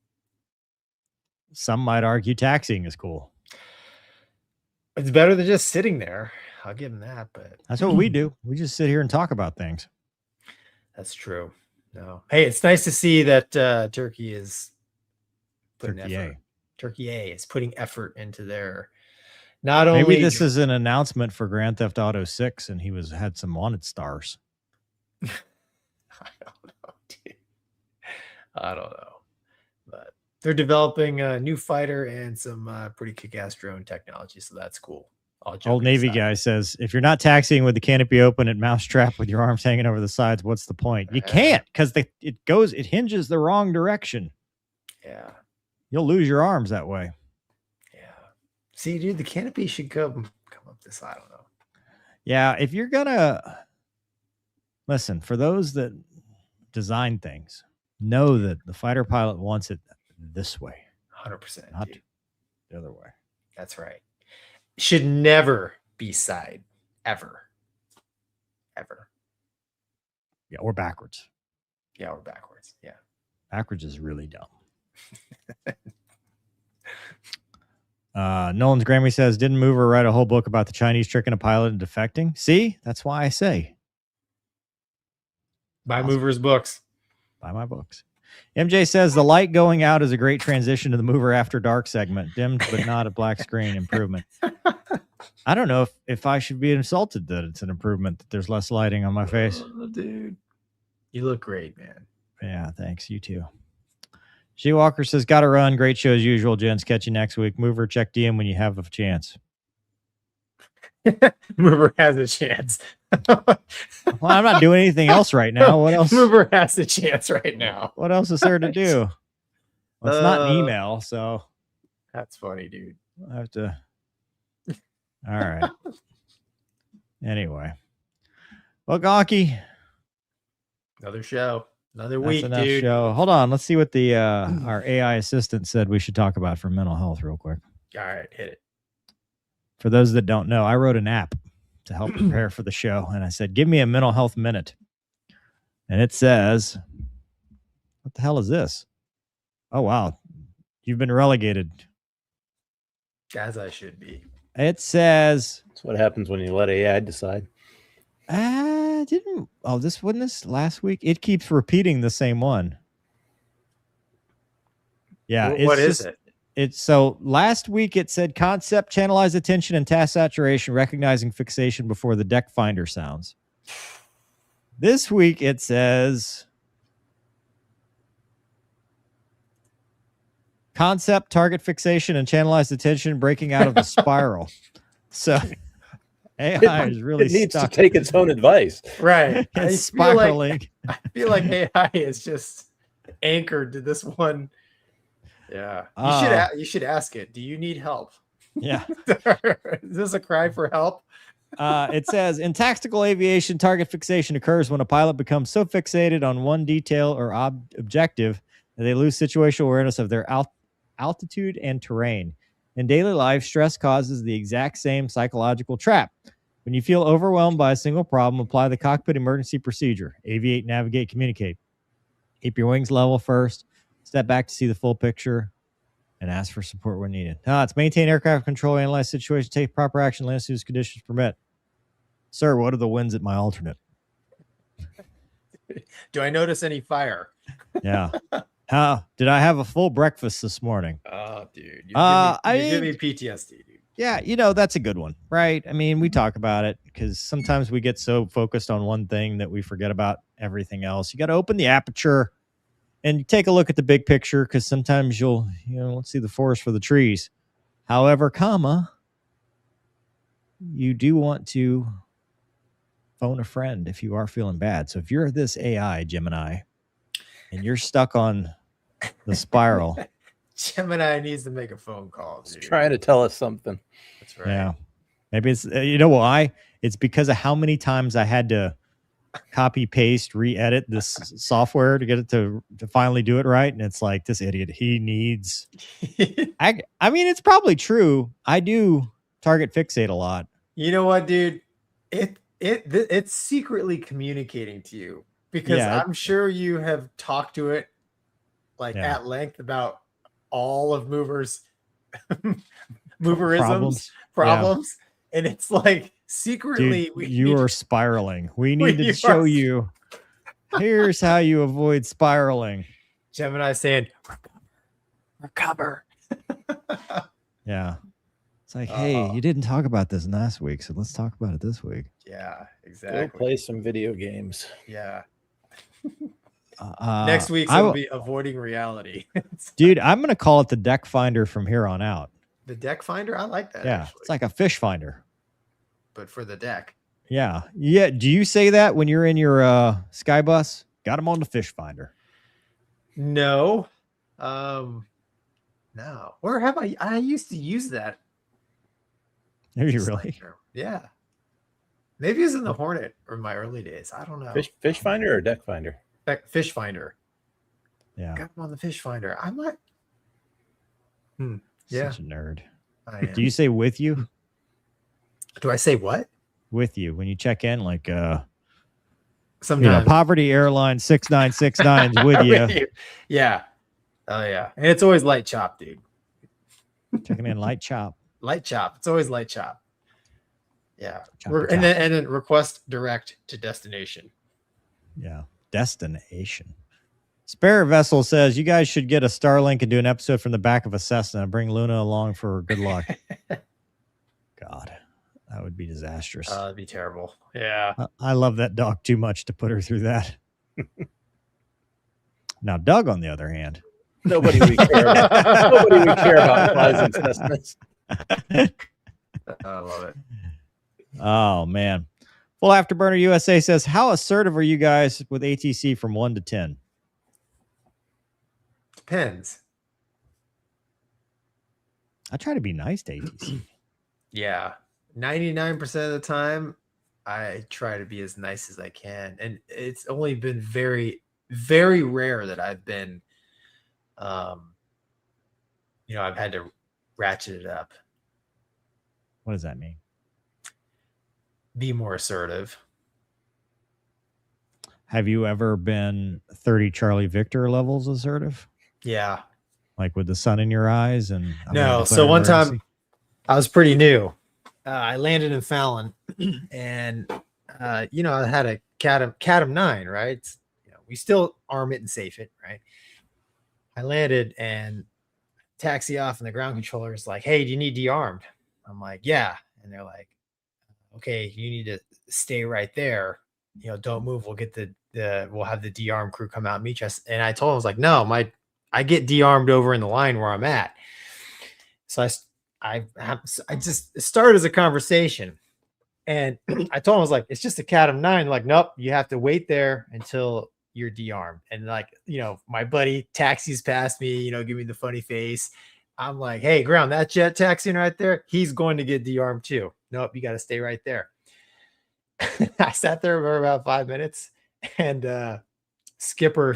Some might argue taxiing is cool. It's better than just sitting there. I'll give them that, but that's what we do. We just sit here and talk about things. That's true. No. Hey, it's nice to see that Turkey is putting effort. Turkey A is putting effort into their Maybe this is an announcement for Grand Theft Auto 6 and he had some wanted stars. I don't know, dude. I don't know. But they're developing a new fighter and some pretty kick-ass drone technology, so that's cool. Old Navy guy says, if you're not taxiing with the canopy open and mousetrap with your arms hanging over the sides, what's the point? You can't, because it hinges the wrong direction. Yeah. You'll lose your arms that way. Yeah. See, dude, the canopy should come up this. I don't know. Yeah, if you're gonna listen, for those that design things, know that the fighter pilot wants it this way. 100%. Not the other way. That's right. Should never be side, ever. Yeah, or backwards. Yeah, or backwards. Yeah. Backwards is really dumb. Nolan's Grammy says, didn't Mover write a whole book about the Chinese tricking a pilot and defecting? See, that's why I say. Buy Mover's books. Buy my books. MJ says the light going out is a great transition to the Mover After Dark segment. Dimmed, but not a black screen. Improvement. I don't know if I should be insulted that it's an improvement, that there's less lighting on my face. Oh, dude. You look great, man. Yeah, thanks. You too. She Walker says, gotta run. Great show as usual, gents. Catch you next week. Mover, check DM when you have a chance. Mover has a chance. Well, I'm not doing anything else right now. What else? Mover has a chance right now. What else is there to do? Well, it's not an email, so that's funny, dude. I have to. All right. Anyway. Well, Gonky. Another show. Another That's week, enough dude. show. Hold on. Let's see what the our AI assistant said we should talk about for mental health real quick. All right, hit it. For those that don't know, I wrote an app to help prepare for the show. And I said, give me a mental health minute. And it says, what the hell is this? Oh, wow. You've been relegated. As I should be. It says. That's what happens when you let AI decide. This wasn't this last week? It keeps repeating the same one. Yeah. What is it? It's so last week it said concept, channelize attention and task saturation, recognizing fixation before the deck finder sounds. This week it says concept, target fixation, and channelize attention, breaking out of the spiral. So AI is really it needs stuck. to take its own advice. Right. It's spiraling. I feel like AI is just anchored to this one. Yeah. You should ask it. Do you need help? Yeah. Is this a cry for help? It says in tactical aviation, target fixation occurs when a pilot becomes so fixated on one detail or objective that they lose situational awareness of their altitude and terrain. In daily life, stress causes the exact same psychological trap. When you feel overwhelmed by a single problem, apply the cockpit emergency procedure. Aviate, navigate, communicate. Keep your wings level first. Step back to see the full picture and ask for support when needed. It's maintain aircraft control, analyze situation, take proper action, land as soon as conditions permit. Sir, what are the winds at my alternate? Do I notice any fire? Yeah. Did I have a full breakfast this morning? Oh, dude. You give me PTSD, dude. Yeah, that's a good one, right? I mean, we talk about it because sometimes we get so focused on one thing that we forget about everything else. You got to open the aperture and take a look at the big picture because sometimes you'll see the forest for the trees. However, you do want to phone a friend if you are feeling bad. So if you're this AI, Gemini, and you're stuck on the spiral. Gemini needs to make a phone call. It's trying to tell us something. That's right. Yeah. Maybe it's, why? It's because of how many times I had to copy, paste, re-edit this software to get it to finally do it right. And it's like, this idiot, he needs, I mean, it's probably true. I do target fixate a lot. You know what, dude? It's secretly communicating to you because I'm sure you have talked to it at length about all of moverisms, problems. And it's like secretly, dude, you are spiraling. We need to show you. Here's how you avoid spiraling. Gemini saying, recover. Yeah. It's like, hey, you didn't talk about this last week, so let's talk about it this week. Yeah, exactly. Go play some video games. Yeah. Next week's will be avoiding reality. Dude, I'm going to call it the deck finder from here on out. The deck finder? I like that. Yeah, actually. It's like a fish finder. But for the deck. Yeah. Yeah. Do you say that when you're in your Skybus? Got them on the fish finder. No. No. Where have I used to use that. Have you really? Yeah. Maybe it was in the Hornet or in my early days. I don't know. Fish finder or deck finder? Fish finder. Yeah. Got them on the fish finder. I might. Such a nerd. Do you say with you? Do I say what? With you when you check in, like sometimes Poverty Airline 6969 is with you. Yeah. Oh yeah. And it's always light chop, dude. Checking in light chop. Light chop. It's always light chop. Yeah. And then request direct to destination. Yeah. Destination. Spare Vessel says you guys should get a Starlink and do an episode from the back of a Cessna and bring Luna along for good luck. God, that would be disastrous. That'd be terrible. Yeah. I love that dog too much to put her through that. Now, Doug, on the other hand. Nobody would care about. Nobody would care about flies and Cessnas. I love it. Oh man. Full Afterburner USA says, how assertive are you guys with ATC from 1 to 10? Depends. I try to be nice to ATC. Yeah. 99% of the time, I try to be as nice as I can. And it's only been very, very rare that I've been, I've had to ratchet it up. What does that mean? Be more assertive. Have you ever been 30 Charlie Victor levels assertive? Yeah. Like with the sun in your eyes? And no. So one time I was pretty new. I landed in Fallon and, I had a CATM 9, right? We still arm it and safe it, right? I landed and taxi off and the ground controller is like, hey, do you need de-armed? I'm like, yeah. And they're like, okay, you need to stay right there. Don't move. We'll get we'll have the de-arm crew come out and meet us. And I told him, I was like, no, I get de-armed over in the line where I'm at. So I just started as a conversation. And I told him, I was like, it's just a CATM 9. Like, nope, you have to wait there until you're de-armed. And like, my buddy taxis past me, give me the funny face. I'm like, hey, ground, that jet taxiing right there, he's going to get de-armed too. Nope, you got to stay right there. I sat there for about 5 minutes and Skipper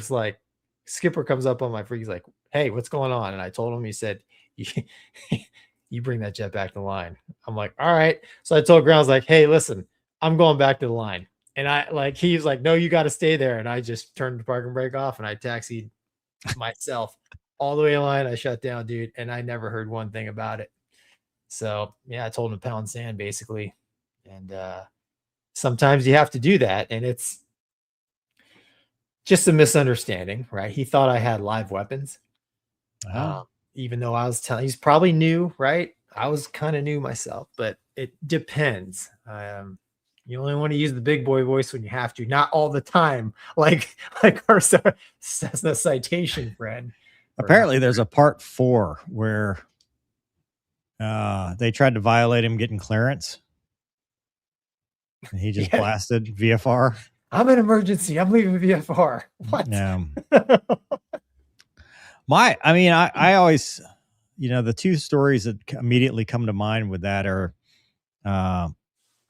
comes up on my freak. He's like, hey, what's going on? And I told him, he said, you bring that jet back to the line. I'm like, all right. So I told ground, I was like, hey, listen, I'm going back to the line. And he's like, no, you got to stay there. And I just turned the parking brake off and I taxied myself all the way in line. I shut down, dude. And I never heard one thing about it. So yeah, I told him to pound sand basically. And sometimes you have to do that. And it's just a misunderstanding, right? He thought I had live weapons. Even though I was telling, he's probably new, right? I was kind of new myself, but it depends. You only want to use the big boy voice when you have to, not all the time, like our Cessna Citation friend. Apparently, there's a part 4 where they tried to violate him getting clearance, and he just blasted VFR. I'm in emergency. I'm leaving VFR. What? Yeah. I always, the two stories that immediately come to mind with that are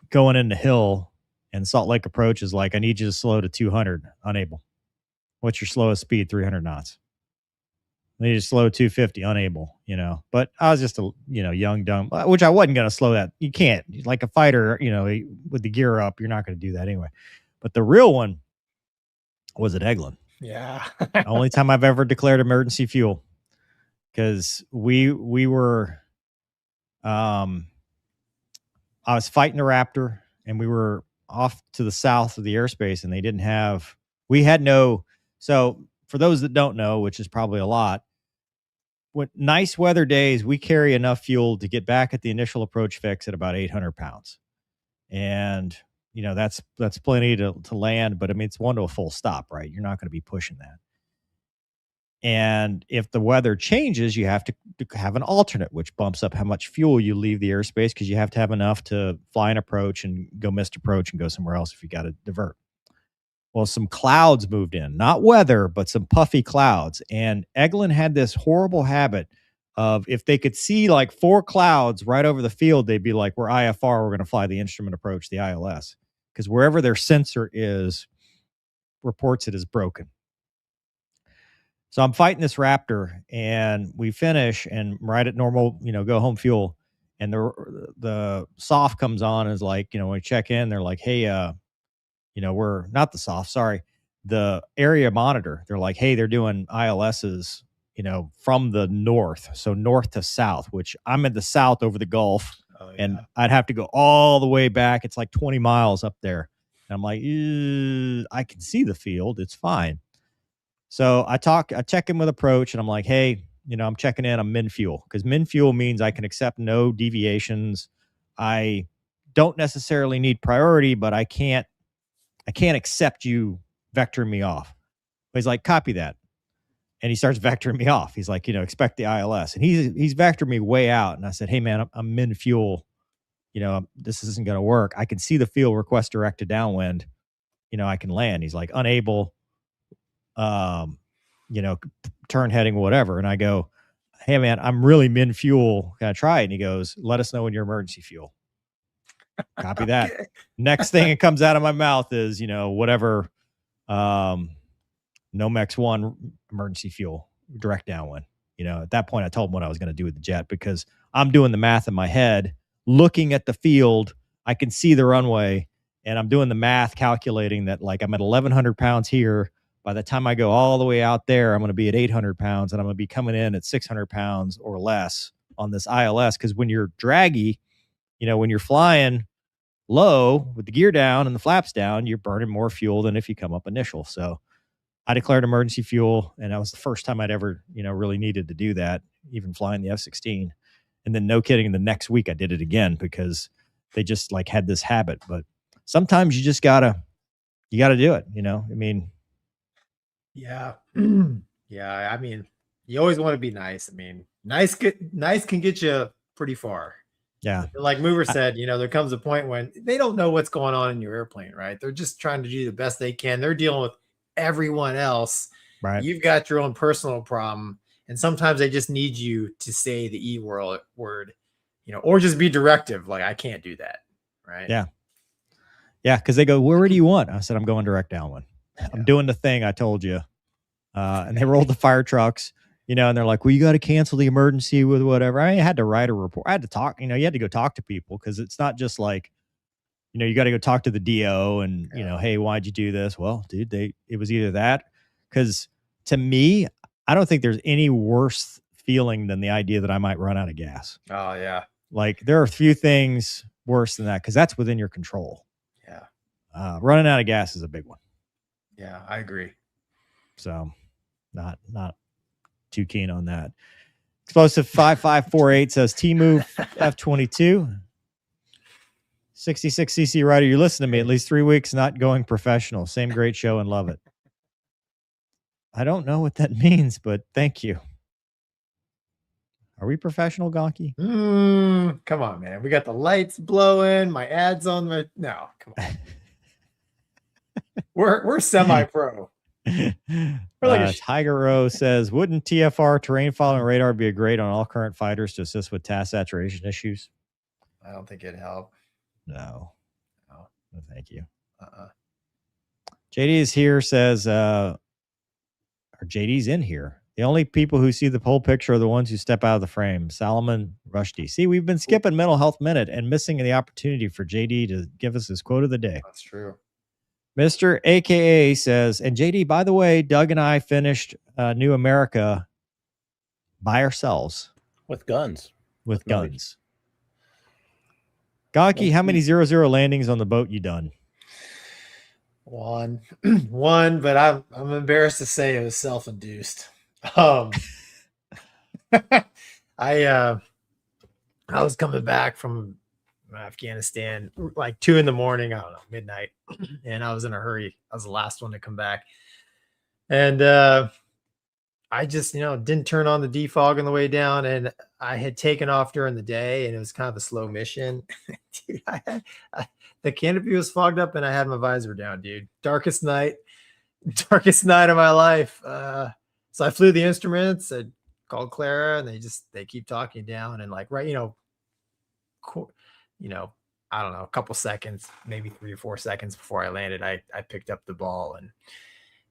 going into Hill and Salt Lake approach is like, I need you to slow to 200, unable. What's your slowest speed? 300 knots. I need you to slow 250, unable, but I was just a, young, dumb, which I wasn't going to slow that. You can't, like a fighter, with the gear up, you're not going to do that anyway. But the real one was at Eglin. Yeah. Only time I've ever declared emergency fuel, because we were, I was fighting a Raptor and we were off to the south of the airspace and so for those that don't know, which is probably a lot, with nice weather days, we carry enough fuel to get back at the initial approach fix at about 800 pounds. And that's plenty to land, but I mean, it's one to a full stop, right? You're not going to be pushing that. And if the weather changes, you have to have an alternate, which bumps up how much fuel you leave the airspace, because you have to have enough to fly an approach and go missed approach and go somewhere else if you got to divert. Well, some clouds moved in, not weather, but some puffy clouds. And Eglin had this horrible habit of, if they could see like 4 clouds right over the field, they'd be like, we're IFR, we're going to fly the instrument approach, the ILS. Because wherever their sensor is, reports it as broken. So I'm fighting this Raptor, and we finish, and right at normal, go home fuel, and the soft comes on and is like, when we check in, they're like, hey, we're not the soft, sorry, the area monitor. They're like, hey, they're doing ILSs, from the north, so north to south, which I'm in the south over the Gulf. Oh, yeah. And I'd have to go all the way back. It's like 20 miles up there. And I'm like, I can see the field. It's fine. So I check in with approach, and I'm like, hey, I'm checking in. I'm min fuel, because min fuel means I can accept no deviations. I don't necessarily need priority, but I can't accept you vectoring me off. But he's like, copy that. And he starts vectoring me off. He's like, expect the ILS. And he's vectoring me way out. And I said, hey, man, I'm min fuel. This isn't going to work. I can see the field, request direct to downwind. I can land. He's like, unable, turn heading, whatever. And I go, hey, man, I'm really min fuel. Can I try it? And he goes, let us know when you're emergency fuel. Copy that. Next thing that comes out of my mouth is, whatever, Nomex 1 emergency fuel, direct downwind. At that point, I told him what I was going to do with the jet because I'm doing the math in my head, looking at the field. I can see the runway, and I'm doing the math, calculating that like I'm at 1,100 pounds here. By the time I go all the way out there, I'm going to be at 800 pounds, and I'm going to be coming in at 600 pounds or less on this ILS. Because when you're draggy, when you're flying low with the gear down and the flaps down, you're burning more fuel than if you come up initial. So I declared emergency fuel, and that was the first time I'd ever, really needed to do that, even flying the F-16. And then, no kidding, the next week I did it again because they just like had this habit. But sometimes you just gotta do it. Yeah. Yeah. I mean, you always want to be nice. I mean, nice can get you pretty far. Yeah. Like Mover said, there comes a point when they don't know what's going on in your airplane, right? They're just trying to do the best they can. They're dealing with everyone else. Right. You've got your own personal problem. And sometimes they just need you to say the E word, or just be directive. Like, I can't do that. Right. Yeah. Yeah. Cause they go, where do you want? I said, I'm going direct downwind. Yeah. I'm doing the thing I told you. And they rolled the fire trucks, and they're like, well, you got to cancel the emergency with whatever. I had to write a report. I had to talk, you had to go talk to people because it's not just like, you got to go talk to the DO and, hey, why'd you do this? Well, dude, it was either that. Cause to me, I don't think there's any worse feeling than the idea that I might run out of gas. Oh yeah. Like there are a few things worse than that. Cause that's within your control. Yeah. Running out of gas is a big one. Yeah, I agree. So not too keen on that. Explosive 5548 says T-Move F22. 66cc rider, you listen to me, at least 3 weeks not going professional. Same great show and love it. I don't know what that means, but thank you. Are we professional, Gonky? Come on, man. We got the lights blowing, my ads on my no, come on. We're semi-pro. Tiger O says, wouldn't TFR, terrain following radar, be a great on all current fighters to assist with task saturation issues? I don't think it'd help. No, thank you. JD is here, says, or JD's in here. The only people who see the whole picture are the ones who step out of the frame. Solomon Rushdie. See, we've been skipping Mental Health Minute and missing the opportunity for JD to give us his quote of the day. That's true. Mr. AKA says, and JD, by the way, Doug and I finished New America by ourselves. With guns. With guns. Gonky, how many 0-0 landings on the boat you done? One, but I'm embarrassed to say it was self-induced. I was coming back from Afghanistan like 2 a.m. I don't know, midnight, and I was in a hurry. I was the last one to come back, and I just didn't turn on the defog on the way down, and I had taken off during the day, and it was kind of a slow mission. Dude, the canopy was fogged up, and I had my visor down, dude. Darkest night of my life. So I flew the instruments. I called Clara, and they keep talking down, and like right, I don't know, a couple seconds, maybe 3 or 4 seconds before I landed, I picked up the ball, and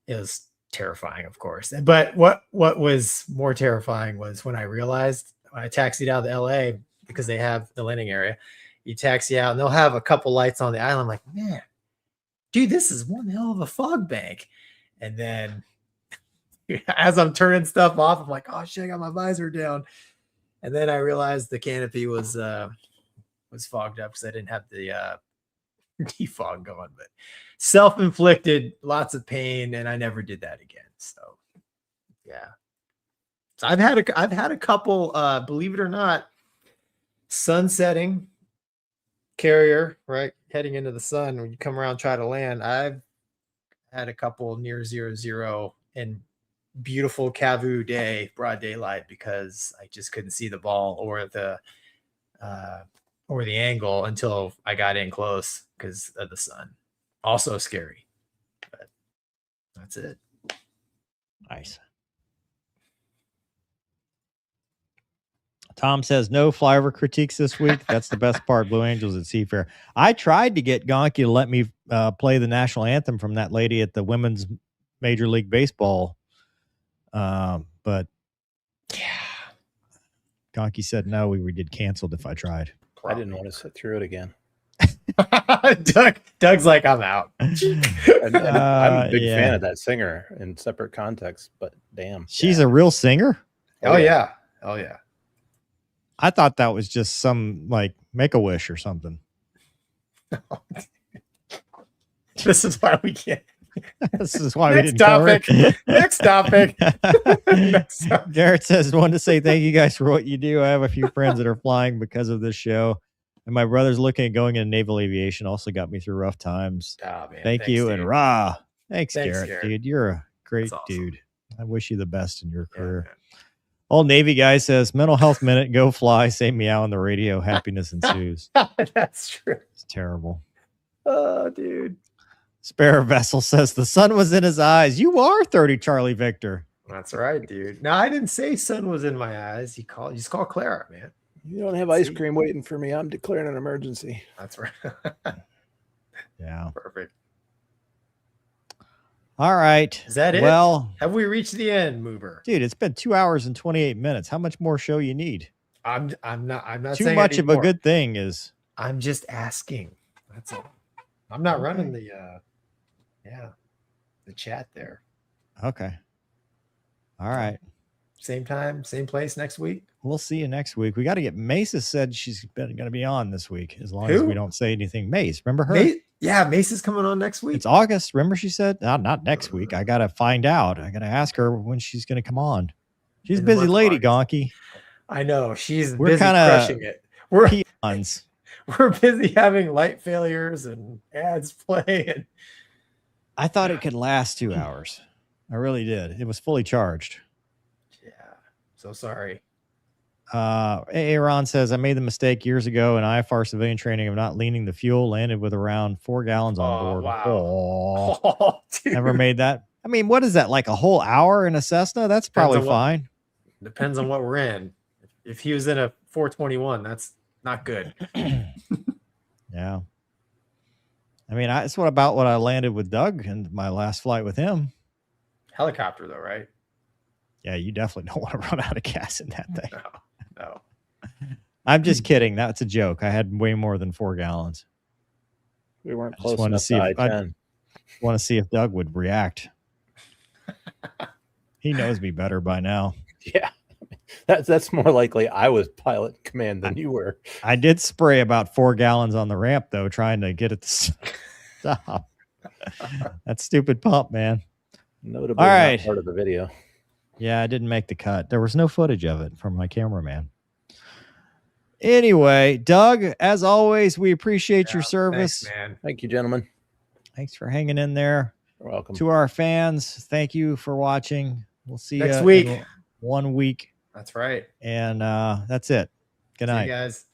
it was terrifying, of course. But what was more terrifying was when I realized I taxied out of the LA because they have the landing area. You taxi out and they'll have a couple lights on the island. I'm like, man, dude, this is one hell of a fog bank. And then as I'm turning stuff off, I'm like, oh shit, I got my visor down. And then I realized the canopy was fogged up because I didn't have the defog going, but self-inflicted, lots of pain, and I never did that again. So yeah. So I've had a couple, believe it or not, sunsetting carrier, right? Heading into the sun when you come around, try to land. I've had a couple near 0-0 and beautiful Cavu day, broad daylight, because I just couldn't see the ball or the angle until I got in close because of the sun. Also scary, but that's it. Nice. Tom says no flyover critiques this week. That's the best part. Blue Angels at Seafair. I tried to get Gonky to let me play the national anthem from that lady at the Women's Major League Baseball. But yeah, Gonky said no. We would get canceled if I tried. I didn't want to sit through it again. Doug's like, I'm out. I'm a big fan of that singer in separate contexts, but damn. She's a real singer? Oh, yeah. Oh, yeah. I thought that was just some, like, Make-A-Wish or something. This is why we can't. This is why we didn't cover it. Next topic. Next topic. Garrett says, wanted to say thank you guys for what you do. I have a few friends that are flying because of this show. And my brother's looking at going into naval aviation. Also got me through rough times. Oh, man. Thanks, you. dude. And rah. Thanks, Garrett, dude. You're a great awesome. dude. I wish you the best in your career. Old Navy guy says, mental health minute, go fly, say meow on the radio, happiness ensues. That's true. It's terrible. Oh, dude. Spare Vessel says, the sun was in his eyes. You are 30 Charlie Victor. That's right, dude. No, I didn't say sun was in my eyes. You just call Clara, man. You don't have ice cream waiting for me. I'm declaring an emergency. That's right. Yeah. Perfect. All right. Is that it? Well, have we reached the end, Mover? Dude, it's been 2 hours and 28 minutes. How much more show you need? I'm not Too saying much of a more. good thing is. I'm just asking. That's all. I'm not running the the chat there. Okay. All right. Same time, same place next week. We'll see you next week. We got to get Mesa said she's going to be on this week as long as we don't say anything. Mace, remember her? Mace is coming on next week. It's August. Remember she said? No, not next week. I got to find out. I got to ask her when she's going to come on. She's a busy lady, Gonky. I know. She's We're busy crushing it. We're peons. We're busy having light failures and ads play. And I thought it could last 2 hours. I really did. It was fully charged. Yeah. So sorry. Aaron says, I made the mistake years ago in IFR civilian training of not leaning the fuel, landed with around 4 gallons on board. Wow. Oh, never made that. I mean, what is that? Like a whole hour in a Cessna? That's probably fine. Depends on what we're in. If he was in a 421, that's not good. Yeah. I mean, it's about what I landed with Doug in my last flight with him. Helicopter, though, right? Yeah, you definitely don't want to run out of gas in that thing. No. I'm just kidding. That's a joke. I had way more than 4 gallons. We weren't I close want to enough see to if want to see if Doug would react. He knows me better by now. Yeah. That's more likely I was pilot in command than you were. I did spray about 4 gallons on the ramp, though, trying to get it to stop. That stupid pump, man. Notably, all right. not part of the video. Yeah, I didn't make the cut. There was no footage of it from my cameraman. Anyway, Doug, as always, we appreciate your service. Thanks, man. Thank you, gentlemen. Thanks for hanging in there. You're welcome. To our fans, thank you for watching. We'll see you next week. in 1 week. That's right. And that's it. Good night. See you guys.